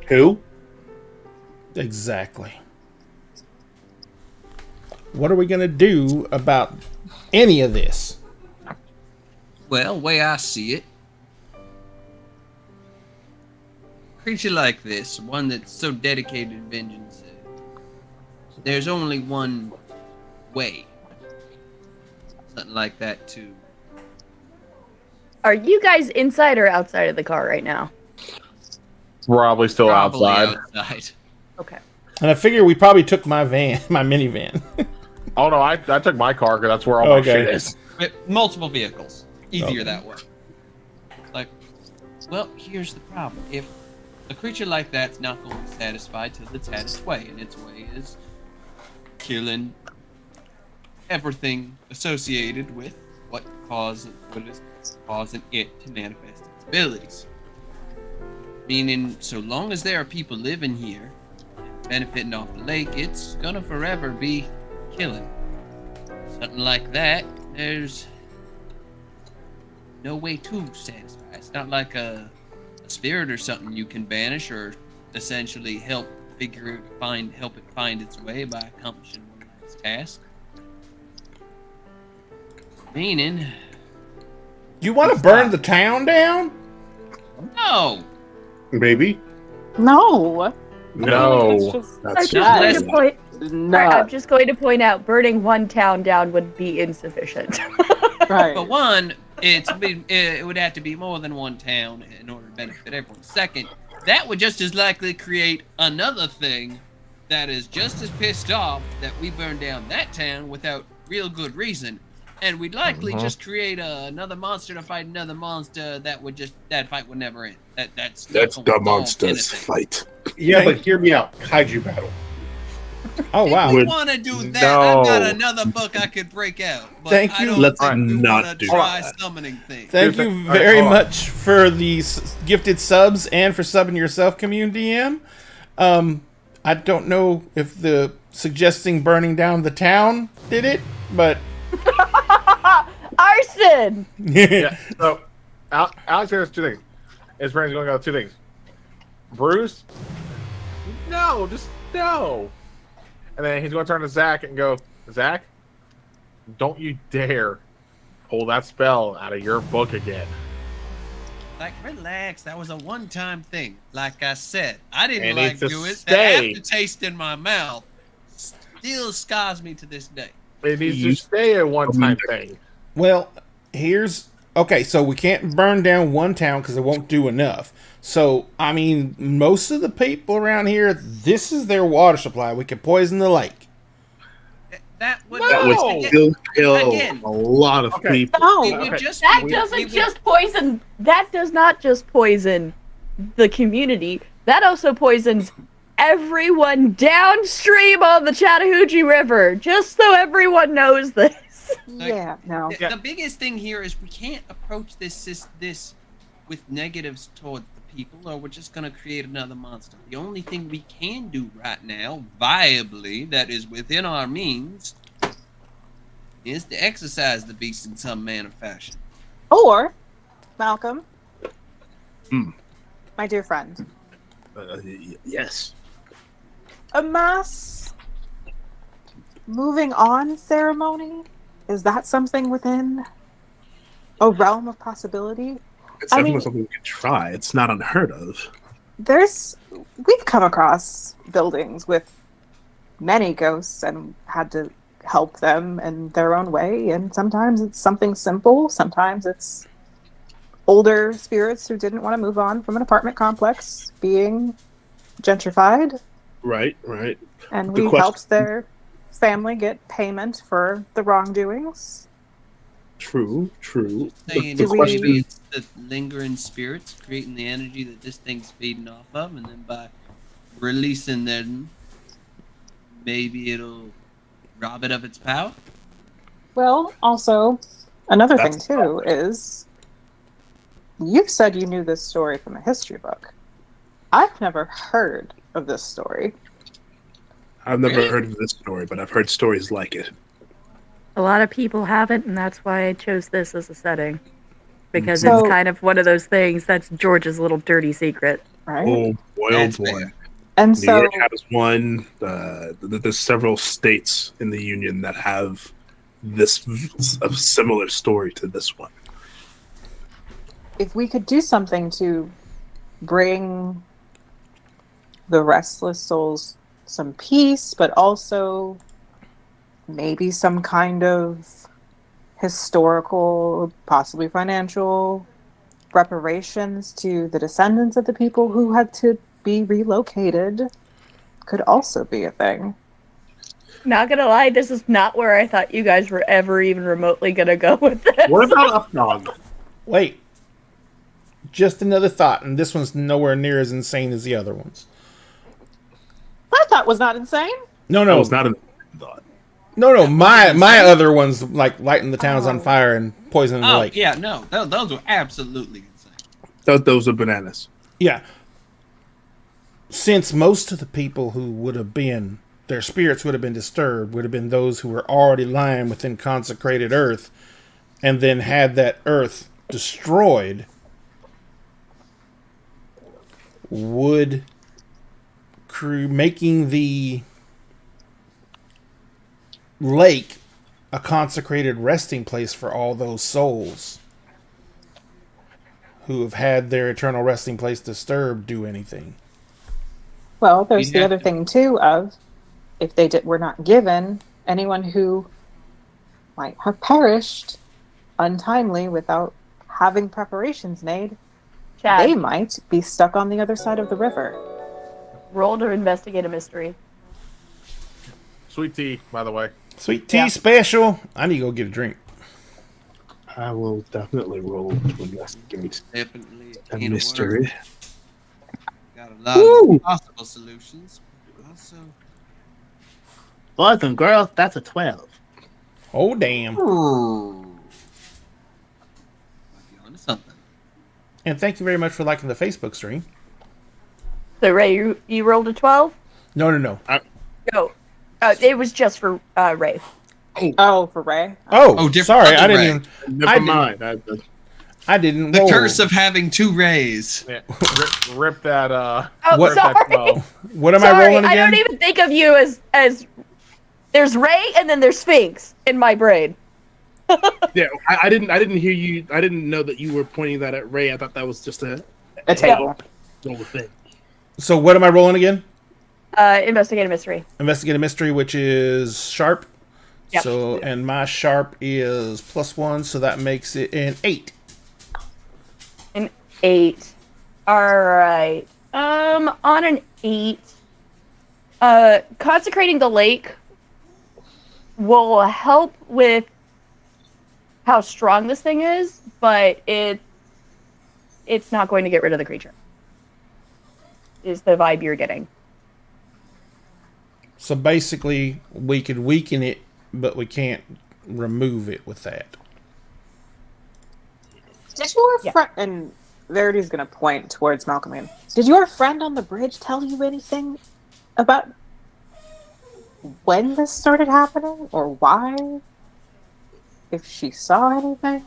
Who? Exactly. What are we going to do about any of this? Well, way I see it, creature like this, one that's so dedicated to vengeance, there's only one way. Something like that too. Are you guys inside or outside of the car right now? Probably still Probably outside. Okay. And I figure we probably took my minivan. Oh no, I took my car because that's where all my Okay. shit is. But multiple vehicles. Easier Okay. that way. Like, well, here's the problem. If a creature like that's not going to be satisfied till it's had its way, and its way is killing everything associated with what is causing it to manifest its abilities. Meaning, so long as there are people living here, benefiting off the lake, it's gonna forever be killing. Something like that, there's no way to satisfy. It's not like a spirit or something you can banish or essentially help it find its way by accomplishing one last task. Meaning, You want to burn the town down? no. Baby? No. No. It's just I'm That's just, going no. I'm just going to point out burning one town down would be insufficient. Right. But one, it would have to be more than one town in order to benefit everyone. Second, that would just as likely create another thing that is just as pissed off that we burned down that town without real good reason. And we'd likely just create another monster to fight another monster that fight would never end. That's not That's gonna the solve monsters anything. fight. Yeah, but hear me out. Kaiju battle. Oh, wow. If you Would- want to do that, No. I've got another book I could break out. But Thank I you. don't Let's think we not want do to try that. summoning things. Thank Here's you the- all right, very hold on. much for the gifted subs and for subbing yourself, community DM. I don't know if the suggesting burning down the town did it, but Arson! Yeah. So, Alex has two things. His friend's going to go two things. Bruce, no, just no. And then he's going to turn to Zach and go, Zach, don't you dare pull that spell out of your book again. Like, relax. That was a one-time thing. Like I said, I didn't And like it's a do it. stay. The aftertaste in my mouth still scars me to this day. It needs You- to stay a one-time thing. well, here's okay. So we can't burn down one town because it won't do enough. So I mean, most of the people around here, this is their water supply. We could poison the lake. That would That would still kill Again. a lot of people. it would Okay. just That we doesn't would- just poison. That does not just poison the community. That also poisons everyone downstream on the Chattahoochee River. Just so everyone knows this. Yeah, no. The biggest thing here is we can't approach this with negatives towards the people, or we're just gonna create another monster. The only thing we can do right now, viably, that is within our means, is to exercise the beast in some manner or fashion. Or, Malcolm, Hmm. my dear friend, Yes. a mass moving on ceremony? Is that something within a realm of possibility? It's I definitely mean- something we could try. It's not unheard of. We've come across buildings with many ghosts and had to help them in their own way, and sometimes it's something simple, sometimes it's older spirits who didn't want to move on from an apartment complex being gentrified, Right. and The we question- helped their family get payment for the wrongdoings. True. Saying Do it's we- maybe it's the lingering spirits creating the energy that this thing's feeding off of, and then by releasing them, maybe it'll rob it of its power. Well, also, another thing That's- too is you said you knew this story from a history book. I've never heard of this story. I've never Really? heard of this story, but I've heard stories like it. A lot of people haven't, and that's why I chose this as a setting. Because So- it's kind of one of those things that's George's little dirty secret. Right? Oh boy, That's boy. fair. And New so, York has one. There's several states in the union that have this a similar story to this one. if we could do something to bring the restless souls some peace, but also maybe some kind of historical, possibly financial reparations to the descendants of the people who had to be relocated, could also be a thing. Not gonna lie, this is not where I thought you guys were ever even remotely gonna go with this. What about Updog? Wait. Just another thought, and this one's nowhere near as insane as the other ones. I thought was not insane. No, That no, was not a thought. no. My other ones, like lighting the towns on fire and poisoning the Oh lake. yeah, no, those were absolutely insane. Those are bananas. Yeah. Since most of the people who would have been, their spirits would have been disturbed, would have been those who were already lying within consecrated earth, and then had that earth destroyed, would making the lake a consecrated resting place for all those souls who have had their eternal resting place disturbed do anything. Well, there's We'd the have other to- thing too of if they were not given, anyone who might have perished untimely without having preparations made, Chad, they might be stuck on the other side of the river. roll to investigate a mystery. Sweet tea, by the way. Sweet tea Yeah. special. I need to go get a drink. I will definitely roll to investigate Definitely a in mystery. order. Got a lot Woo! of possible solutions. But also, Boys and girls, that's a 12. Oh, damn. might be onto something. And thank you very much for liking the Facebook stream. So Ray, you rolled a 12? No. No. It was just for Ray. Oh, for Ray? Oh, different sorry. I other didn't Ray. even. Never I did- mind. I didn't The roll. curse of having two Rays. Yeah, rip that. Oh, What- rip that sorry. flow. What am I Sorry, rolling I again? don't even think of you as there's Ray and then there's Sphinx in my brain. Yeah, I didn't hear you. I didn't know that you were pointing that at Ray. I thought that was just a A table. little thing. So what am I rolling again? Investigate a mystery. Investigate a mystery, which is sharp. Yep. So, and my sharp is +1, so that makes it an 8. An 8. Alright. On an 8, consecrating the lake will help with how strong this thing is, but it's not going to get rid of the creature. Is the vibe you're getting. So basically, we could weaken it, but we can't remove it with that. Did your Yeah. friend, and Verity's going to point towards Malcolm again. Did your friend on the bridge tell you anything about when this started happening or why? If she saw anything?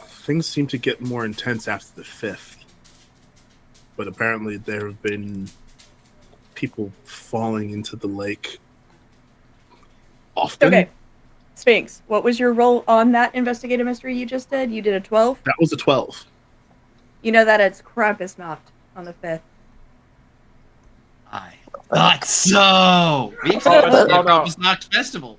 Things seem to get more intense after the 5th. But apparently there have been people falling into the lake often. Okay. Sphinx, what was your roll on that investigative mystery you just did? You did a 12? That was a 12. You know that it's Krampusnacht on the 5th. I thought so. We Oh, no. It's not festival.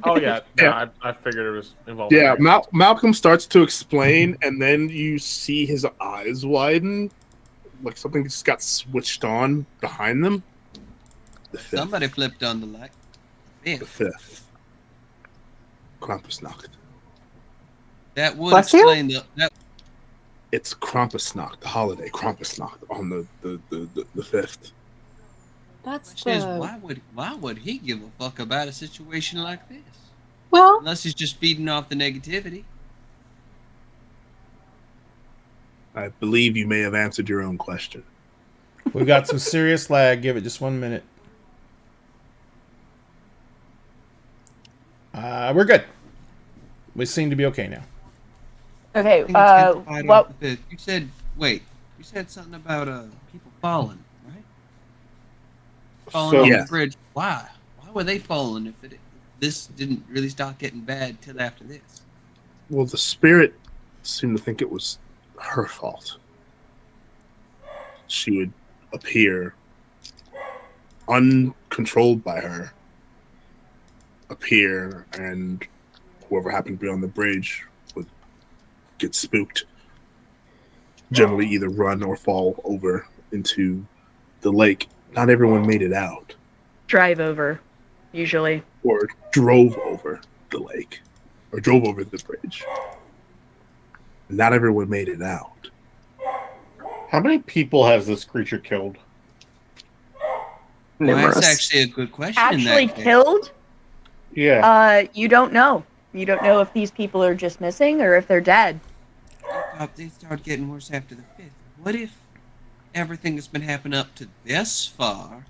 Oh yeah, Yeah. I figured it was involved. Yeah, Malcolm starts to explain, and then you see his eyes widen, like something just got switched on behind them. The 5th. Somebody flipped on the light. The 5th. Krampusnacht. That would Bless you? explain that. It's Krampusnacht, the holiday Krampusnacht on the 5th. That's Question is, why would he give a fuck about a situation like this? Well, Unless he's just feeding off the negativity. I believe you may have answered your own question. We've got some serious lag. Give it just 1 minute. We're good. We seem to be okay now. Okay, Things amplified what off the fifth. You said something about people falling, right? Falling So- on Yeah. the bridge. Why? Why were they falling if this didn't really start getting bad till after this? Well, the spirit seemed to think it was her fault. She would appear uncontrolled by her, appear, and whoever happened to be on the bridge would get spooked. Generally, either run or fall over into the lake. Not everyone made it out, drive over, usually. or drove over the lake, or drove over the bridge. Not everyone made it out. How many people has this creature killed? Well, numerous. that's actually a good question. Actually in that case. killed? Yeah. You don't know. You don't know if these people are just missing or if they're dead. They started getting worse after the 5th. What if everything that's been happening up to this far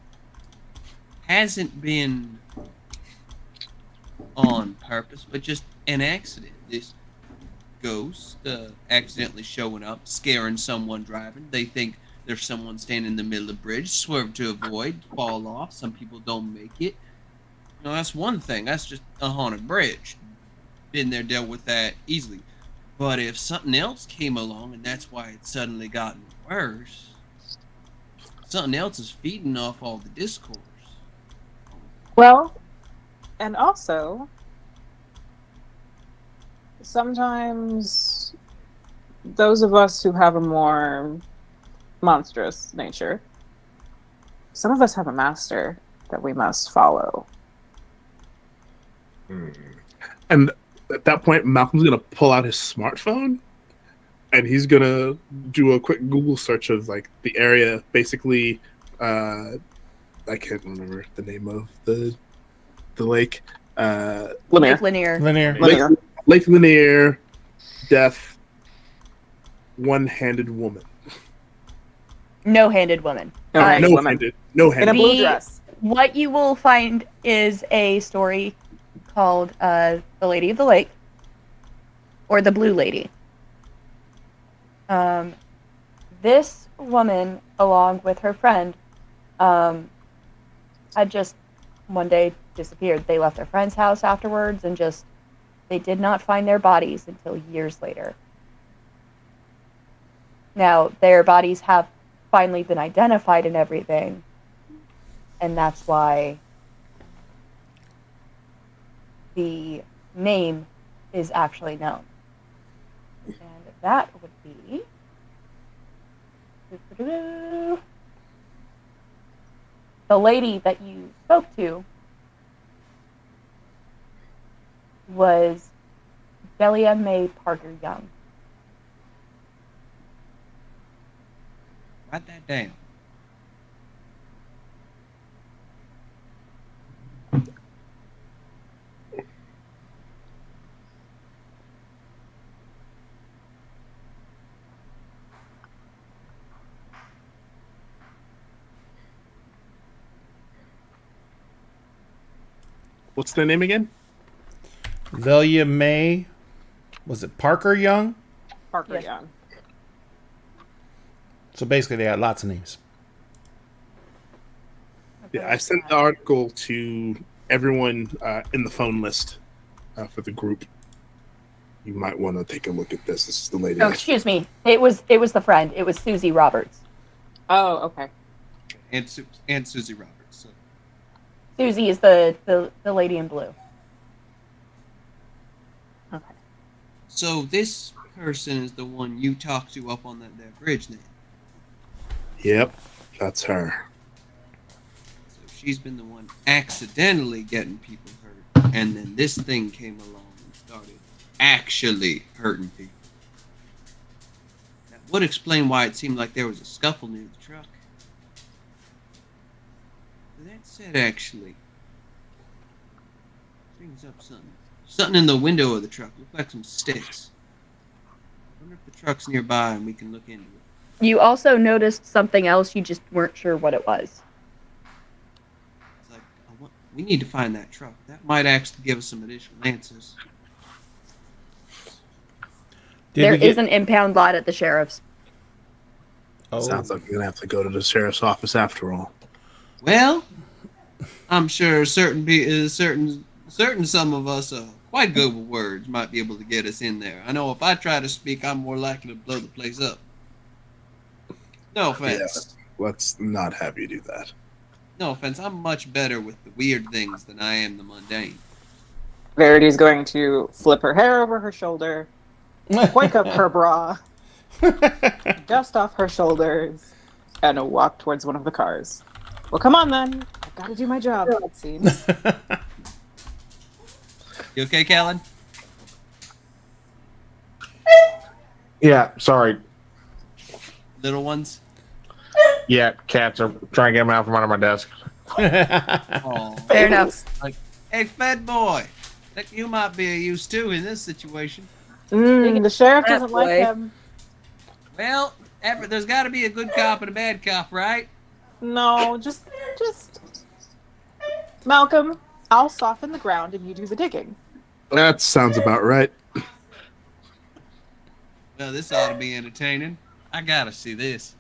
hasn't been on purpose, but just an accident? This ghost accidentally showing up, scaring someone driving. They think there's someone standing in the middle of the bridge, swerve to avoid, fall off. Some people don't make it. You know, that's one thing. That's just a haunted bridge. Been there, dealt with that easily. But if something else came along and that's why it's suddenly gotten worse, something else is feeding off all the discourse. Well, and also, sometimes those of us who have a more monstrous nature, some of us have a master that we must follow. And at that point, Malcolm's gonna pull out his smartphone, and he's gonna do a quick Google search of like the area. Basically, I can't remember the name of the lake. Lanier. Like Lanier. Linear. Lanier. Lake Lanier, death, one-handed woman. No-handed woman. No-handed woman. No-handed. No-handed. In a blue The- dress. What you will find is a story called The Lady of the Lake, or The Blue Lady. This woman, along with her friend, had just one day disappeared. They left their friend's house afterwards and they did not find their bodies until years later. Now, their bodies have finally been identified and everything, and that's why the name is actually known. And that would be... the lady that you spoke to was Delia Mae Parker Young. Write that down. What's their name again? Velia May. Was it Parker Young? Parker Yes. Young. So basically, they had lots of names. Yeah, I sent the article to everyone in the phone list for the group. You might want to take a look at this. This is the lady. Oh, excuse me. It was the friend. It was Susie Roberts. Oh, okay. And Susie Roberts. So. Susie is the lady in blue. Okay. So this person is the one you talked to up on that bridge then. Yep, that's her. So she's been the one accidentally getting people hurt, and then this thing came along and started actually hurting people. That would explain why it seemed like there was a scuffle near the truck. That said, actually, brings up something. Something in the window of the truck. Looked like some sticks. I wonder if the truck's nearby and we can look into it. You also noticed something else. You just weren't sure what it was. It's like, we need to find that truck. That might actually give us some additional answers. There is an impound lot at the sheriff's. Oh. Sounds like you're gonna have to go to the sheriff's office after all. Well, I'm sure certain some of us quite good with words might be able to get us in there. I know if I try to speak, I'm more likely to blow the place up. No offense. Yeah, let's not have you do that. No offense. I'm much better with the weird things than I am the mundane. Verity's going to flip her hair over her shoulder, wake up her bra, dust off her shoulders, and walk towards one of the cars. Well, come on then. I've got to do my job, it seems. You okay, Callan? Yeah, sorry. Little ones? Yeah, cats are trying to get them out from under my desk. Oh, Fair enough. hey, Fed boy. Think you might be a use too in this situation. The sheriff That doesn't like boy. him. Well, there's got to be a good cop and a bad cop, right? No, just Malcolm, I'll soften the ground and you do the digging. That sounds about right. Well, this ought to be entertaining. I gotta see this.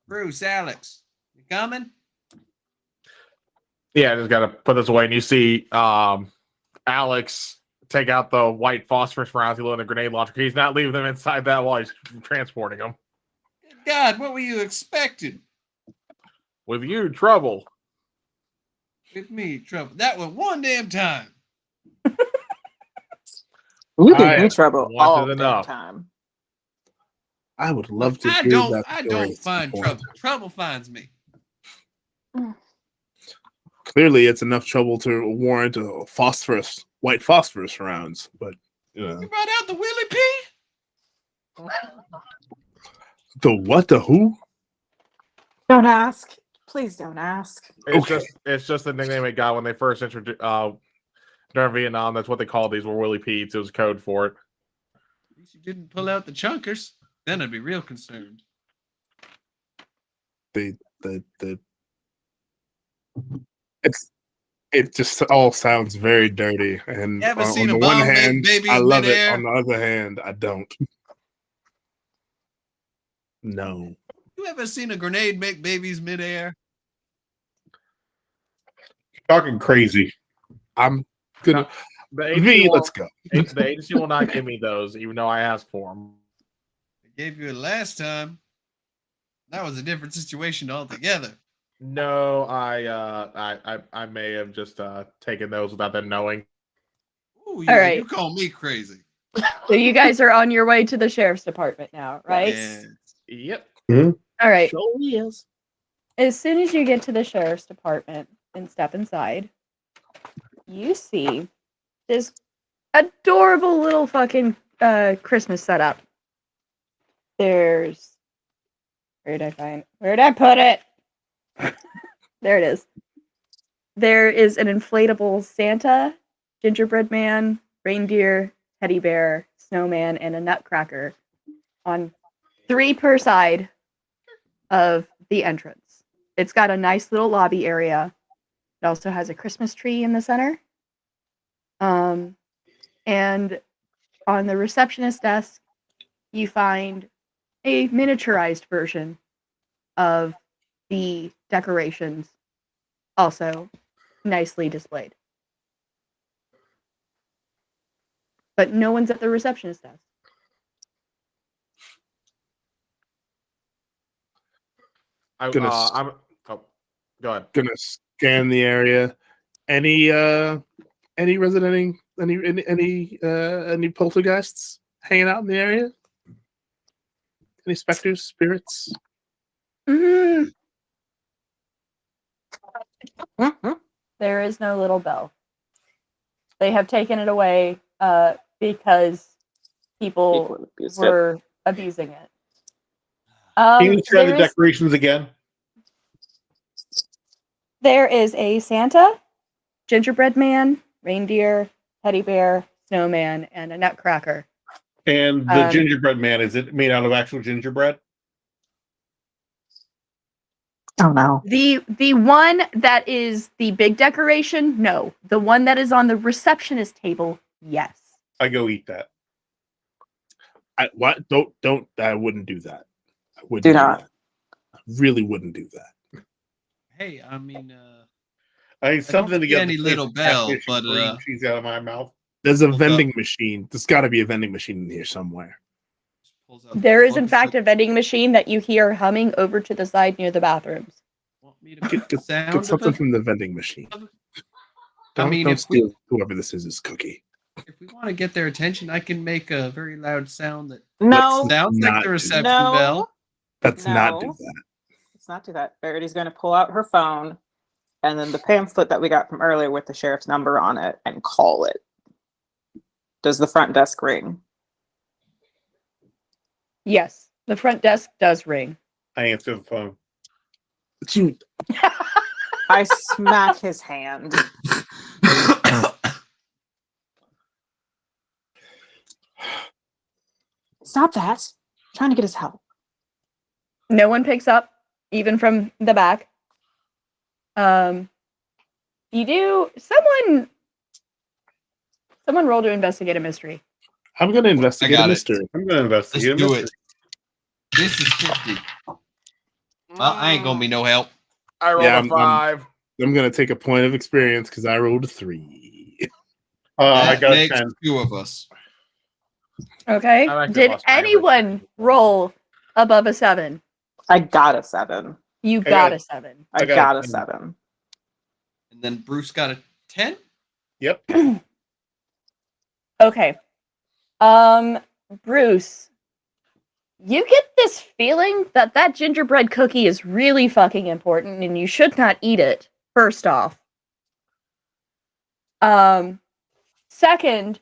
Bruce, Alex, you coming? Yeah, I just gotta put this away, and you see Alex take out the white phosphorus rounds he loaded in a grenade launcher. He's not leaving them inside that while he's transporting them. Good God, what were you expecting? With you, trouble. With me, trouble. That was one damn time. We give I me trouble wanted all the enough. time. I would love to I hear don't that story at some find point. trouble. Trouble finds me. Clearly, it's enough trouble to warrant white phosphorus rounds. But you know, You brought out the Willie P? the what? The who? Don't ask. Please don't ask. It's just the nickname it got when they first introduced during Vietnam. That's what they called these were Willie Pete's. It was code for it. At least you didn't pull out the chunkers. Then I'd be real concerned. The it just all sounds very dirty. And You ever on seen the a one bomb make hand, babies I love midair? it. On the other hand, I don't. No. You ever seen a grenade make babies midair? Talking crazy. I'm gonna. The V, agency, let's go. the agency will not give me those, even though I asked for them. I gave you it last time. That was a different situation altogether. No, I may have just taken those without them knowing. Ooh, All yeah, right. you call me crazy. So you guys are on your way to the sheriff's department now, right? Yeah. Yep. All right. Sure is. As soon as you get to the sheriff's department and step inside, you see this adorable little fucking Christmas setup. Where did I put it? There it is. There is an inflatable Santa, gingerbread man, reindeer, teddy bear, snowman, and a nutcracker on 3 per side of the entrance. It's got a nice little lobby area. It also has a Christmas tree in the center. And on the receptionist desk, you find a miniaturized version of the decorations, also nicely displayed. But no one's at the receptionist desk. I'm. Oh, go ahead. Gonna scan the area. Any residing any poltergeists hanging out in the area? Any specters, spirits? Mm-hmm. There is no little bell. They have taken it away because people were abusing it. Can you describe the there is- decorations again? There is a Santa, gingerbread man, reindeer, teddy bear, snowman, and a nutcracker. And the gingerbread man, is it made out of actual gingerbread? Oh no. The one that is the big decoration, no. The one that is on the receptionist table, yes. I go eat that. I wouldn't do that. I wouldn't Do not. that. I really wouldn't do that. Hey, I mean, I need something to see get any the little bell, catfish and but, green cheese out of my mouth. There's a Hold vending machine. There's got to be a vending machine in here somewhere. pulls out There is, in books fact, that a vending machine that you hear humming over to the side near the bathrooms. want me to make the sound Get of something it. from the vending machine. I mean, don't if we steal whoever this is cookie. want to get their attention, I can make a very loud sound that No. sounds like not the do reception No. bell. Let's not do No. that. Let's not do that. Verity's going to pull out her phone and then the pamphlet that we got from earlier with the sheriff's number on it and call it. Does the front desk ring? Yes, the front desk does ring. I answer the phone. But you, I smack his hand. Stop that. I'm trying to get his help. No one picks up, even from the back. You do. Someone roll to investigate a mystery. I'm going to investigate a got it. mystery. I'm going to Let's investigate. do it. This is 50. Well, I ain't gonna be no help. I rolled Yeah, a 5. I'm going to take a point of experience because I rolled a 3. I That got a makes 10. 2 of us. Okay. I like to Did lost my anyone roll above a 7? I got a 7. You I got got- a 7. I got got a a 10. 7. And then Bruce got a 10. Yep. Okay. Bruce, you get this feeling that that gingerbread cookie is really fucking important and you should not eat it, first off. Second,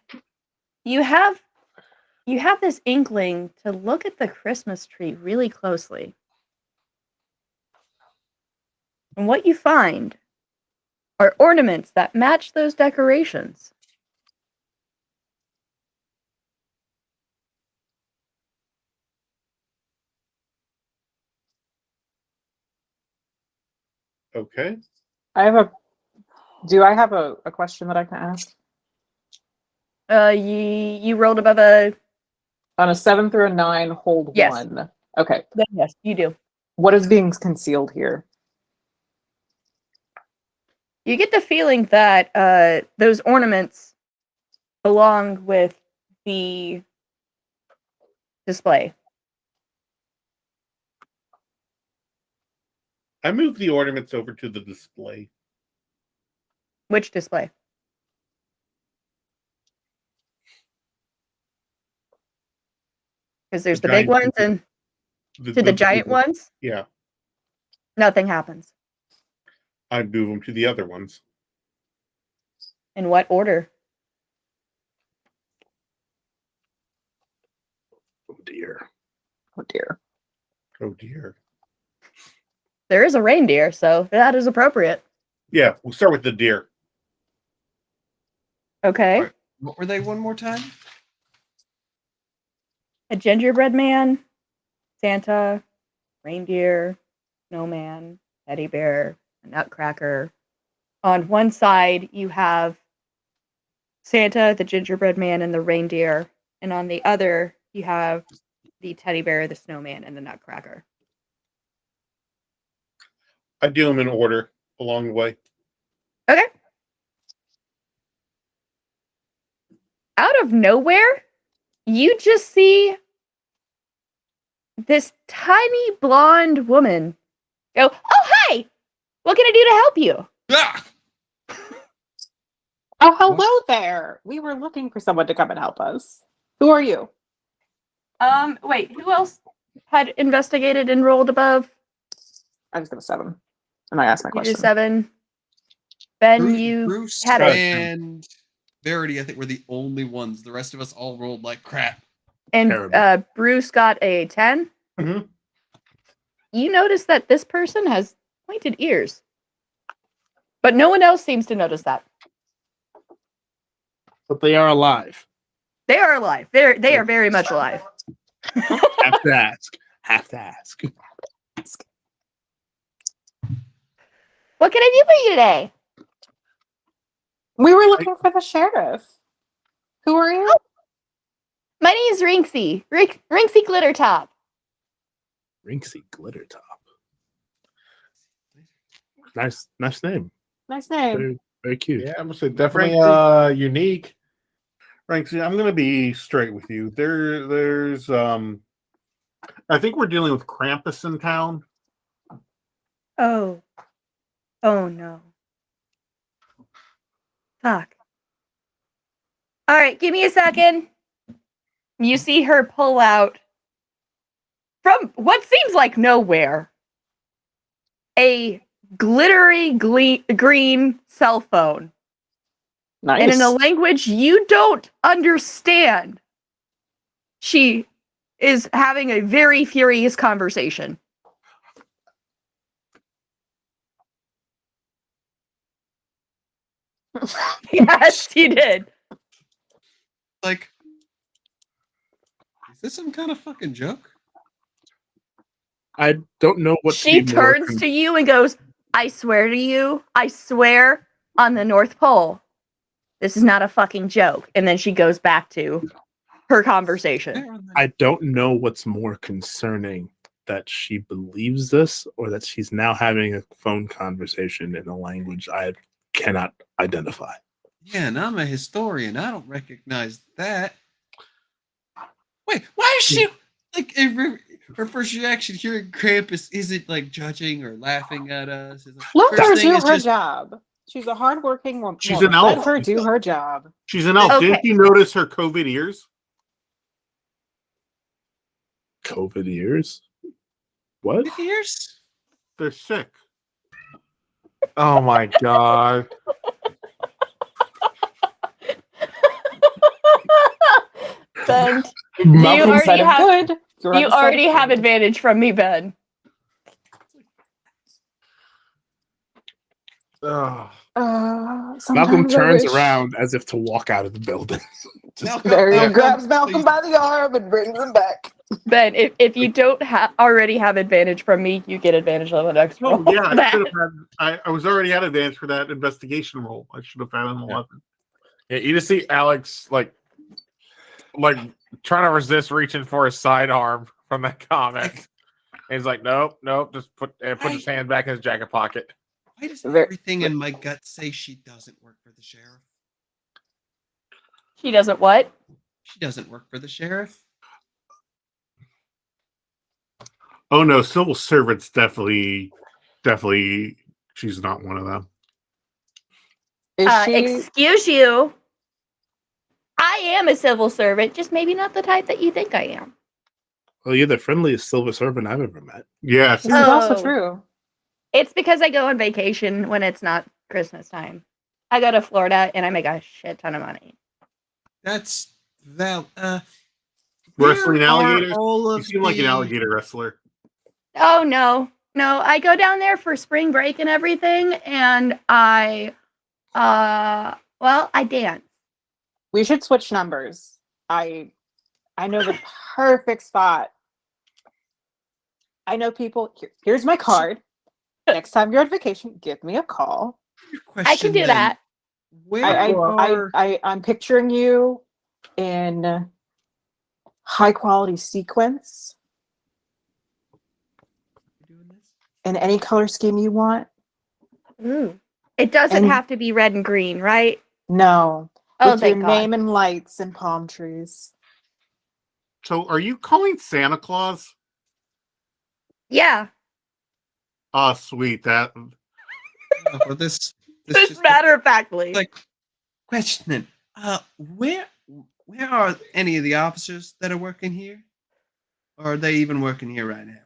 you have this inkling to look at the Christmas tree really closely. And what you find are ornaments that match those decorations. Okay. Do I have a question that I can ask? You rolled above a... On a 7 through a 9, hold Yes. 1. Okay. Yes, you do. What is being concealed here? You get the feeling that those ornaments belong with the display. I moved the ornaments over to the display. Which display? Because there's the big giant- ones and to the giant ones, Yeah, nothing happens. I move them to the other ones. In what order? Oh dear. Oh dear. Oh dear. There is a reindeer, so that is appropriate. Yeah, we'll start with the deer. Okay. Alright. What were they one more time? A gingerbread man, Santa, reindeer, snowman, teddy bear, a nutcracker. On one side, you have Santa, the gingerbread man, and the reindeer. And on the other, you have the teddy bear, the snowman, and the nutcracker. I do them in order along the way. Okay. Out of nowhere, you just see this tiny blonde woman go, "Oh, hi! What can I do to help you?" Ah! Oh, hello there. We were looking for someone to come and help us. Who are you? Wait, who else had investigated and rolled above? I just got a 7. And I asked my You question. did 7. Ben, you Bruce had a... and Verity, I think, were the only ones. The rest of us all rolled like crap. And Terrible. Bruce got a 10. Mhm. You notice that this person has pointed ears. But no one else seems to notice that. But they are alive. They are alive. They are very much alive. Have to ask. Have to ask. What can I do for you today? We were looking for the sheriff. Who are you? My name is Rinksy. Rinksy Glittertop. Rinksy Glittertop. Nice name. Nice name. Very, very cute. Yeah, I'm gonna say definitely unique. Frankie, I'm gonna be straight with you. There's I think we're dealing with Krampus in town. Oh. Oh no. Fuck. All right, give me a second. You see her pull out from what seems like nowhere a glittery green cell phone. Nice. And in a language you don't understand, she is having a very furious conversation. Yes, you did. Like, is this some kind of fucking joke? I don't know what She turns to you and goes, "I swear to you, I swear on the North Pole, this is not a fucking joke." And then she goes back to her conversation. I don't know what's more concerning, that she believes this or that she's now having a phone conversation in a language I cannot identify. Yeah, and I'm a historian. I don't recognize that. Wait, why is she like her first reaction hearing Krampus isn't like judging or laughing at us? Let First her thing do is her just- job. She's a hardworking woman. She's an elf. Let her do her job. She's an elf. Okay. Didn't you notice her COVID ears? COVID ears? What? Ears? They're sick. Oh my god. Ben, Malcolm already said it have- good. you already have advantage from me, Ben. Ugh. Malcolm turns around as if to walk out of the building. Just- There he Malcolm, grabs Malcolm please. by the arm and brings him back. Ben, if you don't already have advantage from me, you get advantage on the next roll. Oh yeah, for that. I was already at advance for that investigation roll. I should have had an 11. Yeah, you just see Alex like trying to resist reaching for his sidearm from that comment. And he's like, nope, just put his hand back in his jacket pocket. Why does Very- everything in my gut say she doesn't work for the sheriff? She doesn't what? She doesn't work for the sheriff. Oh no, civil servants definitely definitely she's not one of them. Is she? Excuse you. I am a civil servant, just maybe not the type that you think I am. Well, you're the friendliest silver servant I've ever met. Yes. This is also Oh. true. It's because I go on vacation when it's not Christmas time. I go to Florida and I make a shit ton of money. That's that. Wrestling where are alligators? all You of seem like an the- alligator wrestler. Oh no. No, I go down there for spring break and everything and I dance. We should switch numbers. I know the perfect spot. I know people. Here's my card. Next time you're on vacation, give me a call. I can do that. Where are I'm picturing you in high quality sequence in any color scheme you want. Ooh. It doesn't And- have to be red and green, right? No, Oh, with your thank God. name and lights and palm trees. So are you calling Santa Claus? Yeah. Oh, sweet. That well, this Just just matter of factly. like questioning. Where are any of the officers that are working here? Or are they even working here right now?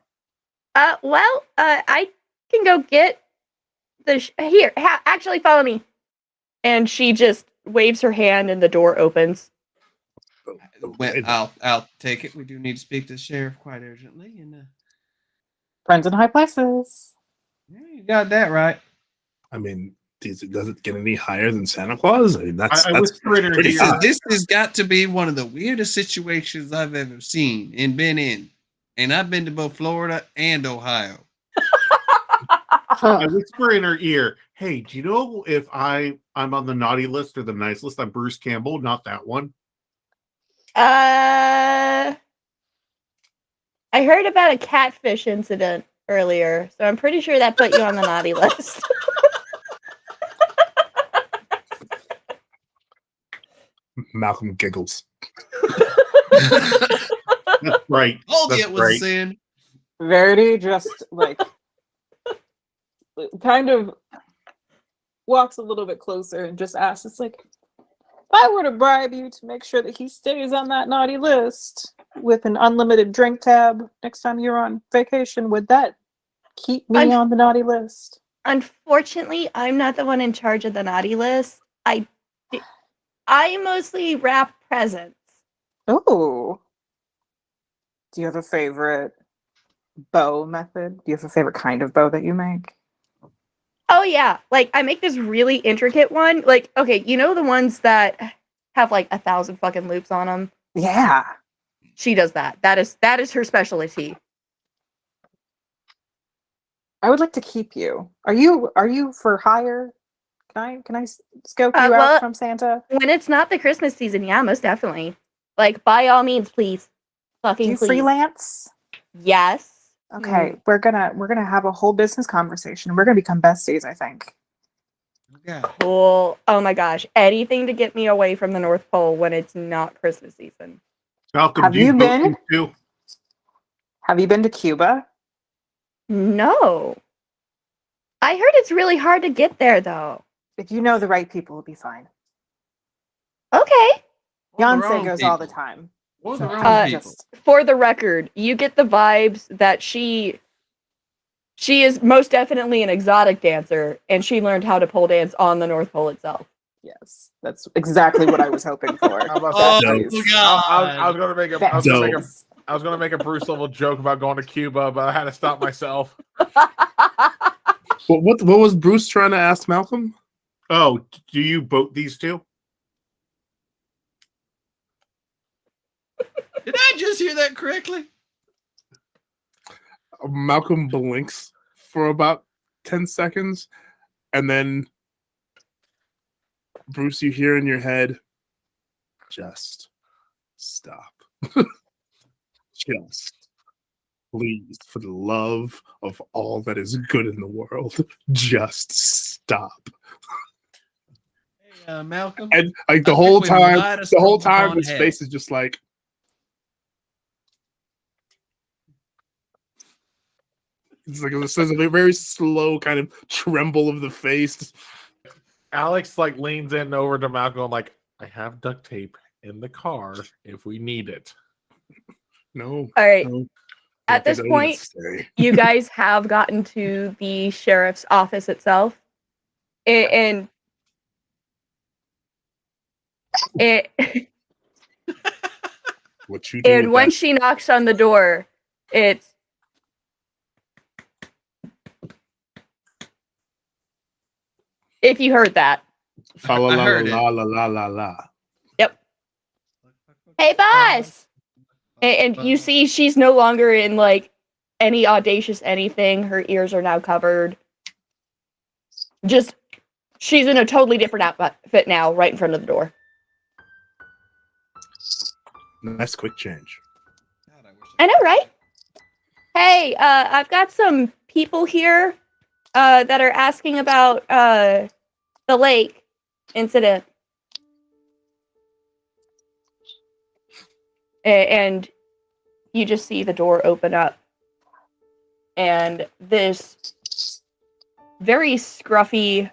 I can go get the here. Actually, follow me. And she just waves her hand, and the door opens. Well, I'll take it. We do need to speak to the sheriff quite urgently, and Friends in high places. yeah, you got that right. I mean, does it get any higher than Santa Claus? I mean, I that's whisper in her pretty ear. high. This has got to be one of the weirdest situations I've ever seen and been in. And I've been to both Florida and Ohio. I whisper in her ear, "Hey, do you know if I'm on the naughty list or the nice list? I'm Bruce Campbell, not that one." I heard about a catfish incident earlier, so I'm pretty sure that put you on the naughty list. Malcolm giggles. That's right. All That's it was right. sin. Verity just like kind of walks a little bit closer and just asks, it's like, if I were to bribe you to make sure that he stays on that naughty list with an unlimited drink tab next time you're on vacation, would that keep me on the naughty list? Unfortunately, I'm not the one in charge of the naughty list. I mostly wrap presents. Oh. Do you have a favorite bow method? Do you have a favorite kind of bow that you make? Oh yeah, like I make this really intricate one. Like, okay, you know the ones that have like 1,000 fucking loops on them? Yeah. She does that. That is her specialty. I would like to keep you. Are you for hire? Can I scope you well, out from Santa? When it's not the Christmas season, yeah, most definitely. Like, by all means, please. Do Fucking you please. freelance? Yes. Okay, we're gonna have a whole business conversation. We're gonna become besties, I think. Yeah. Cool. Oh my gosh. Anything to get me away from the North Pole when it's not Christmas season. Malcolm, Have do you both been? these two? Have you been to Cuba? No. I heard it's really hard to get there, though. If you know the right people, it'll be fine. Okay. Or the Beyonce wrong goes people. all the time. Or the So wrong I'm people. just- For the record, you get the vibes that she is most definitely an exotic dancer, and she learned how to pole dance on the North Pole itself. yes, that's exactly what I was hoping for. How about Oh, that? Besties. I was gonna make a Besties. I was gonna make a Bruce level joke about going to Cuba, but I had to stop myself. What was Bruce trying to ask Malcolm? Oh, do you boat these two? Did I just hear that correctly? Malcolm blinks for about 10 seconds, and then Bruce, you hear in your head, just stop. Just please, for the love of all that is good in the world, just stop. Hey, Malcolm. And like I the whole think we time, might have stumbled upon his hell. face is just like, It's like there's a very slow kind of tremble of the face. Alex like leans in over to Malcolm like, I have duct tape in the car if we need it. No. All right. No. At this point, you guys have gotten to the sheriff's office itself. And it what you do and when she knocks on the door, it's if you heard that. Fa la I la heard la it. la la la la. Yep. Hey, boss! And you see she's no longer in, like, any audacious anything. Her ears are now covered. Just, she's in a totally different outfit now, right in front of the door. Nice quick change. I know, right? Hey, I've got some people here that are asking about the lake incident. And you just see the door open up. And this very scruffy,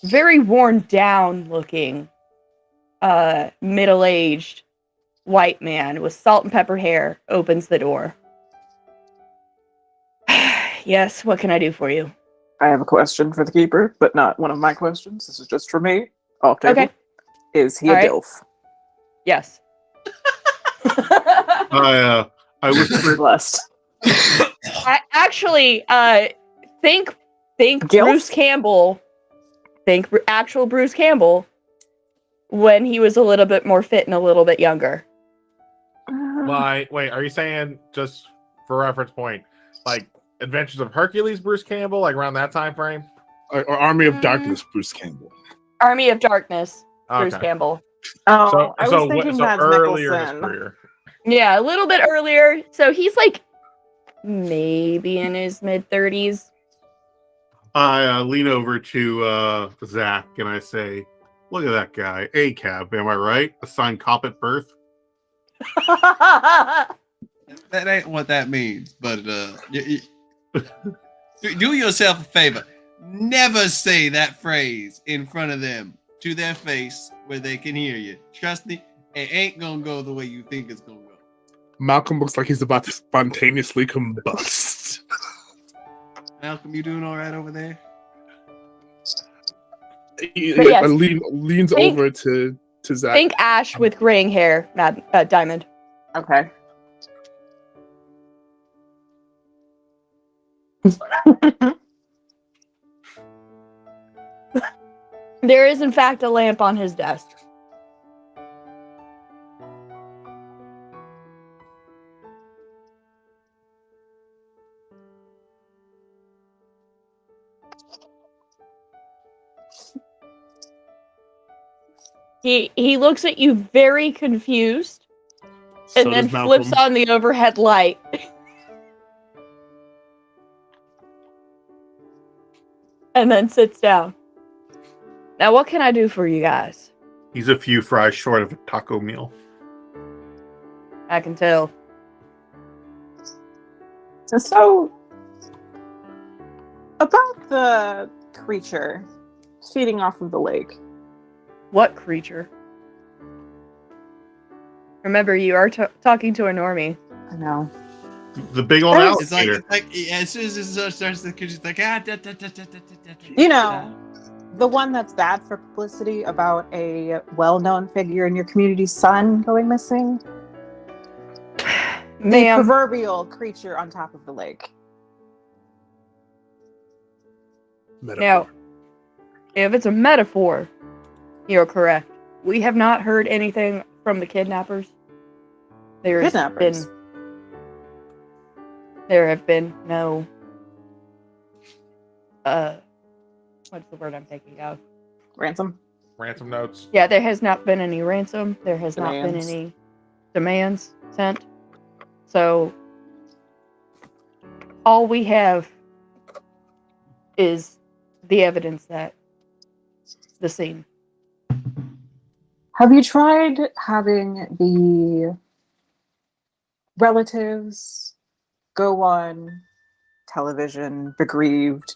very worn down looking, middle-aged white man with salt and pepper hair opens the door. Yes, what can I do for you? I have a question for the keeper, but not one of my questions. This is just for me. Off table. Okay. Is he All a right. DILF? Yes. I whispered. Blessed. Actually, think Gilf? Bruce Campbell. Think actual Bruce Campbell when he was a little bit more fit and a little bit younger. Like, wait, are you saying, just for reference point, like Adventures of Hercules, Bruce Campbell, like around that time frame? Or Army of Darkness, Bruce Campbell. Army of Darkness, Bruce Okay. Campbell. Oh, I was thinking so Mads earlier in his Mikkelsen. career. Yeah, a little bit earlier. So he's like maybe in his mid-30s. I lean over to Zach and I say, "Look at that guy, A-cab. Am I right? Assigned cop at birth." That ain't what that means, but do yourself a favor. Never say that phrase in front of them to their face where they can hear you. Trust me, it ain't gonna go the way you think it's gonna go. Malcolm looks like he's about to spontaneously combust. Malcolm, you doing all right over there? He But yes, leans think- over to Zach. Think Ash with graying hair, Diamond. Okay. There is, in fact, a lamp on his desk. He looks at you very confused, and So then does flips Malcolm. on the overhead light. And then sits down. Now, what can I do for you guys? He's a few fries short of a taco meal. I can tell. So, about the creature feeding off of the lake. What creature? Remember, you are talking to a normie. I know. The big old That It's alligator. like as soon as it starts, the kid's like, You know, the one that's bad for publicity about a well-known figure in your community's son going missing. The Ma'am, proverbial creature on top of the lake. now, if it's a metaphor, you're correct. We have not heard anything from the kidnappers. Kidnappers? There have been no, what's the word I'm thinking of? Ransom? Ransom notes. Yeah, there has not been any ransom. There has not been Demands. any demands sent. So, all we have is the evidence that the scene. Have you tried having the relatives go on television, bereaved,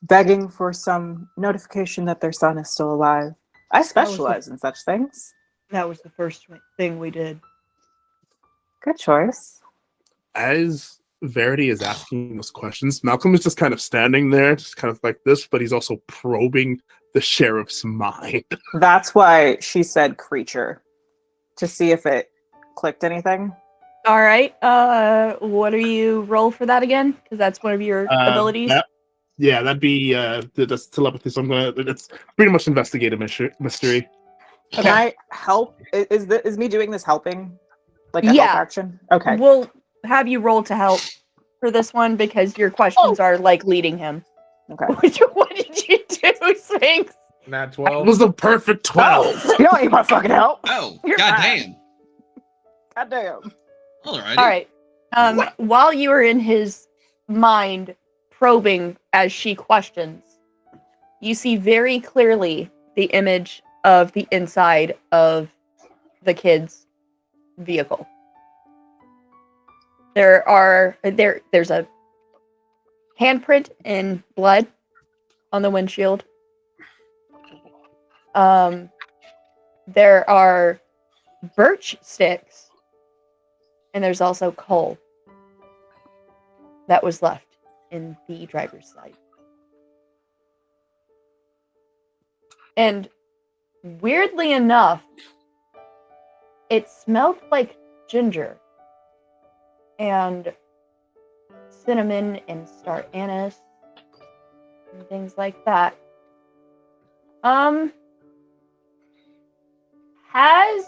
begging for some notification that their son is still alive. I specialize in such things. That was the first thing we did. Good choice. As Verity is asking those questions, Malcolm is just kind of standing there, just kind of like this, but he's also probing the sheriff's mind. That's why she said creature, to see if it clicked anything. All right. What do you roll for that again? Because that's one of your abilities. That'd be that's telepathy. So I'm gonna. It's pretty much investigate a mystery. Can I help? Is me doing this helping? Like a help action? Okay. We'll have you roll to help for this one because your questions are like leading him. Okay. What did you do, Sphinx? Nat That 12. was the perfect 12. You don't need my fucking help. Oh, You're goddamn. Goddamn. Alrighty. All right. While you are in his mind probing as she questions, you see very clearly the image of the inside of the kid's vehicle. There's a handprint in blood on the windshield. There are birch sticks, and there's also coal that was left in the driver's side. And weirdly enough, it smelled like ginger and cinnamon and star anise and things like that. Has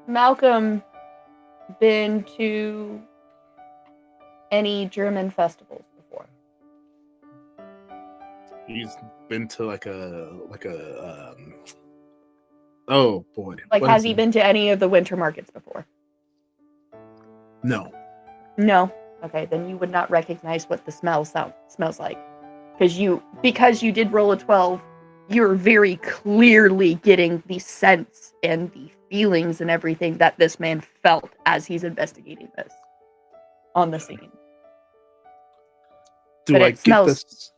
Malcolm been to any German festivals before? He's been to oh boy. Like, What has is he it? been to any of the winter markets before? No. No. Okay, then you would not recognize what the smells like. Because you did roll a 12, you're very clearly getting the sense and the feelings and everything that this man felt as he's investigating this on the scene. Do But I it get smells- this?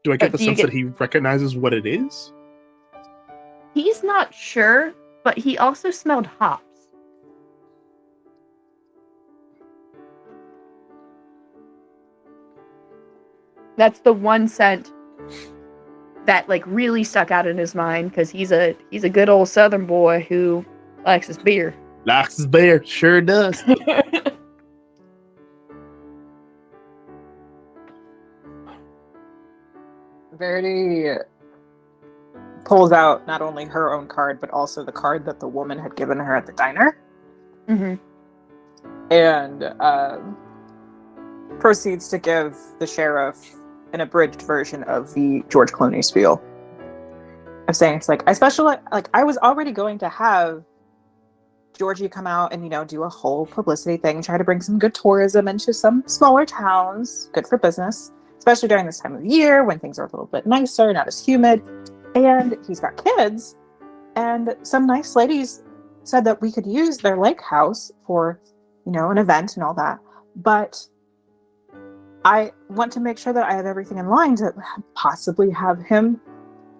Do I get the do you sense get- that he recognizes what it is? He's not sure, but he also smelled hops. That's the one scent that like really stuck out in his mind because he's a good old Southern boy who likes his beer. Likes his bear, sure does. Verity pulls out not only her own card, but also the card that the woman had given her at the diner, Mm-hmm. and proceeds to give the sheriff an abridged version of the George Clooney spiel. Of saying it's like, I was already going to have Georgie come out and, do a whole publicity thing, try to bring some good tourism into some smaller towns, good for business, especially during this time of year when things are a little bit nicer, not as humid. And he's got kids, and some nice ladies said that we could use their lake house for, an event and all that. But I want to make sure that I have everything in line to possibly have him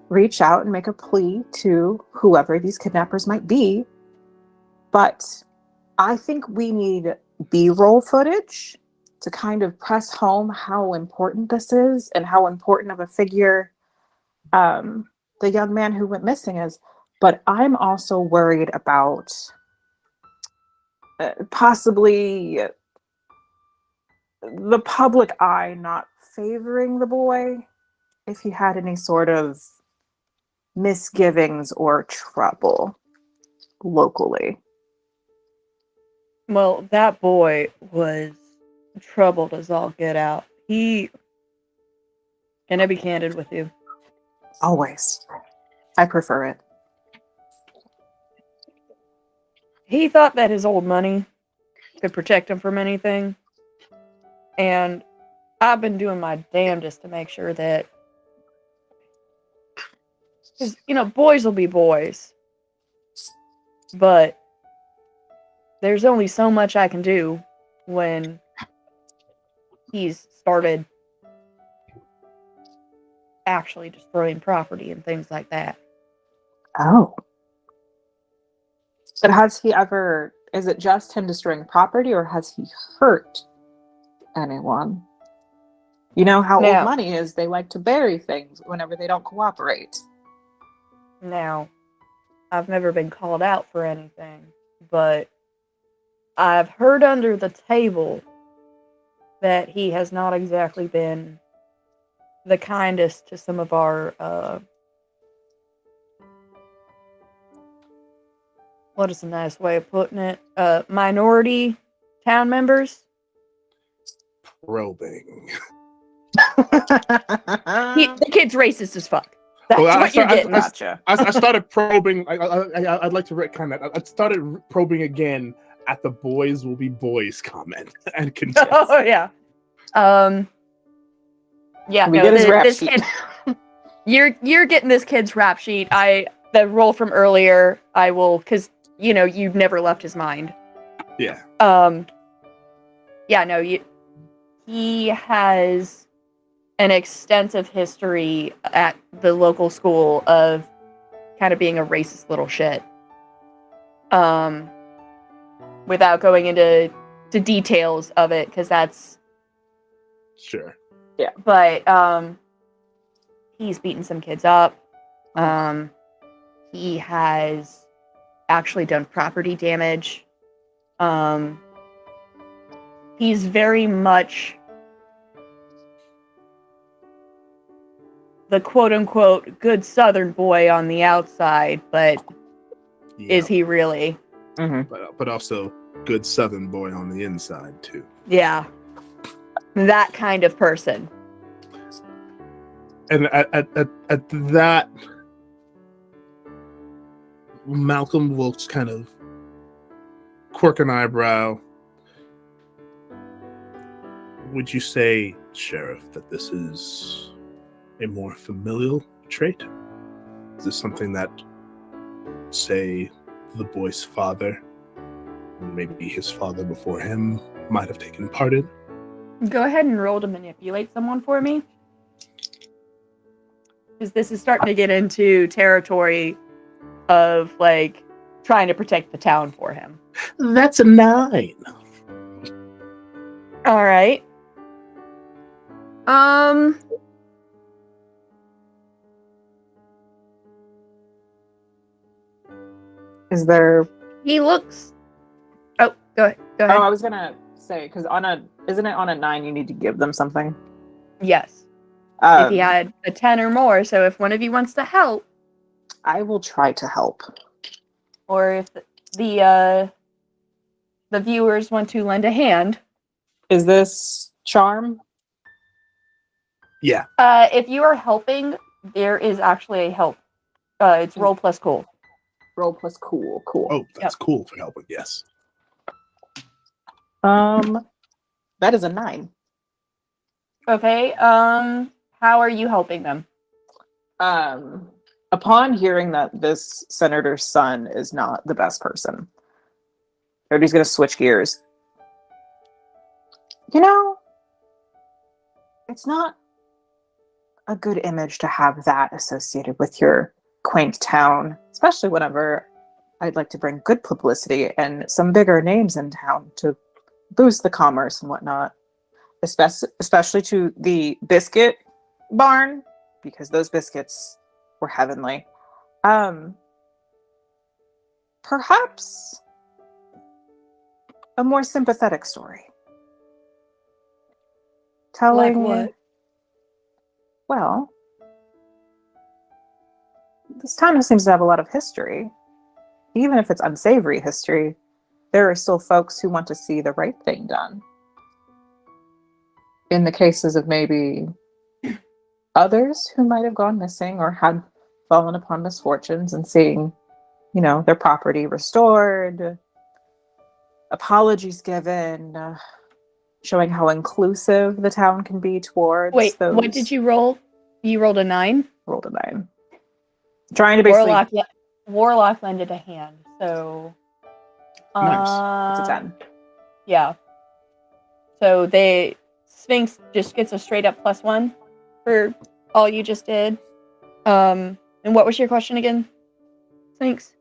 reach out and make a plea to whoever these kidnappers might be. But I think we need B-roll footage to kind of press home how important this is and how important of a figure the young man who went missing is. But I'm also worried about possibly the public eye not favoring the boy if he had any sort of misgivings or trouble locally. Well, that boy was troubled as all get out. Can I be candid with you? Always. I prefer it. He thought that his old money could protect him from anything. And I've been doing my damnedest to make sure that, because, boys will be boys. But there's only so much I can do when he's started actually destroying property and things like that. Oh. But has he ever, is it just him destroying property, or has he hurt anyone? You know how old No. money is, they like to bury things whenever they don't cooperate. Now, I've never been called out for anything, but I've heard under the table that he has not exactly been the kindest to some of our, what is a nice way of putting it? Minority town members. Probing. The kid's racist as fuck. That's Well, what you're getting. Gotcha. I started probing. I'd like to retcon that. I started probing again at the "boys will be boys" comment and contest. Oh yeah. Yeah. We No, get his rap this sheet. kid. You're getting this kid's rap sheet. The roll from earlier. I will, because you've never left his mind. Yeah. Yeah. No. He has an extensive history at the local school of kind of being a racist little shit. Without going into details of it, because that's Sure. but he's beaten some kids up. He has actually done property damage. He's very much the quote-unquote good Southern boy on the outside, but is he really? Mm-hmm. But also good Southern boy on the inside too. Yeah. That kind of person. And at that, Malcolm will just kind of quirk an eyebrow. Would you say, Sheriff, that this is a more familial trait? Is this something that, say, the boy's father, maybe his father before him, might have taken part in? Go ahead and roll to manipulate someone for me. Because this is starting to get into territory of, like, trying to protect the town for him. That's a 9. All right. Is there? He looks. Oh, go ahead. Go ahead. Oh, I was gonna say, because isn't it on a 9? You need to give them something. Yes. If he had a 10 or more, so if one of you wants to help, I will try to help. or if the viewers want to lend a hand. Is this charm? Yeah. If you are helping, there is actually a help. It's roll plus cool. Roll plus cool. Oh, that's cool for helping, yes. That is a 9. Okay. How are you helping them? Upon hearing that this senator's son is not the best person, everybody's gonna switch gears. It's not a good image to have that associated with your quaint town, especially whenever I'd like to bring good publicity and some bigger names in town to boost the commerce and whatnot, especially to the biscuit barn, because those biscuits were heavenly. Perhaps a more sympathetic story. Like what? Well, this town seems to have a lot of history. Even if it's unsavory history, there are still folks who want to see the right thing done. In the cases of maybe others who might have gone missing or had fallen upon misfortunes, and seeing, their property restored, apologies given, showing how inclusive the town can be towards those. What did you roll? You rolled a 9? Rolled a 9. Trying to basically... Warlock lended a hand, so... Nice. It's a 10. Yeah. So Sphinx just gets a straight up +1 for all you just did. And what was your question again? Thanks.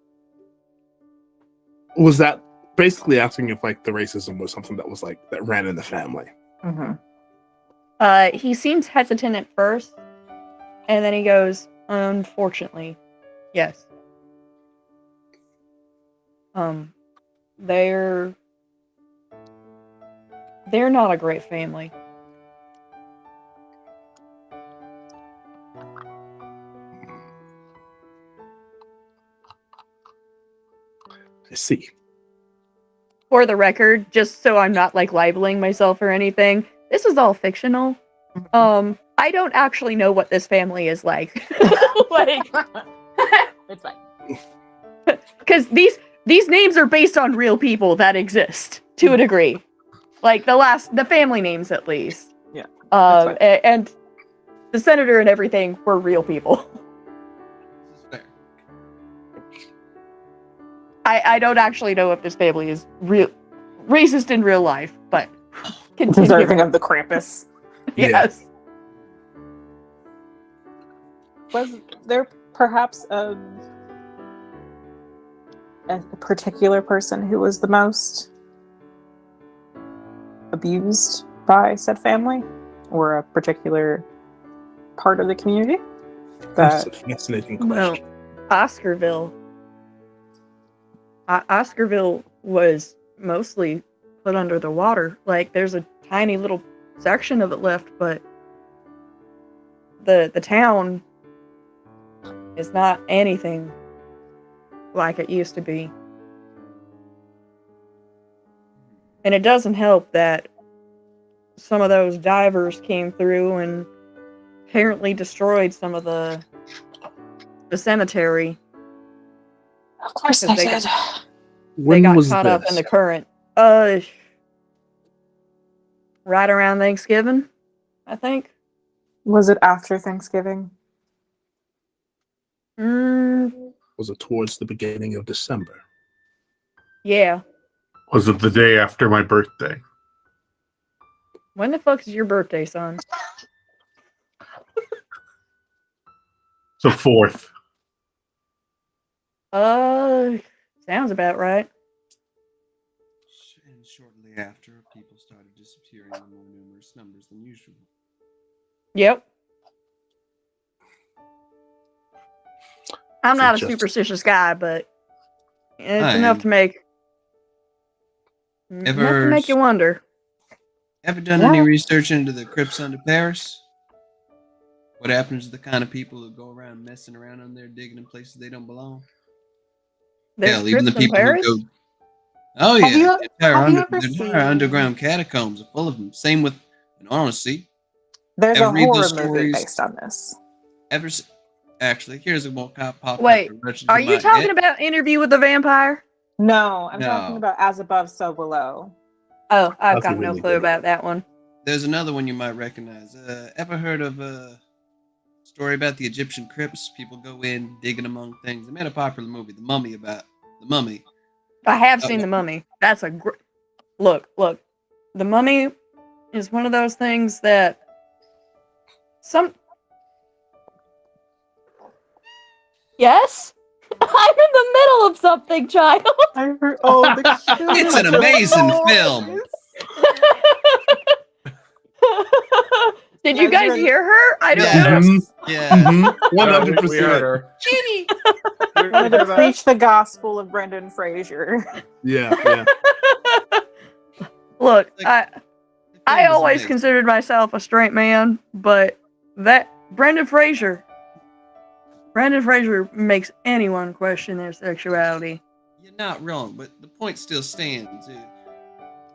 Was that basically asking if like the racism was something that was like that ran in the family? He seems hesitant at first, and then he goes, "Unfortunately, yes. They're not a great family." I see. For the record, just so I'm not like libeling myself or anything, this is all fictional. I don't actually know what this family is like. Like, It's fine. because these names are based on real people that exist to a degree, like the family names at least. Yeah, and the senator and everything were real people. This is fair. I don't actually know if this family is real racist in real life, but continue. Deserving of the Krampus. Yes. Was there perhaps a particular person who was the most abused by said family, or a particular part of the community? That's a fascinating question. Well, Oscarville. Oscarville was mostly put under the water. Like, there's a tiny little section of it left, but the town is not anything like it used to be. And it doesn't help that some of those divers came through and apparently destroyed some of the cemetery. Of course Because they they did. They When got was caught this? up in the current. Right around Thanksgiving, I think. Was it after Thanksgiving? Was it towards the beginning of December? Yeah. Was it the day after my birthday? When the fuck is your birthday, son? The 4th. Sounds about right. And shortly after, people started disappearing in more numerous numbers than usual. Yep. I'm So not a just- superstitious guy, but it's I enough am. to make you wonder. Ever done any research into the crypts under Paris? What happens to the kind of people who go around messing around on there, digging in places they don't belong? There's Hell, even the crypts in people Paris? who go. Oh Have yeah, you- the entire, have you under, ever the entire seen- underground catacombs are full of them. Same with, in honesty, There's Ever a read horror those movie stories? based on this. actually, here's a more popular. Wait, are you talking about Interview with the Vampire? No, I'm No. talking about As Above, So Below. Oh, I've That's a got no really clue good about that one. There's another one you might recognize. Ever heard of a story about the Egyptian crypts? People go in digging among things. They made a popular movie, The Mummy, about the mummy. I have Oh, seen yeah. The Mummy. That's a look. The Mummy is one of those things that Yes? I'm in the middle of something, child. I heard. Oh, the It's an amazing film. Did you guys hear her? I don't Yeah. know. Yeah. Mhm. We heard 100%. her. Ginny! I'm going to preach the gospel of Brendan Fraser. Yeah. Look, Like, I always considered myself a straight man, but that Brendan Fraser makes anyone question their sexuality. You're not wrong, but the point still stands. The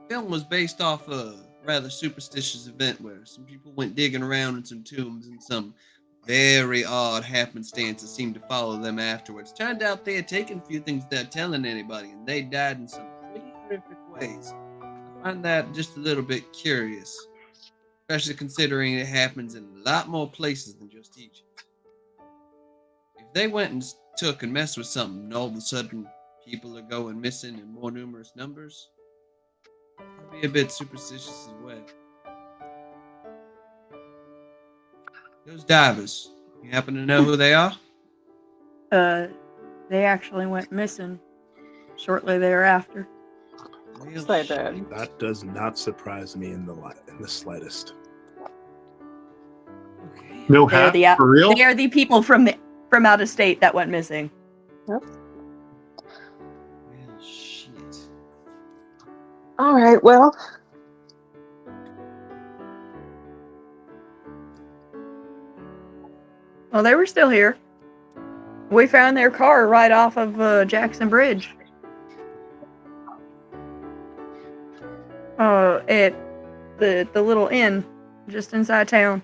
film was based off a rather superstitious event where some people went digging around in some tombs and some very odd happenstances seemed to follow them afterwards. Turned out they had taken a few things without telling anybody, and they died in some pretty horrific ways. I find that just a little bit curious, especially considering it happens in a lot more places than just Egypt. If they went and took and messed with something, and all of a sudden people are going missing in more numerous numbers, I'd be a bit superstitious as well. Those divers. You happen to know who they are? They actually went missing shortly thereafter. Yes, I did. That does not surprise me in the slightest. Okay. No They're hat the for real. they are the people from out of state that went missing. Well, shit. All right. Well, Well, they were still here. We found their car right off of Jackson Bridge. At the little inn just inside town.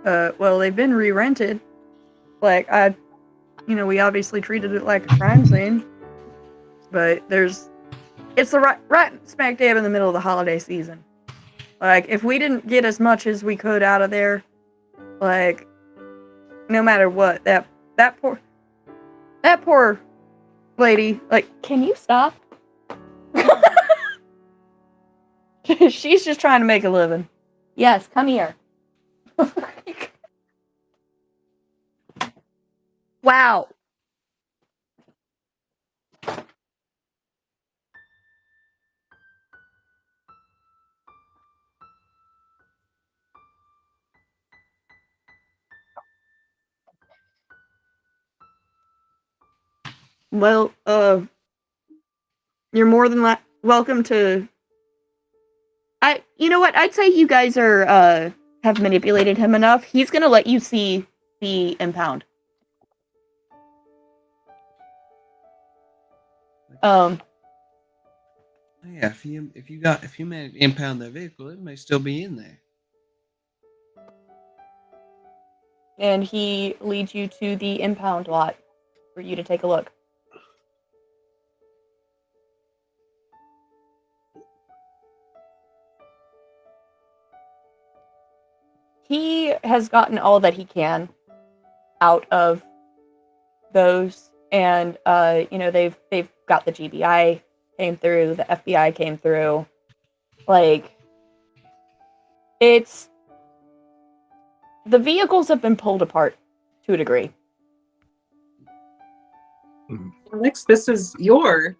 Well, they've been re-rented. Like, we obviously treated it like a crime scene. But it's the right smack dab in the middle of the holiday season. Like, if we didn't get as much as we could out of there, like, no matter what, that poor lady, like, can you stop? She's just trying to make a living. Yes, come here. Wow. Well, you're more than welcome to. You know what? I'd say you guys are have manipulated him enough. He's gonna let you see the impound. Yeah, if you manage to impound that vehicle, it may still be in there. And he leads you to the impound lot for you to take a look. He has gotten all that he can out of those, and they've got the GBI came through, the FBI came through. Like, it's the vehicles have been pulled apart to a degree. Alex, this is your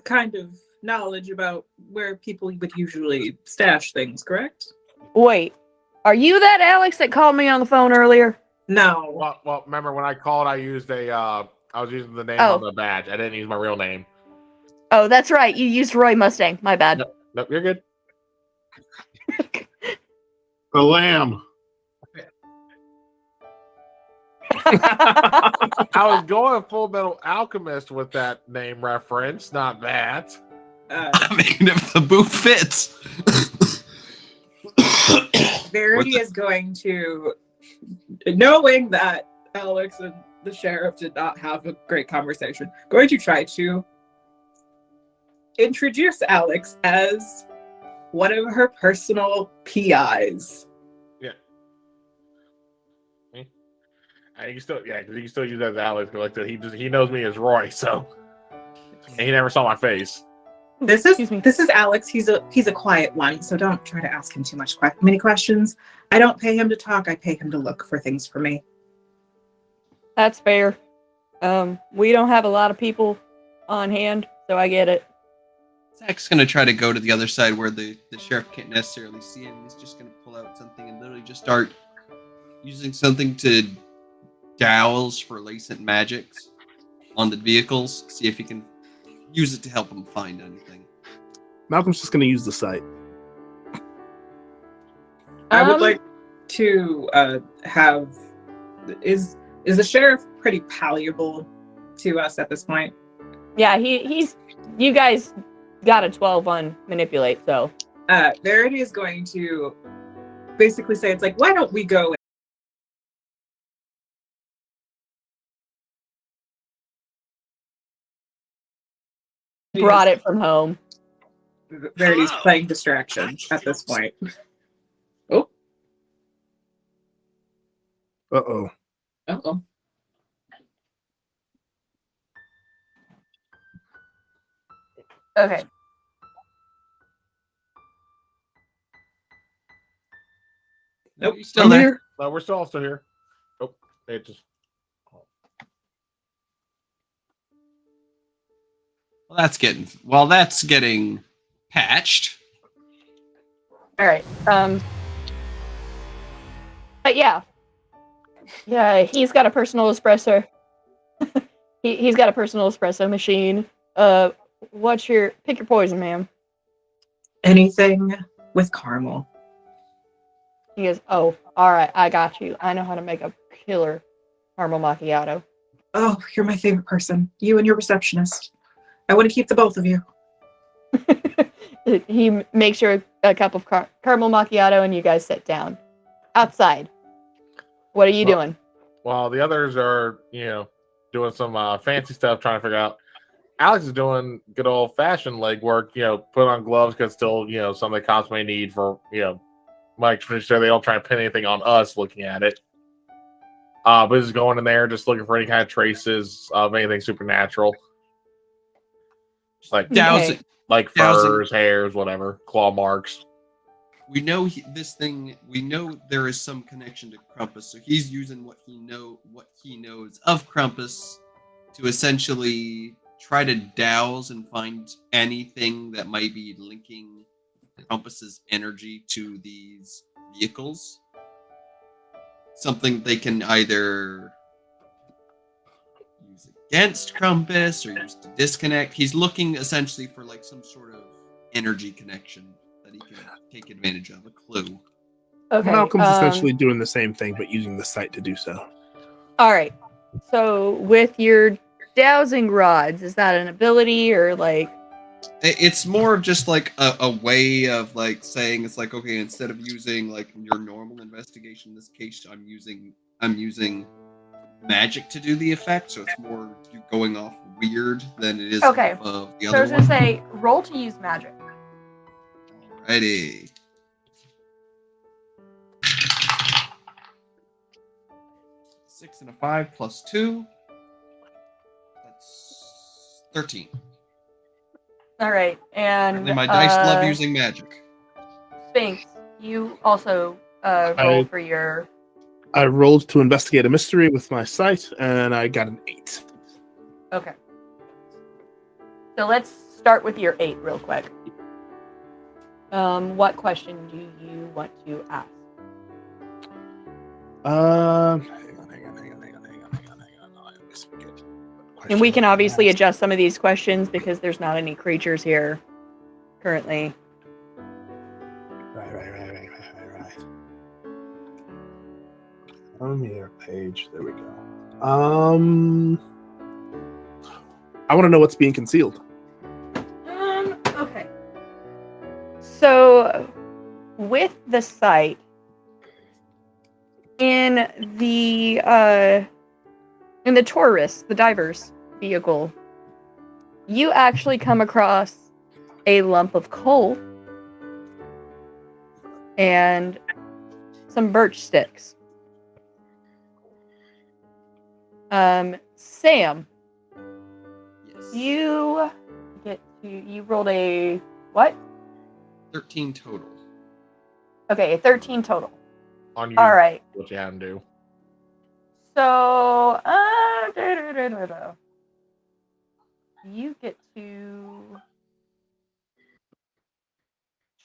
kind of knowledge about where people would usually stash things, correct? Wait, are you that Alex that called me on the phone earlier? No. Well, remember when I called, I used I was using the name Oh. on the badge. I didn't use my real name. Oh, that's right. You used Roy Mustang. My bad. Nope, you're good. The lamb. I was going Full Metal Alchemist with that name reference, not that. I mean, if the boot fits. Verity is going to, knowing that Alex and the sheriff did not have a great conversation, going to try to introduce Alex as one of her personal PIs. Yeah. And you still use that as Alex. Like he knows me as Roy, so and he never saw my face. This Excuse me. is Alex. He's a quiet one, so don't try to ask him too many questions. I don't pay him to talk. I pay him to look for things for me. That's fair. We don't have a lot of people on hand, so I get it. Zach's gonna try to go to the other side where the sheriff can't necessarily see him. He's just gonna pull out something and literally just start using something to douse for latent magics on the vehicles. See if he can use it to help him find anything. Malcolm's just going to use the site. I would like to have. Is the sheriff pretty palatable to us at this point? Yeah, he's. You guys got a 12 on manipulate, so. Verity is going to basically say, it's like, why don't we go? Brought it from home. Verity's playing distraction at this point. Oh. Uh-oh. Uh-oh. Okay. Nope. You still I'm there? here. No, we're still also here. Oh, they just. Well, that's getting patched. All right. But yeah, he's got a personal espresso. He's got a personal espresso machine. Pick your poison, ma'am? Anything with caramel. He goes, oh, all right, I got you. I know how to make a killer caramel macchiato. Oh, you're my favorite person. You and your receptionist. I want to keep the both of you. He makes you a cup of caramel macchiato, and you guys sit down outside. What are you doing? Well, the others are, doing some fancy stuff, trying to figure out. Alex is doing good old fashioned leg work, put on gloves because still, some of the cops may need for, Mike to finish so they don't try and pin anything on us looking at it. But just going in there, just looking for any kind of traces of anything supernatural. Just like Dowsing. like furs, hairs, whatever, claw marks. We know we know there is some connection to Krampus, so he's using what he knows of Krampus to essentially try to douse and find anything that might be linking Krampus's energy to these vehicles. Something they can either use against Krampus or use to disconnect. He's looking essentially for like some sort of energy connection that he can take advantage of, a clue. Okay. Malcolm's essentially doing the same thing, but using the site to do so. All right. So with your dowsing rods, is that an ability or like? It's more of just like a way of like saying it's like, okay, instead of using like your normal investigation in this case, I'm using magic to do the effect, so it's more you going off weird than it is Okay. of the So I other was gonna one. say, roll to use magic. Alrighty. Six and a 5 plus 2. That's 13. All right, and Apparently my dice love using magic. Sphinx, you also roll for your. I rolled to investigate a mystery with my sight, and I got an 8. Okay. So let's start with your 8 real quick. What question do you want to ask? Hang on. I always forget. And we can obviously adjust some of these questions because there's not any creatures here currently. Right. On here, page. There we go. I want to know what's being concealed. Okay. So, with the site in the tourist, the diver's vehicle, you actually come across a lump of coal and some birch sticks. Sam, Yes. you rolled a what? 13 total. Okay, a 13 total. On you, All right. what you have to do. So, you get to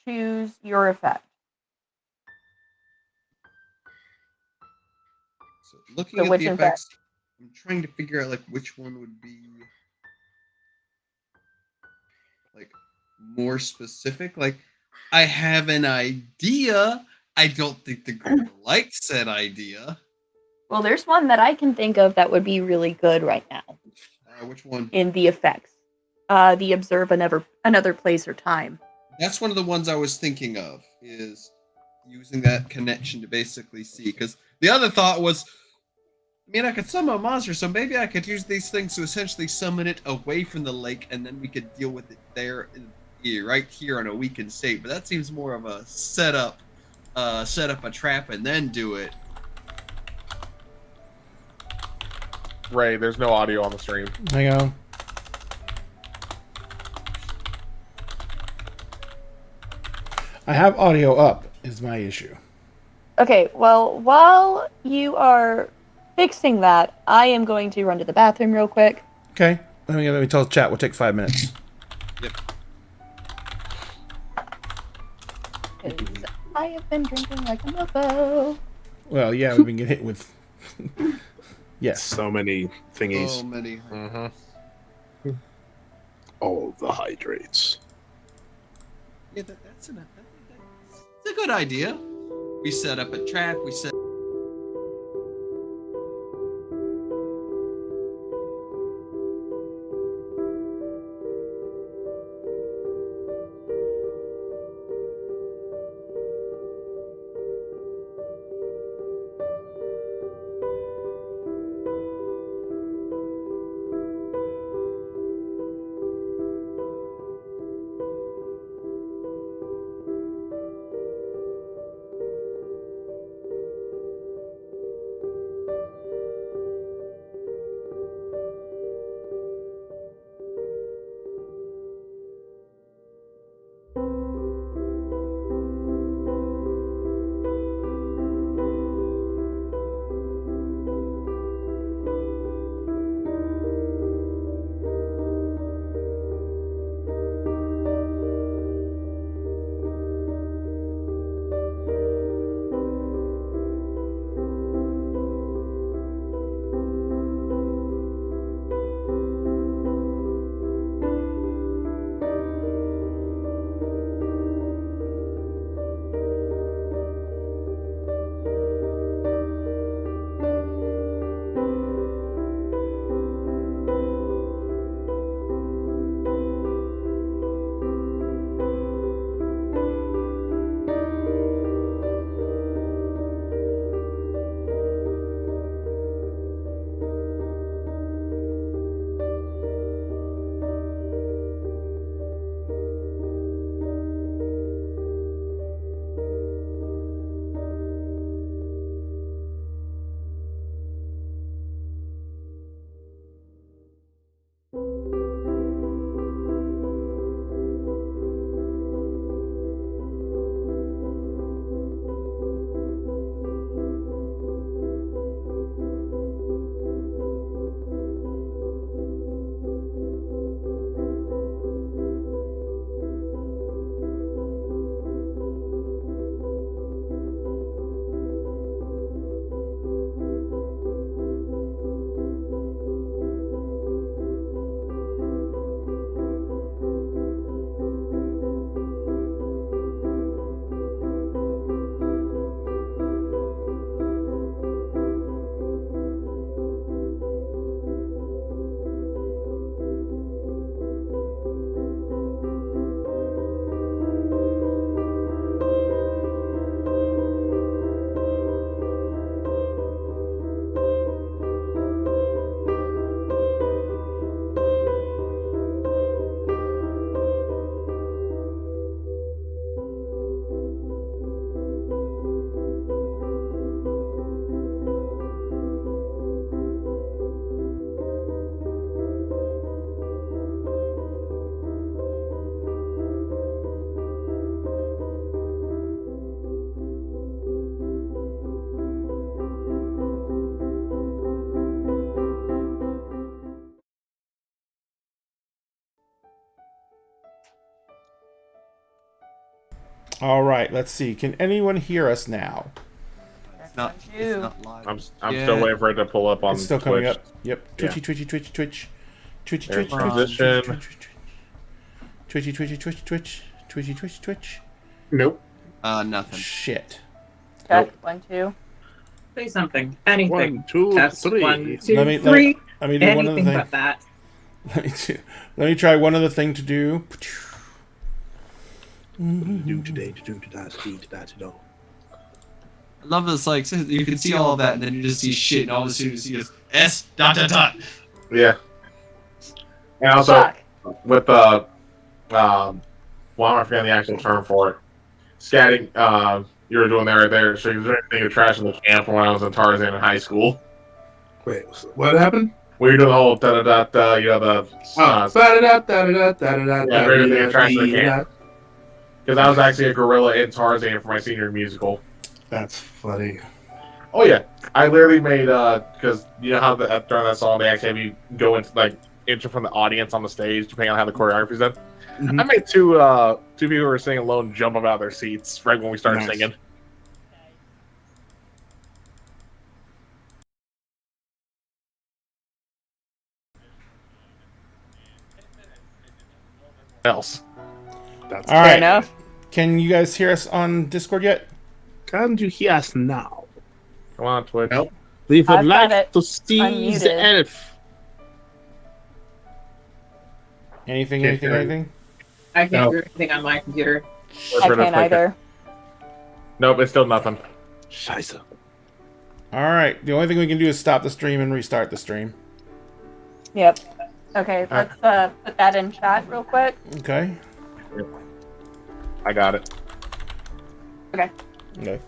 choose your effect. So looking So at which the effect? effects, I'm trying to figure out like which one would be like more specific. Like I have an idea. I don't think the group likes that idea. Well, there's one that I can think of that would be really good right now Which one? in the effects. The observe another place or time. That's one of the ones I was thinking of, is using that connection to basically see. Because the other thought was, I mean, I could summon a monster, so maybe I could use these things to essentially summon it away from the lake, and then we could deal with it there, right here in a weakened state. But that seems more of a set up a trap and then do it. Ray, there's no audio on the stream. Hang on. I have audio up, is my issue. Okay, well, while you are fixing that, I am going to run to the bathroom real quick. Okay. Let me tell the chat. We'll take 5 minutes. Yep. 'Cause I have been drinking like a mofo. Well, yeah, we've been getting hit with. Yes. So many thingies. So many. Mm-hmm. All the hydrates. Yeah, that's a good idea. We set up a trap. We set. All right, let's see. Can anyone hear us now? It's not live. I'm Yeah. still waiting for it to pull up on It's still Twitch. coming up. Yep. Yeah. Twitchy, twitchy, twitchy, twitch. Twitchy, There's twitch, twitch, transition. twitchy, twitchy, twitch, twitch. Twitchy, twitch, twitch. Nope. Nothing. Shit. Check. Nope. 1, 2. Say something. Anything. 1, 2, That's 3. 1, 2, Let me 3. do one other Anything thing. but that. Let me try one other thing to do. Do today, to do to that, to that, to know. I love this. Like you can see all of that, and then you just see shit, and all of a sudden you see just S dot dot dot. Yeah. And also Fuck. with well, I'm forgetting the actual term for it. Scatting. You were doing that right there. So you was anything of trash in the camp when I was in Tarzan in high school. Wait, what happened? We were doing the whole da da da, you know, the because I was actually a gorilla in Tarzan for my senior musical. That's funny. Oh yeah, I literally made because you know how during that song they actually have you go into like enter from the audience on the stage depending on how the choreography's done. Mhm. I made two people who were singing alone jump up out of their seats right when we started Nice. singing. Else. That's All Fair right. enough. Can you guys hear us on Discord yet? Can't you hear us now? Come on, Twitch. Nope. We would I've got like it to see the unmuted. elf. Anything? Can't hear it. Anything? I can't No. do anything on my computer. Or I for the can't Twitch. either. Nope, it's still nothing. Scheiße. All right. The only thing we can do is stop the stream and restart the stream. Yep. Okay, let's put that in chat real quick. Okay. I got it. Okay. Okay.